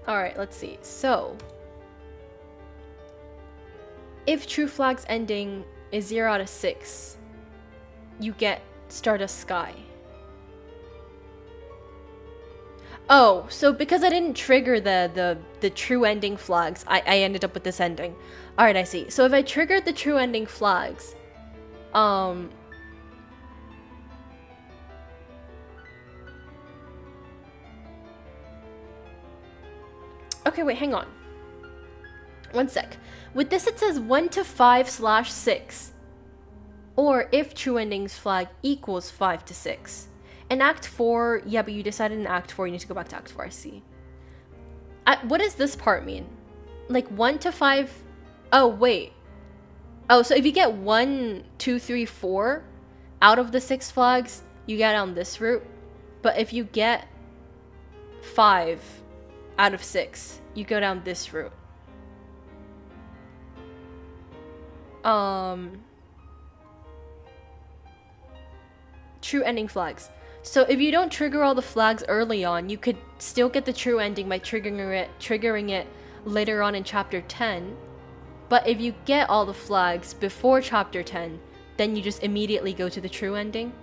Alright, let's see. So, if True Flag's ending is 0 out of 6, you get Stardust Sky. Oh, so because I didn't trigger the true ending flags, I ended up with this ending. Alright, I see. So if I triggered the true ending flags, okay, wait, hang on. One sec. With this, it says 1 to 5/6. Or if true endings flag equals 5 to 6. In Act 4, yeah, but you decided in Act 4, you need to go back to Act 4, I see. What does this part mean? Like 1 to 5... Oh, wait. Oh, so if you get 1, 2, 3, 4 out of the 6 flags, you get on this route. But if you get 5 out of 6, you go down this route. True ending flags. So if you don't trigger all the flags early on, you could still get the true ending by triggering it later on in chapter 10. But if you get all the flags before chapter 10, then you just immediately go to the true ending.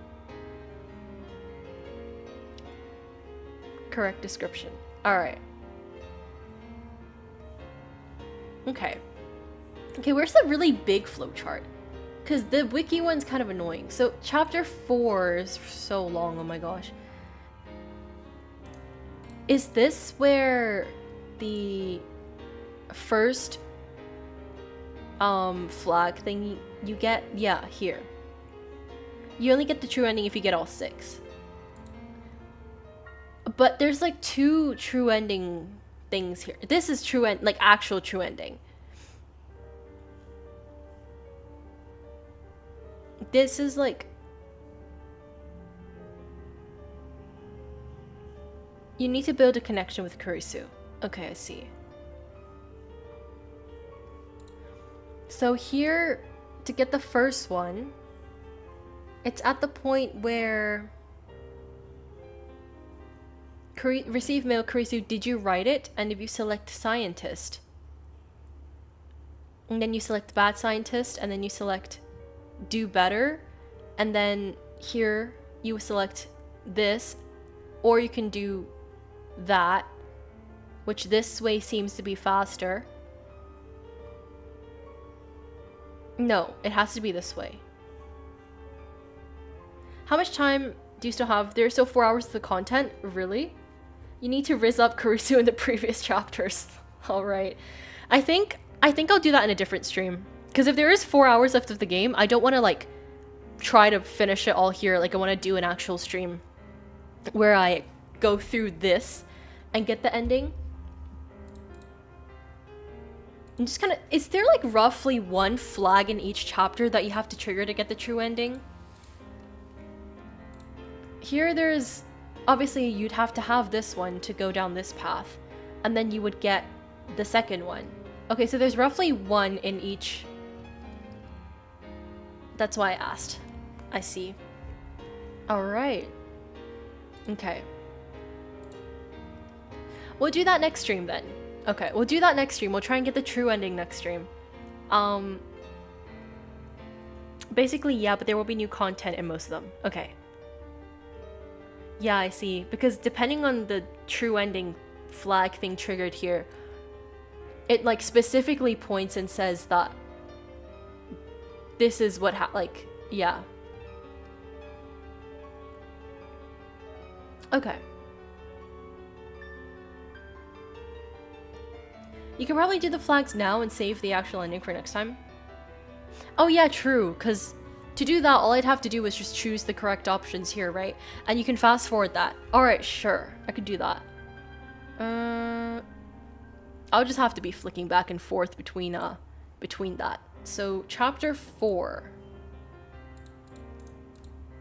Correct description. Alright. Okay, where's the really big flowchart? Because the wiki one's kind of annoying. So chapter 4 is so long, oh my gosh. Is this where the first flag thing you get? Yeah, here. You only get the true ending if you get all 6. But there's like 2 true ending things here. This is true end, like actual true ending. This is like... You need to build a connection with Kurisu. Okay, I see. So here, to get the first one, it's at the point where... Receive mail, Kurisu, did you write it? And if you select scientist, and then you select bad scientist, and then you select do better, and then here you select this, or you can do that, which this way seems to be faster. No, it has to be this way. How much time do you still have? There's still 4 hours of the content? Really? You need to rizz up Kurisu in the previous chapters. Alright. I think I'll do that in a different stream. Because if there is 4 hours left of the game, I don't want to, like, try to finish it all here. Like, I want to do an actual stream where I go through this and get the ending. I'm just kind of, is there like roughly one flag in each chapter that you have to trigger to get the true ending? Here there's, obviously you'd have to have this one to go down this path, and then you would get the second one. Okay, so there's roughly one in each. That's why I asked. I see. Alright. Okay. We'll do that next stream then. Okay, we'll do that next stream. We'll try and get the true ending next stream. Basically, yeah, but there will be new content in most of them. Okay. Yeah, I see. Because depending on the true ending flag thing triggered here, it like specifically points and says that this is what like, yeah. Okay. You can probably do the flags now and save the actual ending for next time. Oh yeah, true, because to do that, all I'd have to do is just choose the correct options here, right? And you can fast forward that. Alright, sure, I could do that. I'll just have to be flicking back and forth between that. So, chapter 4.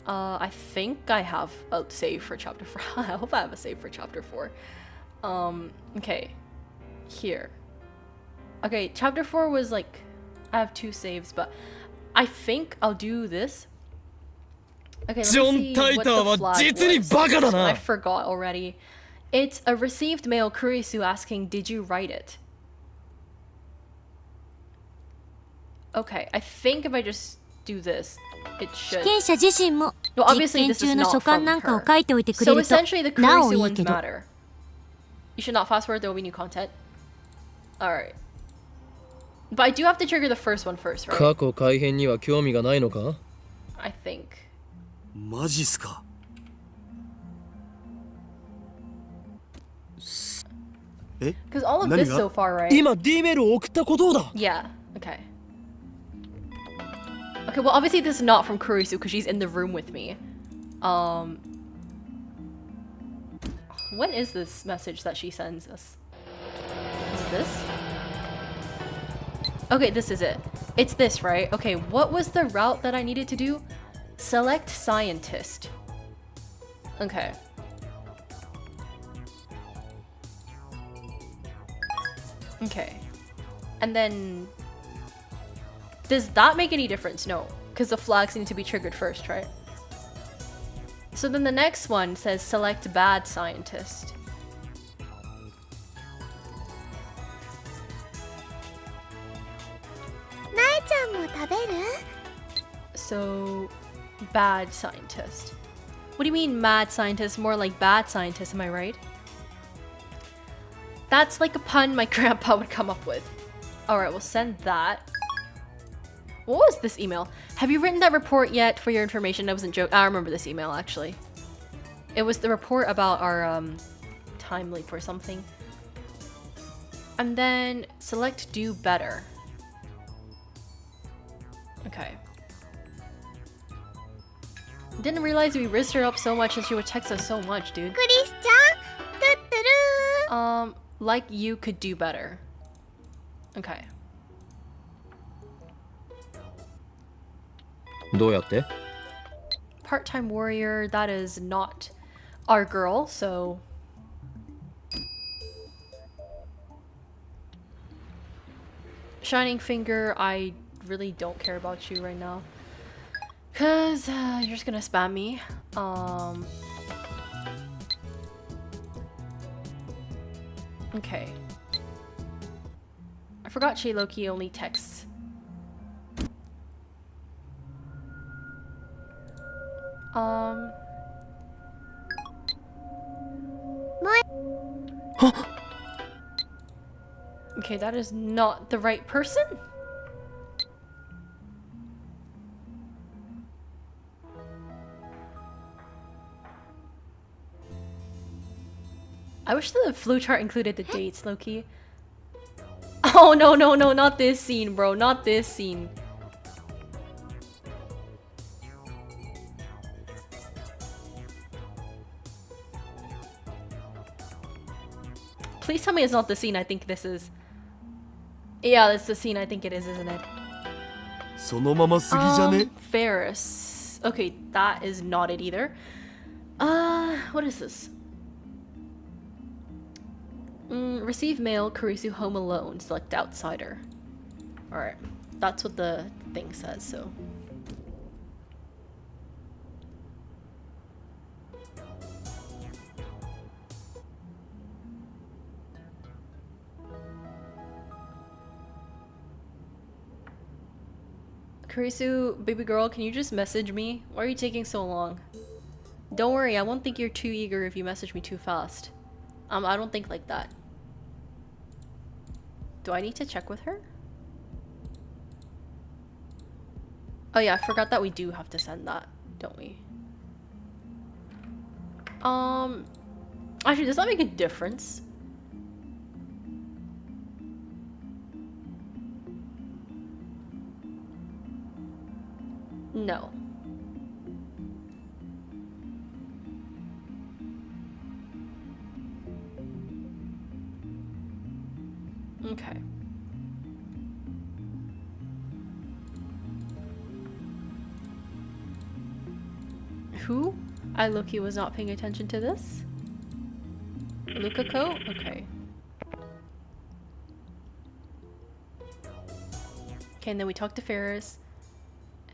I think I have a save for chapter 4. I hope I have a save for chapter 4. Okay. Here. Okay, chapter 4 was like, I have 2 saves, but I think I'll do this. Okay, let me see what the flag was. I forgot already. It's a received mail, Kurisu, asking, did you write it? Okay, I think if I just do this, it should. No, obviously this is not from her. So essentially the Kurisu ones matter. You should not fast forward, there will be new content. Alright. But I do have to trigger the first one first, right? 過去改変には興味がないのか I think. マジっすか。え Because all of this so far, right? 今 D メールを送ったことだ Yeah, okay. Okay, well obviously this is not from Kurisu because she's in the room with me. What is this message that she sends us? Is it this? Okay, this is it. It's this, right? Okay, what was the route that I needed to do? Select scientist. Okay. Okay. And then... does that make any difference? No. Because the flags need to be triggered first, right? So then the next one says select bad scientist. So, bad scientist. What do you mean mad scientist? More like bad scientist, am I right? That's like a pun my grandpa would come up with. Alright, we'll send that. What was this email? Have you written that report yet for your information? I wasn't joking. I remember this email, actually. It was the report about our, time leap or something. And then select do better. Okay. Didn't realize we risked her up so much and she would text us so much, dude. Like you could do better. Okay. どうやって Part-time warrior, that is not our girl, so... Shining Finger, I really don't care about you right now. Cause you're just gonna spam me. Okay. I forgot Loki only texts. Okay, that is not the right person. I wish the flowchart included the dates, Loki. Oh no, no, no, not this scene, bro, not this scene. Please tell me it's not the scene I think this is. Yeah, that's the scene I think it is, isn't it? そのまますぎじゃね Ferris. Okay, that is not it either. What is this? Receive mail, Kurisu home alone, select outsider. Alright, that's what the thing says, so. Kurisu, baby girl, can you just message me? Why are you taking so long? Don't worry, I won't think you're too eager if you message me too fast. I don't think like that. Do I need to check with her? Oh yeah, I forgot that we do have to send that, don't we? Actually, does that make a difference? No. Okay. Who? I low-key was not paying attention to this. Lukako? Okay. Okay, and then we talked to Ferris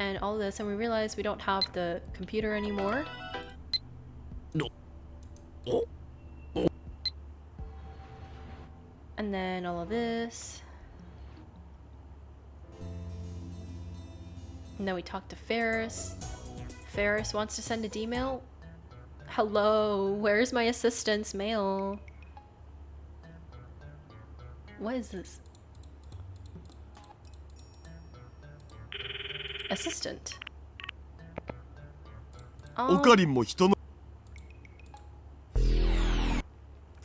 and all this, and we realized we don't have the computer anymore. And then all of this. And then we talked to Ferris. Ferris wants to send a D-mail. Hello, where's my assistant's mail? What is this? Assistant. オカリンも人の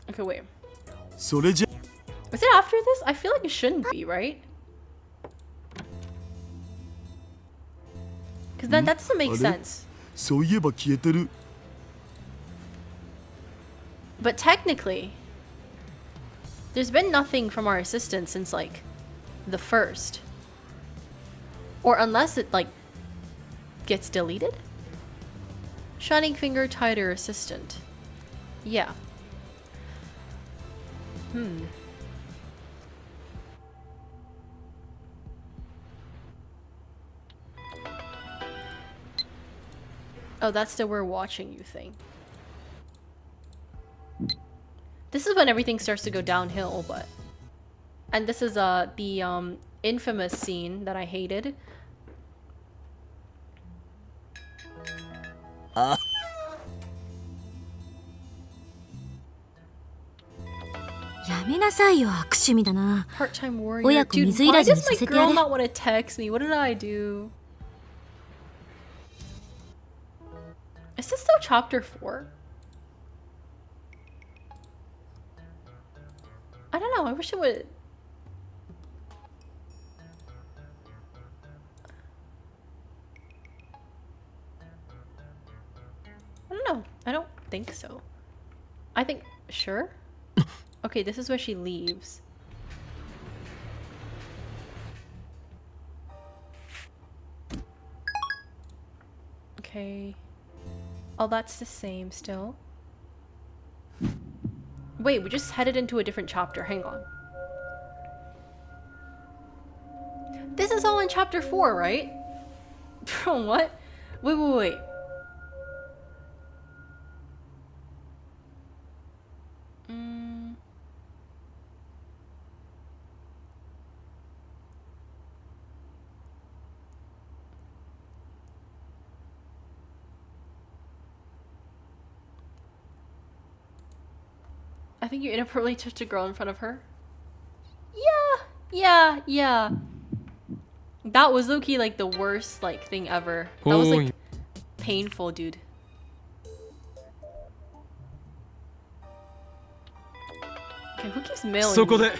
Okay, wait. それじゃ Is it after this? I feel like it shouldn't be, right? Because then that doesn't make sense. そういえば消えてる But technically, there's been nothing from our assistant since like the first. Or unless it like gets deleted? Shining finger tighter assistant. Yeah. Oh, that's the we're watching you thing. This is when everything starts to go downhill, but... And this is the infamous scene that I hated. Part-time warrior. Dude, why does my girl not want to text me? What did I do? Is this still chapter 4? I don't know, I wish it would... I don't know. I don't think so. I think... Sure? Okay, this is where she leaves. Okay. Oh, that's the same still. Wait, we just headed into a different chapter. Hang on. This is all in chapter 4, right? Bro, what? Wait. I think you inappropriately touched a girl in front of her. Yeah. That was low-key like the worst like thing ever. That was like painful, dude. Okay, who keeps mailing そこ me? で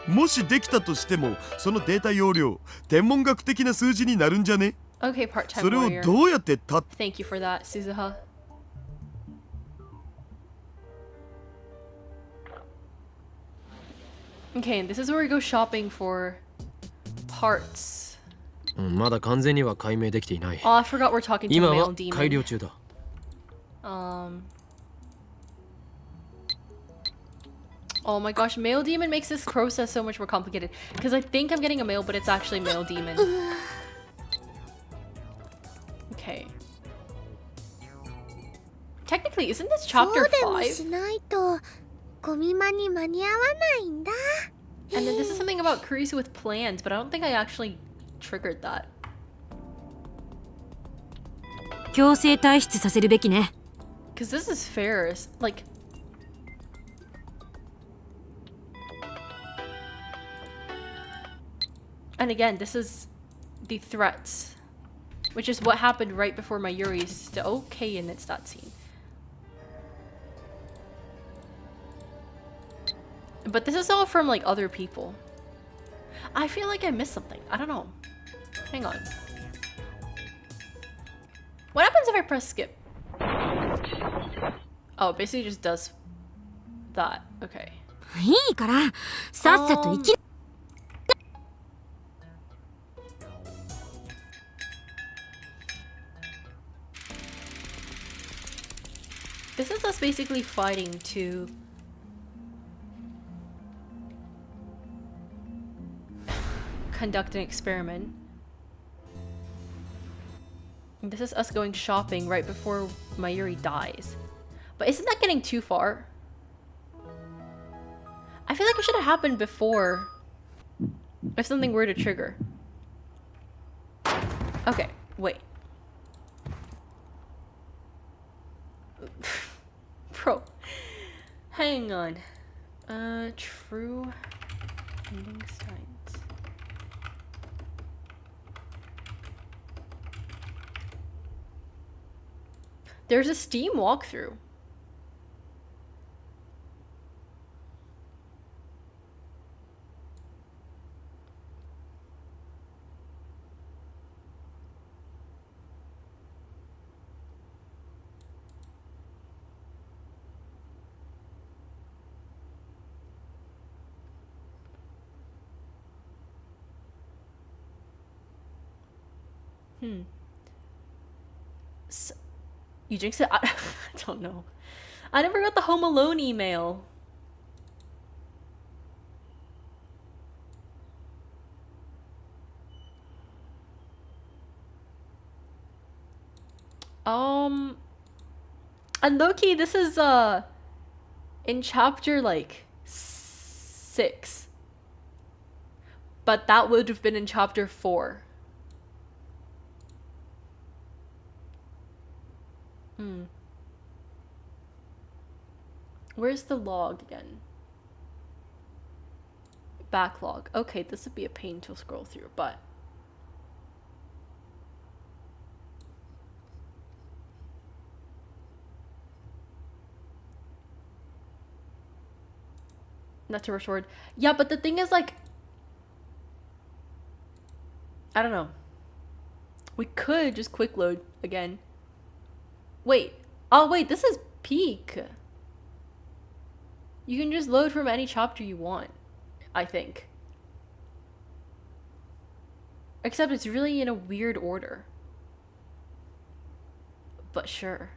もしできたとしてもそのデータ容量天文学的な数字になるんじゃね Okay, part-time それを warrior. どうやってた Thank you for that, Suzuha. Okay, this is where we go shopping for parts. まだ完全には解明できていない Oh, I forgot we're talking to 今 a は male 改 demon. 良中だ Oh my gosh, male demon makes this process so much more complicated. Because I think I'm getting a male, but it's actually male demon. Okay. Technically, isn't this そう chapter でもし 5? ないとゴミマに間に合わないんだ。 And then this is something about Kurisu with plans, but I don't think I actually triggered that. 強制退出させるべきね。 Because this is fair. Like... And again, this is the threats. Which is what happened right before Mayuri's okay in its that scene. But this is all from like other people. I feel like I missed something. I don't know. Hang on. What happens if I press skip? Oh, it basically just does that. Okay. いいから、さっさと行き。This is us basically fighting to conduct an experiment. And this is us going shopping right before Mayuri dies. But isn't that getting too far? I feel like it should have happened before if something were to trigger. Okay, wait. Bro, hang on. True ending Steins. There's a Steam walkthrough. So, you jinxed it? I don't know. I never got the Home Alone email. And low-key, this is in chapter like 6. But that would have been in chapter 4. Where's the log again? Backlog. Okay, this would be a pain to scroll through, but... Not to sword. Yeah, but the thing is, like... I don't know. We could just quick load again. Wait. Oh, wait, this is peak. You can just load from any chapter you want, I think. Except it's really in a weird order. But sure.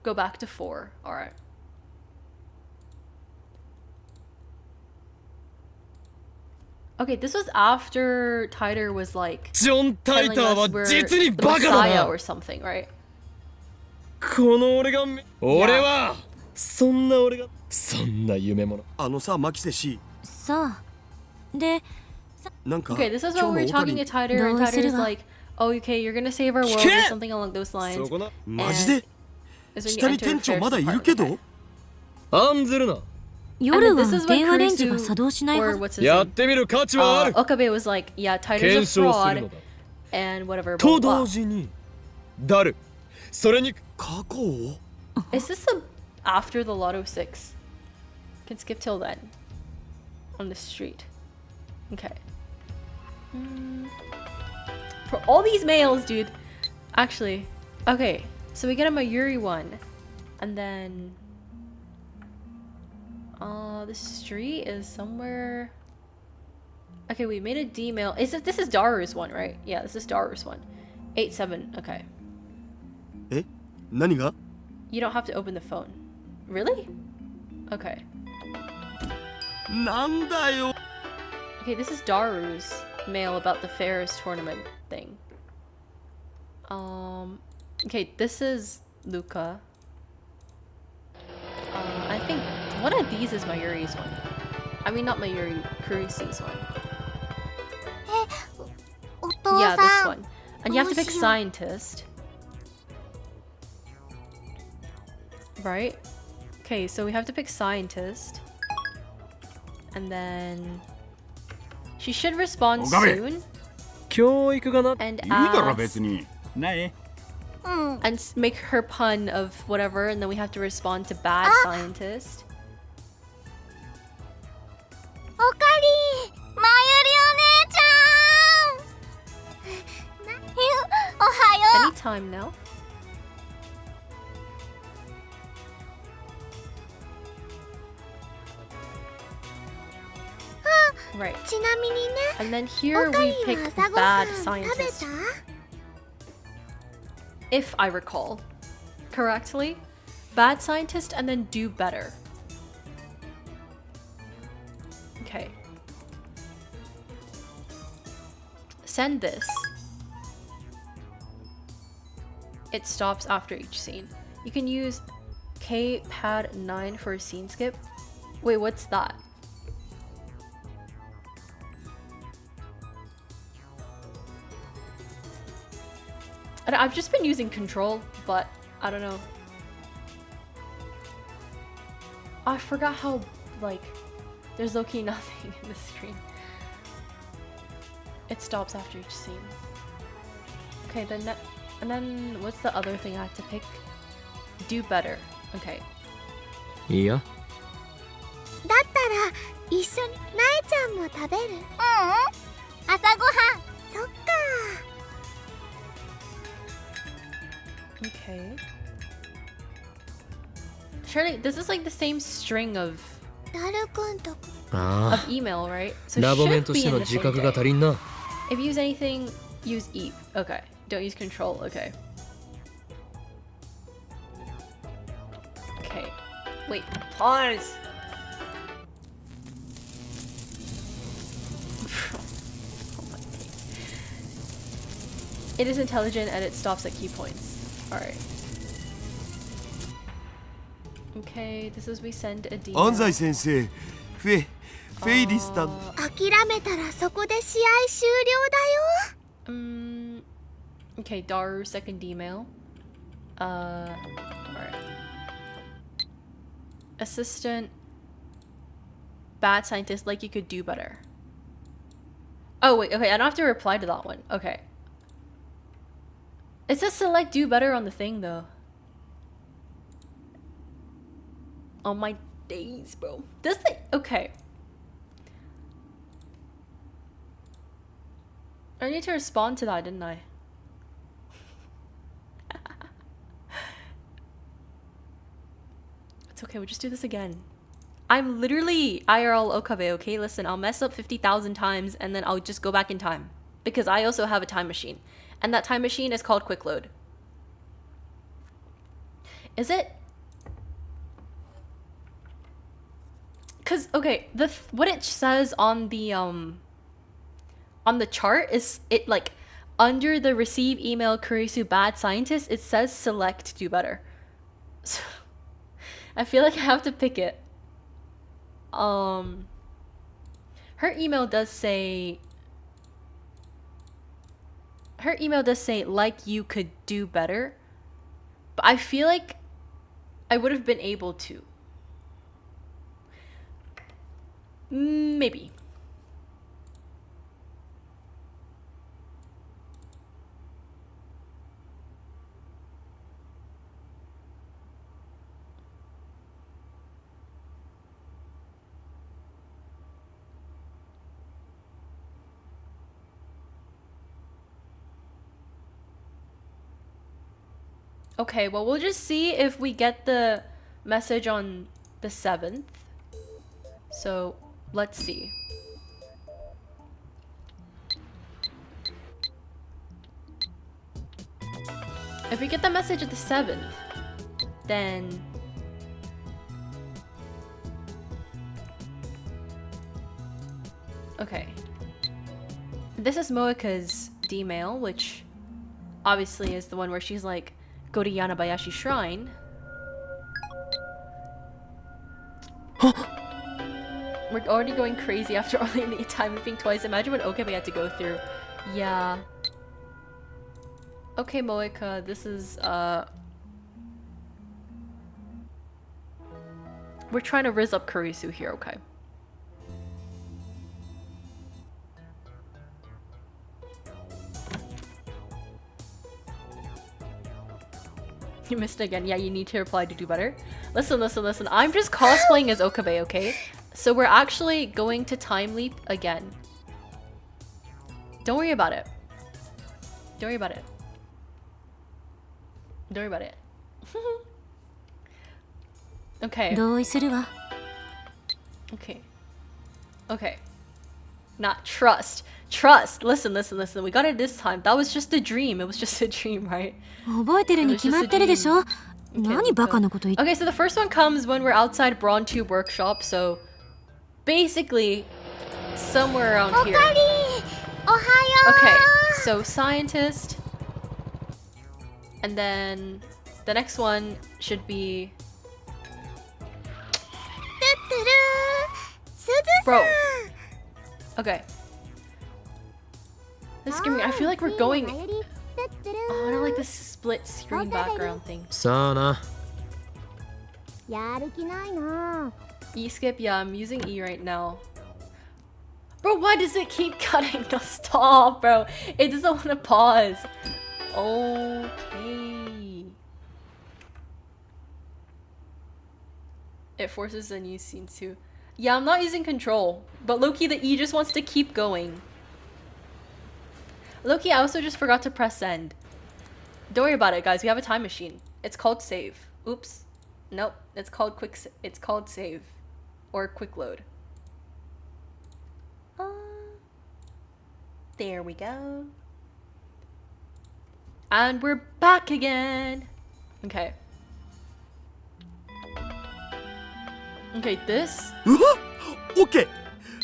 Go back to 4. Alright. Okay, this was after Tider was like ジョン・タイ telling ター us は we're 実に the バカだ Messiah な or something, right? この俺が俺はそんな俺がそんな夢物あのさマキセ氏さあ。で、なんか Okay, this is 今 when 日 we're のオタ talking に to Tider, and どうする Tider's わ like, oh, okay, you're gonna save our world or something along those そ lines. こなマジで Is when you 下に enter 店長 Ferris まだいる department, け okay. ど案ずるな 夜 And は this is when 電話レンジが Kurisu 作動しない or はず。 what's his やっ name? てみる価値はある Okabe was like, yeah, Tider's 検 a 証するの fraud だ and whatever. と Blah, 同 blah. 時にダルそれに過去を Is this after the Lotto 6? Can skip till then. On the street. Okay. For all these males, dude. Actually, okay. So we get a Mayuri one. And then the street is somewhere. Okay, we made a D mail. This is Daru's one, right? Yeah, this is Daru's one. 87. Okay. え、何が？ You don't have to open the phone. Really? Okay. なんだよ。 Okay, this is Daru's mail about the Ferris tournament thing. Okay, this is Luca. I think one of these is Mayuri's one. I mean, not Mayuri, Kurisu's one. Yeah, this one. And you have to pick scientist. Right? Okay, so we have to pick scientist. And then she should respond soon 教育がな and いいだろ ask 別に。ない。 and make her pun of whatever, and then we have to respond to bad scientist. おかりまゆりお姉ちゃんおはよ Anytime now. Right. ちなみにね And then お here か we り pick は朝ご bad はん食べ scientist. た If I recall correctly. Bad scientist and then do better. Okay. Send this. It stops after each scene. You can use K-pad 9 for a scene skip. Wait, what's that? And I've just been using control, but I don't know. I forgot how, like, there's low-key nothing in the screen. It stops after each scene. Okay, then and then what's the other thing I had to pick? Do better. Okay. いいやだったら一緒になえちゃんも食べる朝ごはんそっか Okay. Surely this is like the same string of ダルくんとこ あ of email, right? So あ it ラボメン should と be して in の the 自 same 覚が day. 足りんな If you use anything, use eat. Okay. Don't use control. Okay. Okay. Wait. Pause. Oh my days. It is intelligent and it stops at key points. Alright. Okay, this is we send a DM. 安西先生、フェイリスタン。諦めたらそこで試合終了だよ Okay, Daru, second email. Alright. Assistant. Bad scientist, like you could do better. Oh, wait, okay, I don't have to reply to that one. Okay. It says select do better on the thing, though. Oh my days, bro. Does it? Okay. I need to respond to that, didn't I? It's okay, we'll just do this again. I'm literally IRL Okabe, okay? Listen, I'll mess up 50,000 times and then I'll just go back in time. Because I also have a time machine. And that time machine is called Quick Load. Is it? Cause okay, what it says on the chart is it like under the receive email Kurisu bad scientist, it says select do better. So I feel like I have to pick it. Her email does say like you could do better, but I feel like I would have been able to. Maybe. Okay, well, we'll just see if we get the message on the 7th. So, let's see. If we get the message at the 7th, then... Okay. This is Moeka's D-mail, which obviously is the one where she's like, go to Yanabayashi Shrine. We're already going crazy after only time looping twice. Imagine what Okabe had to go through. Yeah. Okay, Moeka, this is, we're trying to rizz up Kurisu here, okay? You missed it again. Yeah, you need to reply to do better. Listen, listen, listen. I'm just cosplaying as Okabe, okay? So we're actually going to time leap again. Don't worry about it. Don't worry about it. Don't worry about it. Okay. 同意するわ。 Okay. Okay. Not trust. Trust. Listen, listen, listen. We got it this time. That was just a dream. It was just a dream, right? 覚えてるに決まってるでしょ。何バカなこと言って。 Okay, so the first one comes when we're outside Brawn Tube Workshop. So basically somewhere around here. Okay, so scientist. And then the next one should be... Bro. Okay. This is giving, I feel like we're going... Oh, I don't like this split screen background thing. さあな。E skip, yeah, I'm using E right now. Bro, why does it keep cutting? No, stop, bro. It doesn't want to pause. Okay. It forces a new scene too. Yeah, I'm not using control, but Loki, the E just wants to keep going. Loki, I also just forgot to press send. Don't worry about it, guys. We have a time machine. It's called save. Oops. Nope. It's called it's called save, or quick load. There we go. And we're back again. Okay. Okay, this. うわっ OK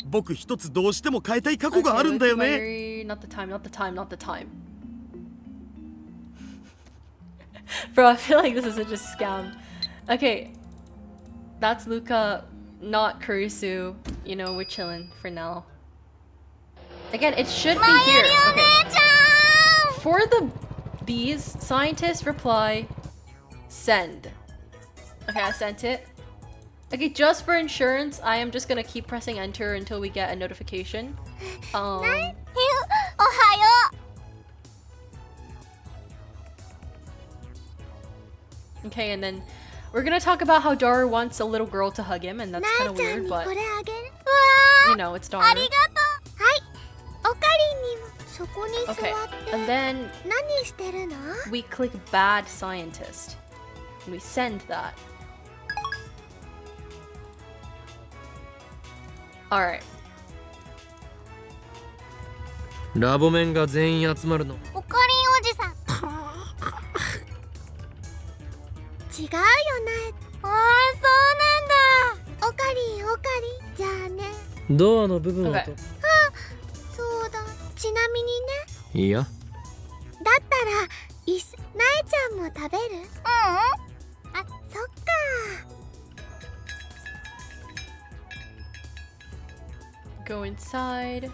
僕一つどうしても変えたい過去があるんだよね Not the time, not the time, not the time. Bro, I feel like this is such a scam. Okay. That's Luca, not Kurisu. You know, we're chilling for now. Again, it should be here. Okay. For these, scientists reply, send. Okay, I sent it. Okay, just for insurance, I am just gonna keep pressing enter until we get a notification. Okay, and then we're gonna talk about how Daru wants a little girl to hug him, and that's kind of weird, but you know, it's Daru. Okay, and then we click bad scientist, and we send that. Alright. ラボメンが全員集まるの。おかりんおじさん。違うよね。ああ、そうなんだ。おかりんおかりん。じゃあね。ドアの部分をと。Okay. あ、そうだ。ちなみにね。いいや。だったら、なえちゃんも食べる？あ、そっか。Go inside.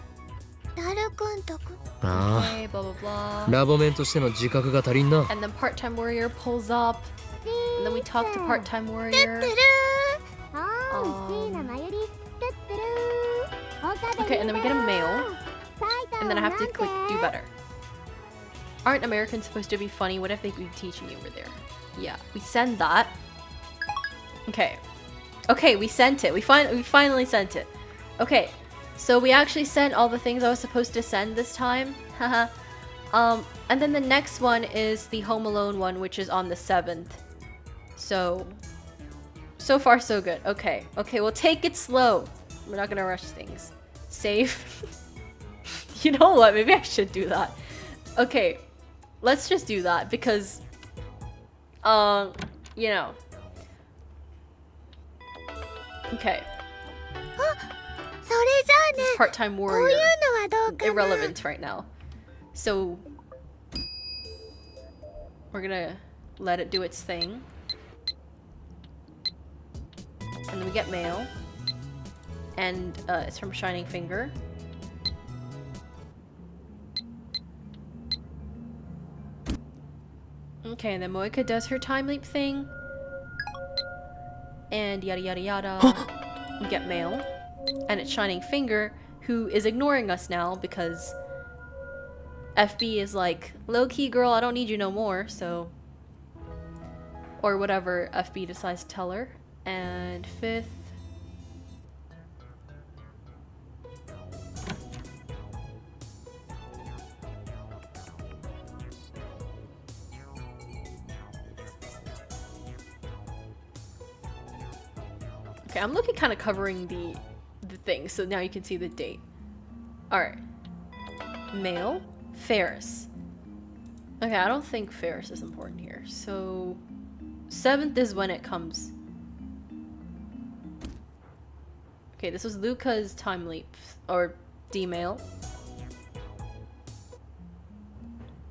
ダルくんとく。あ Okay, blah blah あ。 blah. ラボメンとしての自覚が足りんな。 And then part-time warrior pulls up. And then we talk to part-time warrior. てる Okay, and then we get a mail. And then I have to click do better. Aren't Americans supposed to be funny? What if they be teaching you over there? Yeah, we send that. Okay. Okay, we sent it. We finally sent it. Okay. So we actually sent all the things I was supposed to send this time. Haha. And then the next one is the Home Alone one, which is on the 7th. So far so good. Okay, we'll take it slow. We're not gonna rush things. Save. You know what? Maybe I should do that. Okay, let's just do that because, you know. Okay. それじゃあね、 Part-time こう warrior. いうのはどうかな。 Irrelevant right now. So we're gonna let it do its thing. And then we get mail. And it's from Shining Finger. Okay, and then Moika does her time leap thing. And yada yada yada. We get mail. And it's Shining Finger, who is ignoring us now because FB is like, low-key girl, I don't need you no more, so... Or whatever FB decides to tell her. And 5th... Okay, I'm looking kind of covering the thing, so now you can see the date. Alright. Mail. Ferris. Okay, I don't think Ferris is important here. So 7th is when it comes. Okay, this was Luca's time leap or D-mail.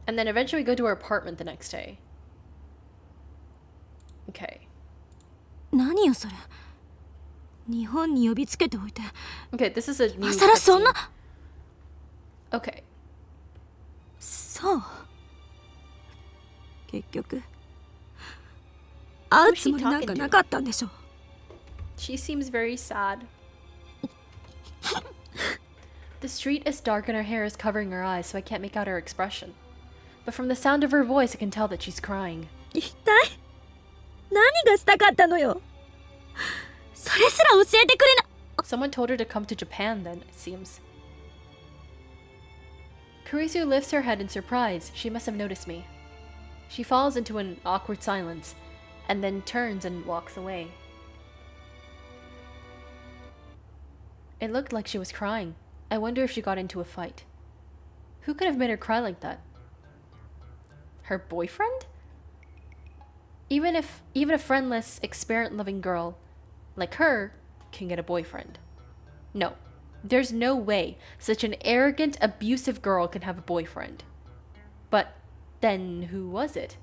And then eventually we go to our apartment the next day. Okay. 何よそれ。日本に呼びつけておいて。Okay, this is a new 今さらそんな。 Okay. そう結局会うつもりなんかなかったんでしょ。 She seems very sad. The street is dark and her hair is covering her eyes, so I can't make out her expression. But from the sound of her voice, I can tell that she's crying. 一体何がしたかったのよ。それすら教えてくれな。 Someone told her to come to Japan then, it seems. Kurisu lifts her head in surprise. She must have noticed me. She falls into an awkward silence, and then turns and walks away. It looked like she was crying. I wonder if she got into a fight. Who could have made her cry like that? Her boyfriend? Even a friendless, experiment-loving girl like her can get a boyfriend. No, there's no way such an arrogant, abusive girl can have a boyfriend. But then who was it?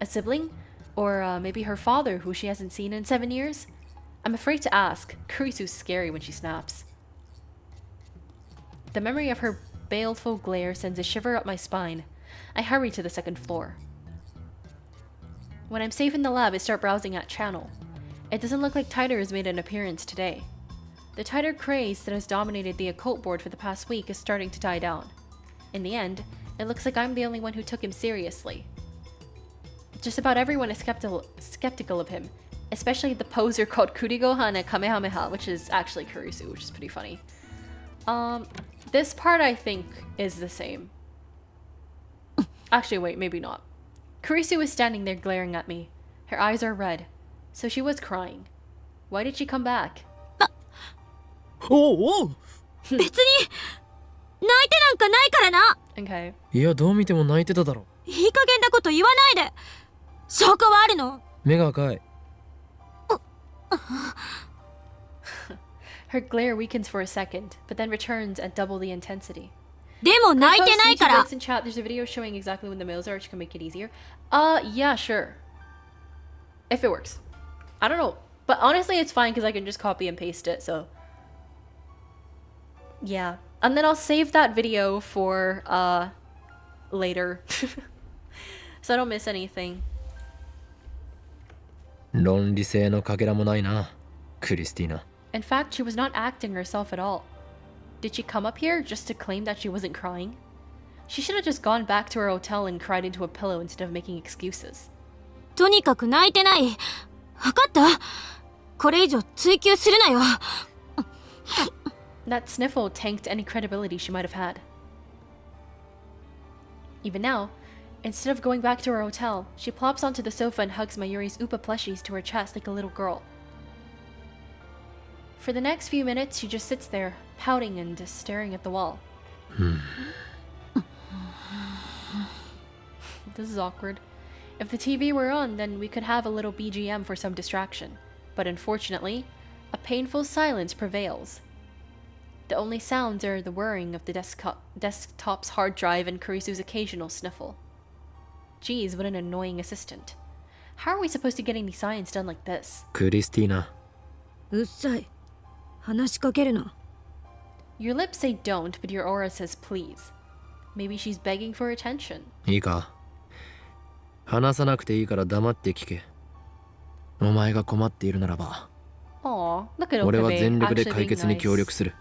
A sibling? Or maybe her father, who she hasn't seen in 7 years? I'm afraid to ask. Kurisu's scary when she snaps. The memory of her baleful glare sends a shiver up my spine. I hurry to the 2nd floor. When I'm safe in the lab, I start browsing at channel. It doesn't look like Tighter has made an appearance today. The Tighter craze that has dominated the occult board for the past week is starting to die down. In the end, it looks like I'm the only one who took him seriously. Just about everyone is skeptical of him, especially the poser called Kurigohan and Kamehameha, which is actually Kurisu, which is pretty funny. This part I think is the same. Actually, wait, maybe not. Kurisu is standing there glaring at me. Her eyes are red. So she was crying. Why did she come back? おうおう。別に泣いてなんかないからな。 Okay. いやどう見ても泣いてただろ。いい加減なこと言わないで。証拠はあるの。目が赤い。Her glare weakens for a second, but then returns at double the intensity. でも泣いてないから。 In chat, there's a video showing exactly when the mails are, which can make it easier. Yeah, sure. If it works. I don't know. But honestly, it's fine because I can just copy and paste it, so... Yeah. And then I'll save that video for, later. So I don't miss anything. 論理性のかけらもないな、クリスティーナ。 In fact, she was not acting herself at all. Did she come up here just to claim that she wasn't crying? She should have just gone back to her hotel and cried into a pillow instead of making excuses. とにかく泣いてない。わかった？これ以上追求するなよ。That sniffle tanked any credibility she might have had. Even now, instead of going back to her hotel, she plops onto the sofa and hugs Mayuri's Upa plushies to her chest like a little girl. For the next few minutes, she just sits there, pouting and just staring at the wall. This is awkward. If the TV were on, then we could have a little BGM for some distraction. But unfortunately, a painful silence prevails. The only sounds are the whirring of the desktop's hard drive and Kurisu's occasional sniffle. Geez, what an annoying assistant. How are we supposed to get any science done like this? クリスティーナ。うっさい。話しかけるな。Your lips say don't, but your aura says please. Maybe she's begging for attention. いいか。話さなくていいから黙って聞け。お前が困っているならば、 Aw, look at 俺は Okabe 全力で actually 解 being 決に協 nice. 力する。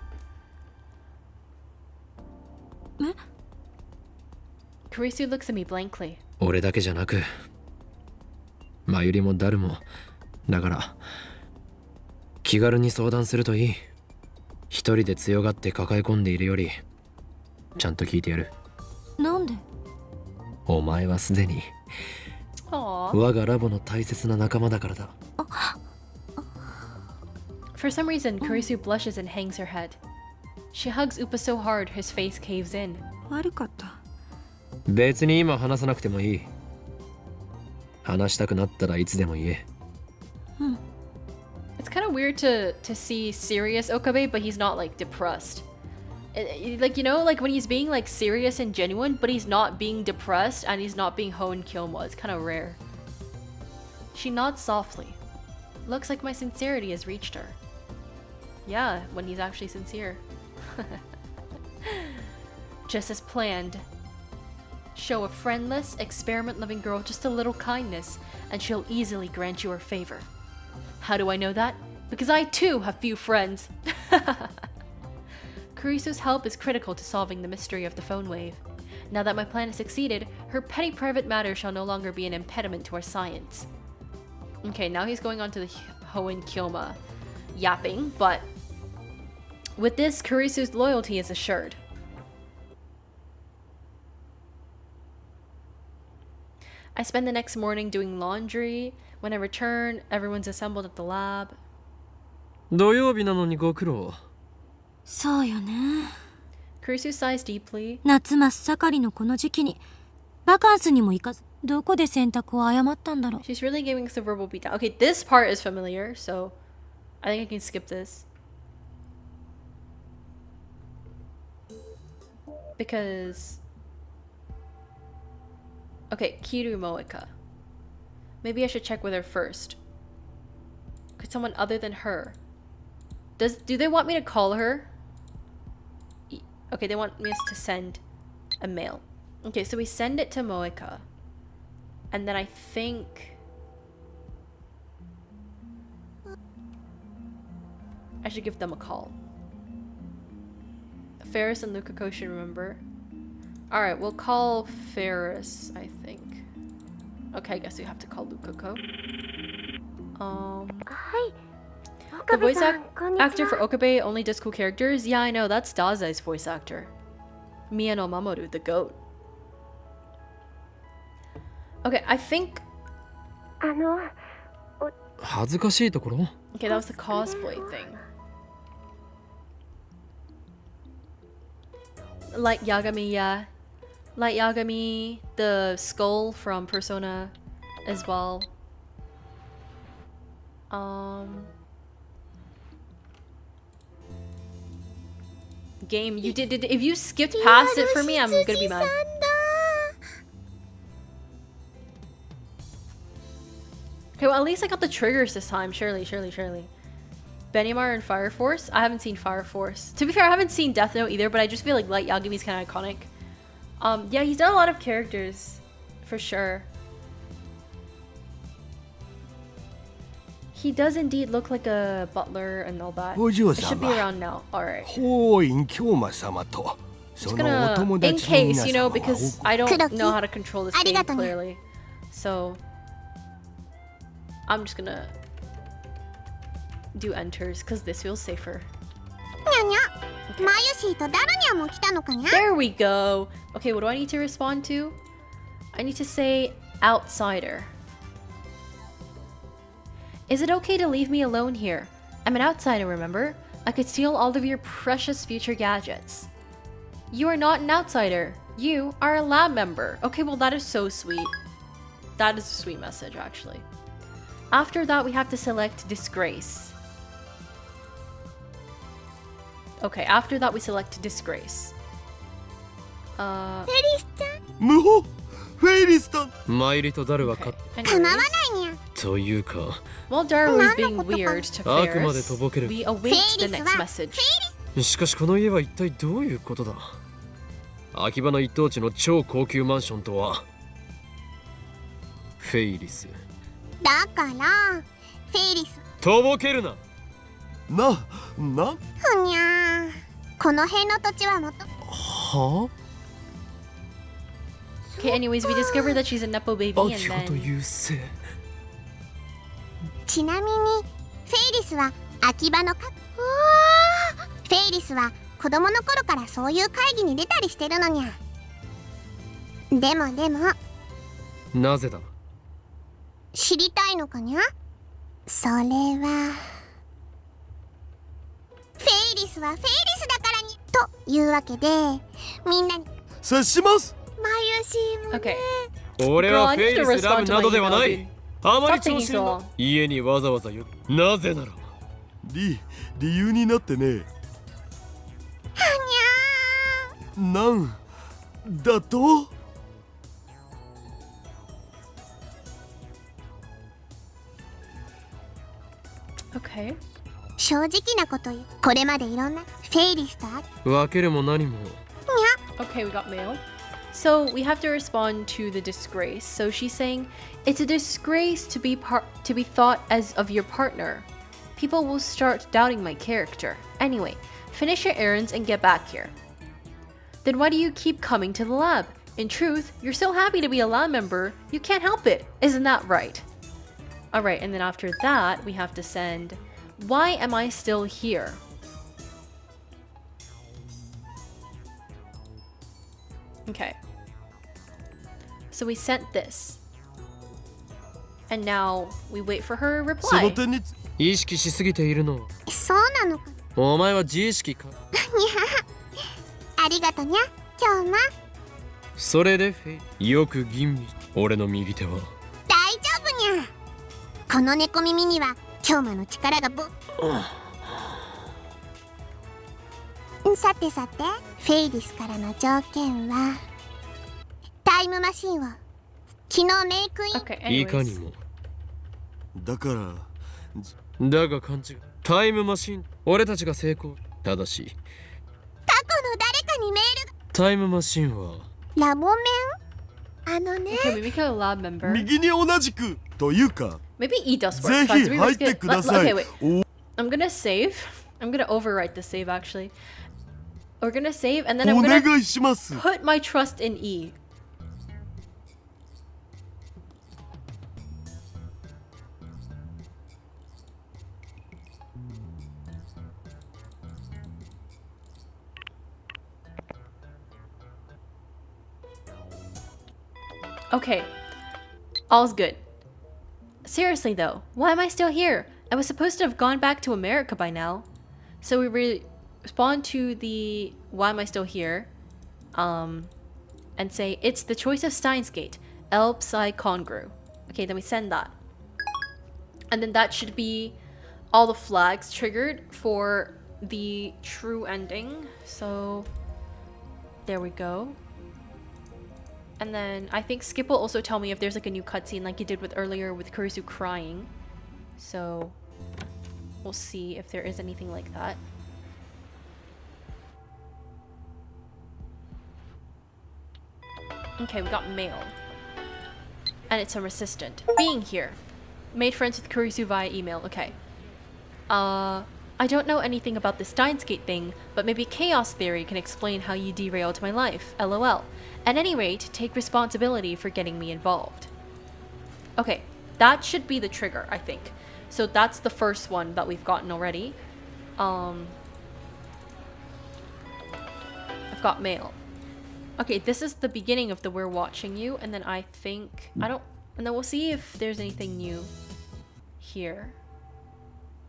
Kurisu looks at me blankly. 俺だけじゃなく、マユリもダルも。だから、気軽に相談するといい。一人で強がって抱え込んでいるより、ちゃんと聞いてやる。なんで？お前はすでに Aw. 我がラボの大切な仲間だからだ。For some reason, Kurisu blushes and hangs her head. She hugs Upa so hard, his face caves in. 悪かった。別に今話さなくてもいい。話したくなったらいつでも言え。It's kind of weird to see serious Okabe, but he's not like depressed. Like, you know, like when he's being like serious and genuine, but he's not being depressed and he's not being Ho and Kyoma. It's kind of rare. She nods softly. Looks like my sincerity has reached her. Yeah, when he's actually sincere. Just as planned. Show a friendless, experiment-loving girl just a little kindness, and she'll easily grant you her favor. How do I know that? Because I too have few friends. Kurisu's help is critical to solving the mystery of the phone wave. Now that my plan has succeeded, her petty private matters shall no longer be an impediment to our science. Okay, now he's going on to the Ho and Kyoma yapping, but with this, Kurisu's loyalty is assured. I spend the next morning doing laundry. When I return, everyone's assembled at the lab. 土曜日なのにご苦労。そうよね。Kurisu sighs deeply. 夏真っ盛りのこの時期にバカンスにも行かず、どこで選択を誤ったんだろう。 She's really giving us a verbal beatdown. Okay, this part is familiar, so I think I can skip this. Because... Okay, Kiru Moeka. Maybe I should check with her first. Could someone other than her? Do they want me to call her? Okay, they want me to send a mail. Okay, so we send it to Moeka. And then I think I should give them a call. Ferris and Lukako should remember. Alright, we'll call Ferris, I think. Okay, I guess we have to call Lukako. The voice actor for Okabe only does cool characters? Yeah, I know, that's Dazai's voice actor. Miyano Mamoru, the goat. Okay, I think... 恥ずかしいところ？ Okay, that was the cosplay thing. Light Yagami, yeah. Light Yagami, the skull from Persona as well. Game, you did if you skipped past it for me, I'm gonna be mad. Okay, well at least I got the triggers this time. Surely. Benimar and Fire Force? I haven't seen Fire Force. To be fair, I haven't seen Death Note either, but I just feel like Light Yagami's kind of iconic. Yeah, he's done a lot of characters, for sure. He does indeed look like a butler and all that. It should be around now. Alright. Just gonna, in case, you know, because I don't know how to control this game clearly. So, I'm just gonna do enters, because this feels safer. マユシーとダルニャンも来たのかにゃ。 There we go. Okay, what do I need to respond to? I need to say outsider. Is it okay to leave me alone here? I'm an outsider, remember? I could steal all of your precious future gadgets. You are not an outsider. You are a lab member. Okay, well that is so sweet. That is a sweet message, actually. After that, we have to select disgrace. Okay, after that we select disgrace. フェリスちゃん、無法フェイリスタン。マイリとダルは勝っ Anyways, 構わないにゃ。というか while Dara was being weird to あくまで Ferris, とぼける we await the next message. しかしこの家は一体どういうことだ。秋葉の一等地の超高級マンションとはフェイリス。だからフェイリス、とぼけるな。ふにゃー。この辺の土地はもと。は Okay, anyways, we discover that she's a nepo baby あ and 秋葉と then いうせい。ちなみにフェイリスは秋葉のか。フェイリスは子供の頃からそういう会議に出たりしてるのにゃ。でもなぜだ。知りたいのかにゃ。それはフェイリスはフェイリスだからにというわけで、みんなに察します。マユシーも okay. 俺は Girl, フ I ェイ need リ to スラ respond ブ to な my どでは email, な dude. い。あまり Stop taking 調子 so に long. 家にわざわざよ。なぜなら理由になってね。なんだと。Okay. 正直なこと言う。これまでいろんなフェイリスと分けるも何も。 Okay, we got mail. So we have to respond to the disgrace. So she's saying it's a disgrace to be thought as of your partner. People will start doubting my character. Anyway, finish your errands and get back here. Then why do you keep coming to the lab? In truth, you're so happy to be a lab member, you can't help it. Isn't that right? Alright, and then after that, we have to send, why am I still here? Okay. So we sent this. And now we wait for her その reply. 点に意識しすぎているの。そうなのか。お前は自意識か。ありがとにゃ。今日もそれでフェイよく吟味。俺の右手は大丈夫にゃ。この猫耳には今日もの力がさてさて、フェイリスからの条件はタイムマシンを昨日メイクイン。 Okay, いかに anyways. も。だからだが勘違い。タイムマシン。俺たちが成功。ただし過去の誰かにメールが。タイムマシンはラボメン、あのね。 Okay, we make her a lab member. 右に同じくというか Maybe E does ぜ work. ひ Guys, we 入 risk って it. ください。 Okay, wait. I'm gonna save. I'm gonna overwrite the save actually. We're gonna save and then I'm お gonna 願いします。 put my trust in E. Okay, all's good. Seriously though, why am I still here? I was supposed to have gone back to America by now. So we respond to the why am I still here, and say it's the choice of Steins Gate, El Psi Congru. Okay, then we send that. And then that should be all the flags triggered for the true ending. So there we go. And then I think Skip will also tell me if there's like a new cutscene like he did with earlier with Kurisu crying. So we'll see if there is anything like that. Okay, we got mail. And it's from assistant. Being here. Made friends with Kurisu via email. Okay. I don't know anything about the Steins Gate thing, but maybe chaos theory can explain how you derailed my life. LOL. At any rate, take responsibility for getting me involved. Okay, that should be the trigger, I think. So that's the first one that we've gotten already. got mail. Okay, this is the beginning of the We're Watching You, and then I think and then we'll see if there's anything new here.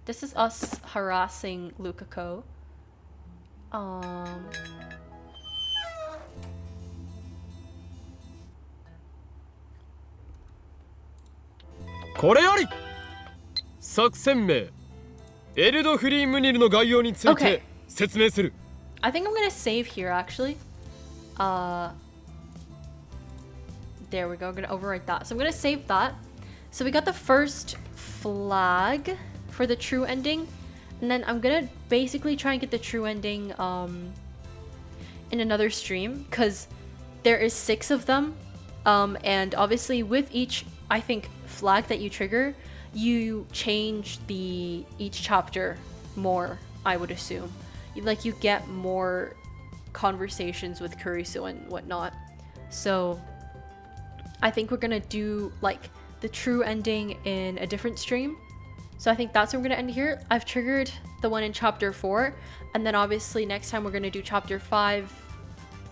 This is us harassing Lukako. これより作戦名エルドフリー・ムニルの概要につい Okay. て説明する。 I think I'm gonna save here actually. There we go. I'm gonna overwrite that. So I'm gonna save that. So we got the first flag for the true ending, and then I'm gonna basically try and get the true ending in another stream because there is 6 of them, and obviously with each I think flag that you trigger, you change each chapter more. I would assume, like you get more conversations with Kurisu and whatnot. So I think we're gonna do like the true ending in a different stream. So I think that's where we're gonna end here. I've triggered the one in chapter 4, and then obviously next time we're gonna do chapter 5,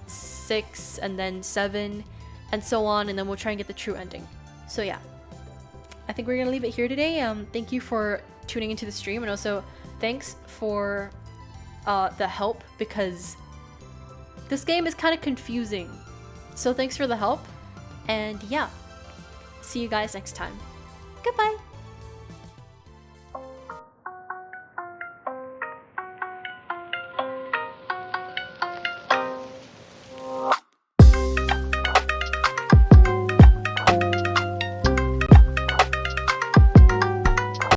6, and then 7, and so on, and then we'll try and get the true ending. So yeah, I think we're gonna leave it here today. Thank you for tuning into the stream, and also thanks for the help because this game is kind of confusing. So thanks for the help, and yeah, see you guys next time. Goodbye.